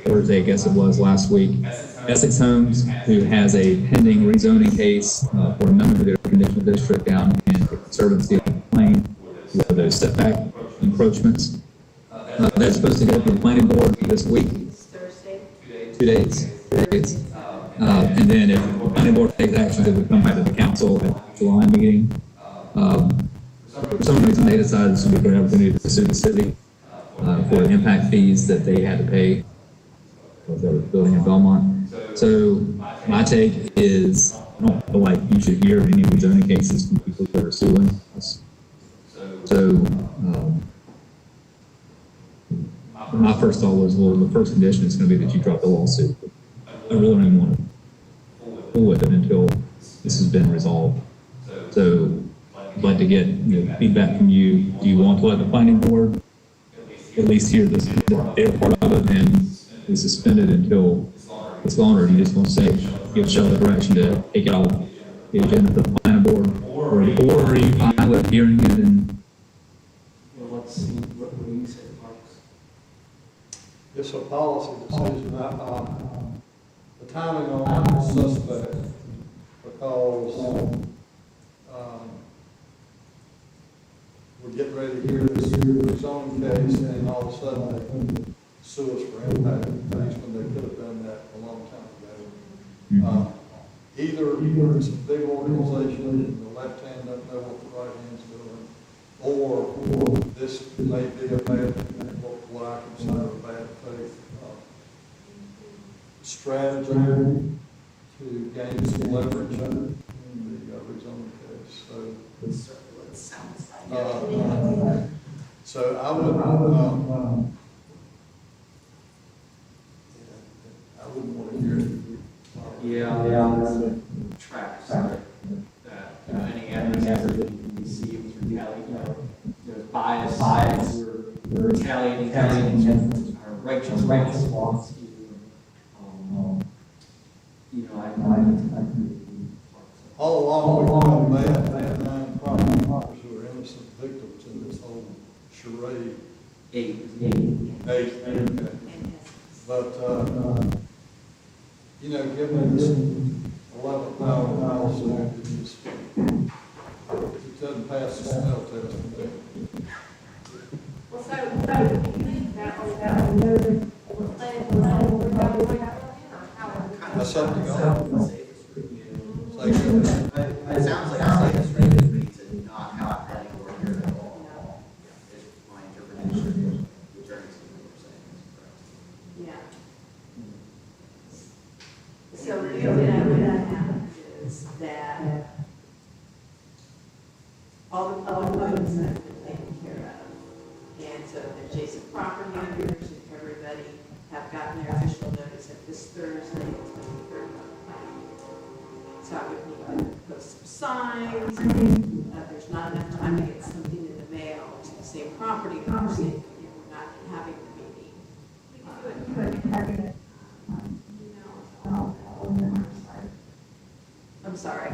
Thursday, I guess it was last week, Essex Homes, who has a pending rezoning case for a member of their conditional district down in the Conservancy of the Plain, with those setback encroachments. They're supposed to go to the planning board this week. Thursday. 2 days. And then if the planning board takes action, it would come back to the council at the July meeting. For some reason, they decided this would be a great opportunity to sue the city for the impact fees that they had to pay because they were building in Belmont. So my take is I don't feel like you should hear any rezoning cases from people that are suing us. So my first thought was, well, the first condition is going to be that you drop the lawsuit. I really don't even want to pull it until this has been resolved. So I'd like to get feedback from you. Do you want to let the planning board at least hear their part of it and be suspended until it's gone, or do you just want to say, give Shelley direction to take it off the agenda of the planning board, or are you fine with hearing it and? Well, let's see, what do you say, Parks? It's a policy decision. The timing on it is suspect because we're getting ready to hear this zoning case, and all of a sudden they sue us for impact fees when they could have done that a long time ago. Either it's a big organization and the left hand doesn't know what the right hand's doing, or this may be a bad, what I consider a bad faith strategy to gain some leverage in the rezoning case. So I wouldn't want to hear it. Tracks that any advertiser that you receive was retaliating, there's bias, we're retaliating against our righteous laws. All along, we've known bad 9 property owners who are innocent victims in this whole charade. 8. Okay. But, given this 11th hour lawsuit, it doesn't pass the smell test. Well, so, do you think that we're planning That's something else. It sounds like a safe strategy to not have planning board here at all. Is my interpretation. The attorneys are saying is correct. Yeah. So the only way that happens is that all the public notices have been taken care of. And so the adjacent property owners and everybody have gotten their official notice at this Thursday, the 23rd. So I would need to post some signs. There's not enough time to get something in the mail to the same property owner saying, we're not having the meeting. I'm sorry.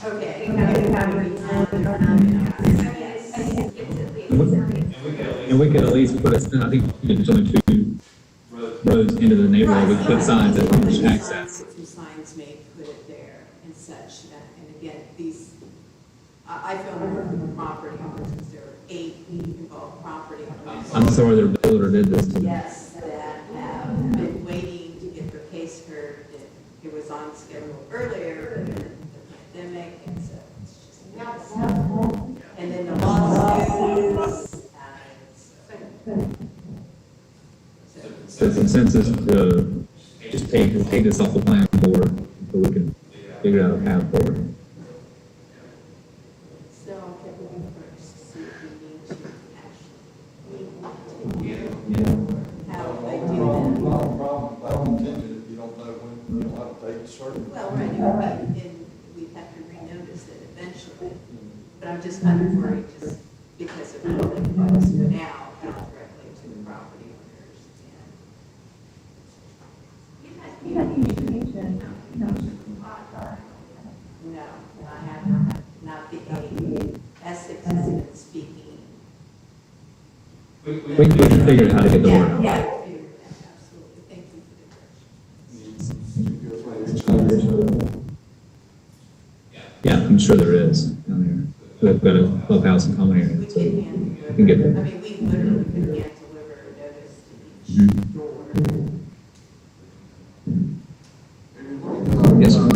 Okay. And we could at least put, I think there's only 2 roads into the neighborhood. We could put signs that access. Some signs made, put it there and such. And again, these, I feel more for the property owners because there are 8 involved property owners. I'm sorry their builder did this to them. Yes, that have been waiting to get their case heard. It was on schedule earlier, but then the pandemic, and so it's just, and then the lawsuits. So consensus to just take this off the plan board so we can figure out a path forward. So I'll get with you first, see if we need to actually how they do that. Problem intended if you don't know when, you don't have a date certain. Well, right, and we have to renotice it eventually, but I'm just kind of worried just because of how it was now, directly to the property owners. You had communication. No, I have not the Essex has been speaking. We can figure out how to get the word out. Yeah, absolutely. Thank you for the Yeah, I'm sure there is down there. We've got a clubhouse and common area, so we can get there. I mean, we literally could hand deliver a notice to each door. Yes, sir.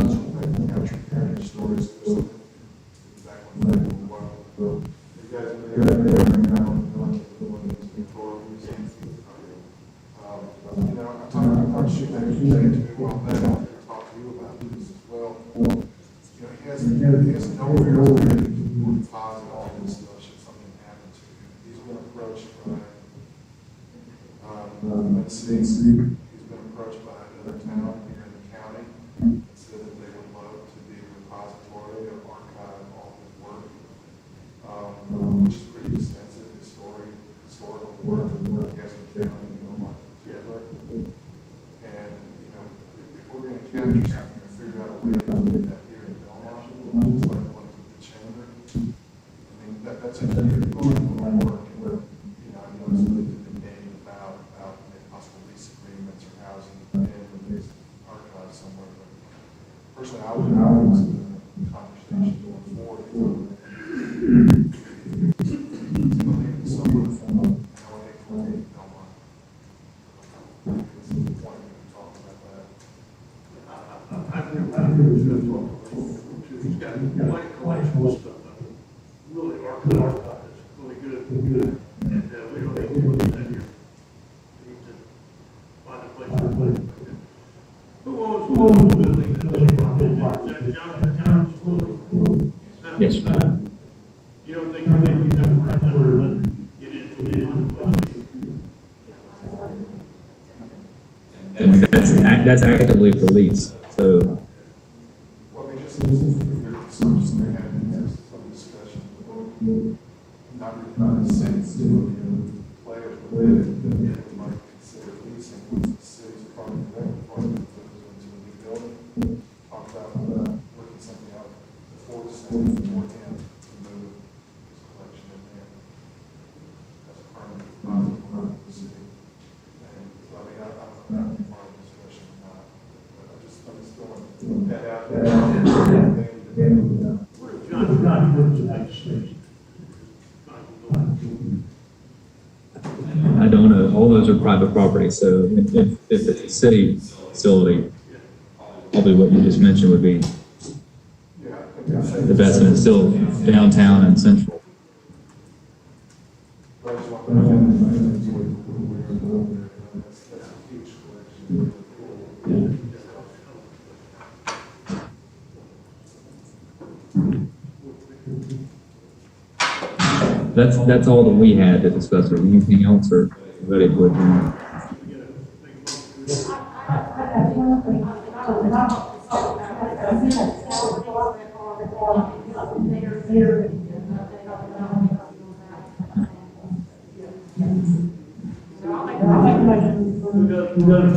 He's been approached by another town here in the county and said that they would love to be a repository or archive all his work, which is pretty extensive historical work he has in the county, together. And, if we're going to capture something and figure out a way to do that here in Belmont, just like one with the chamber, I mean, that's a huge volume of work. And, I know it's really debating about possible lease agreements or housing and these archives somewhere. But personally, I would consider the conversation going forward. He's got quite a collection of stuff. Really, archive is really good. And we don't need to do that here. We need to find a place to put it. Who owns the building? Is that Jonathan Town's building? Yes, sir. You don't think you have to get into it? And that's actively for lease, so. Well, we just had some discussion, not really about the sense of players, but we might consider leasing once the city's part of that department goes into a new building. Talk about working something out before December, before him to move his collection in there. That's a permanent deposit for the city. And so, I mean, I'm not part of the discussion or not, but I'm just throwing that out there. I don't know, all those are private property, so if it's a city facility, probably what you just mentioned would be the best, and it's still downtown and central. That's all that we had to discuss. Or anything else, or ready to adjourn? We go to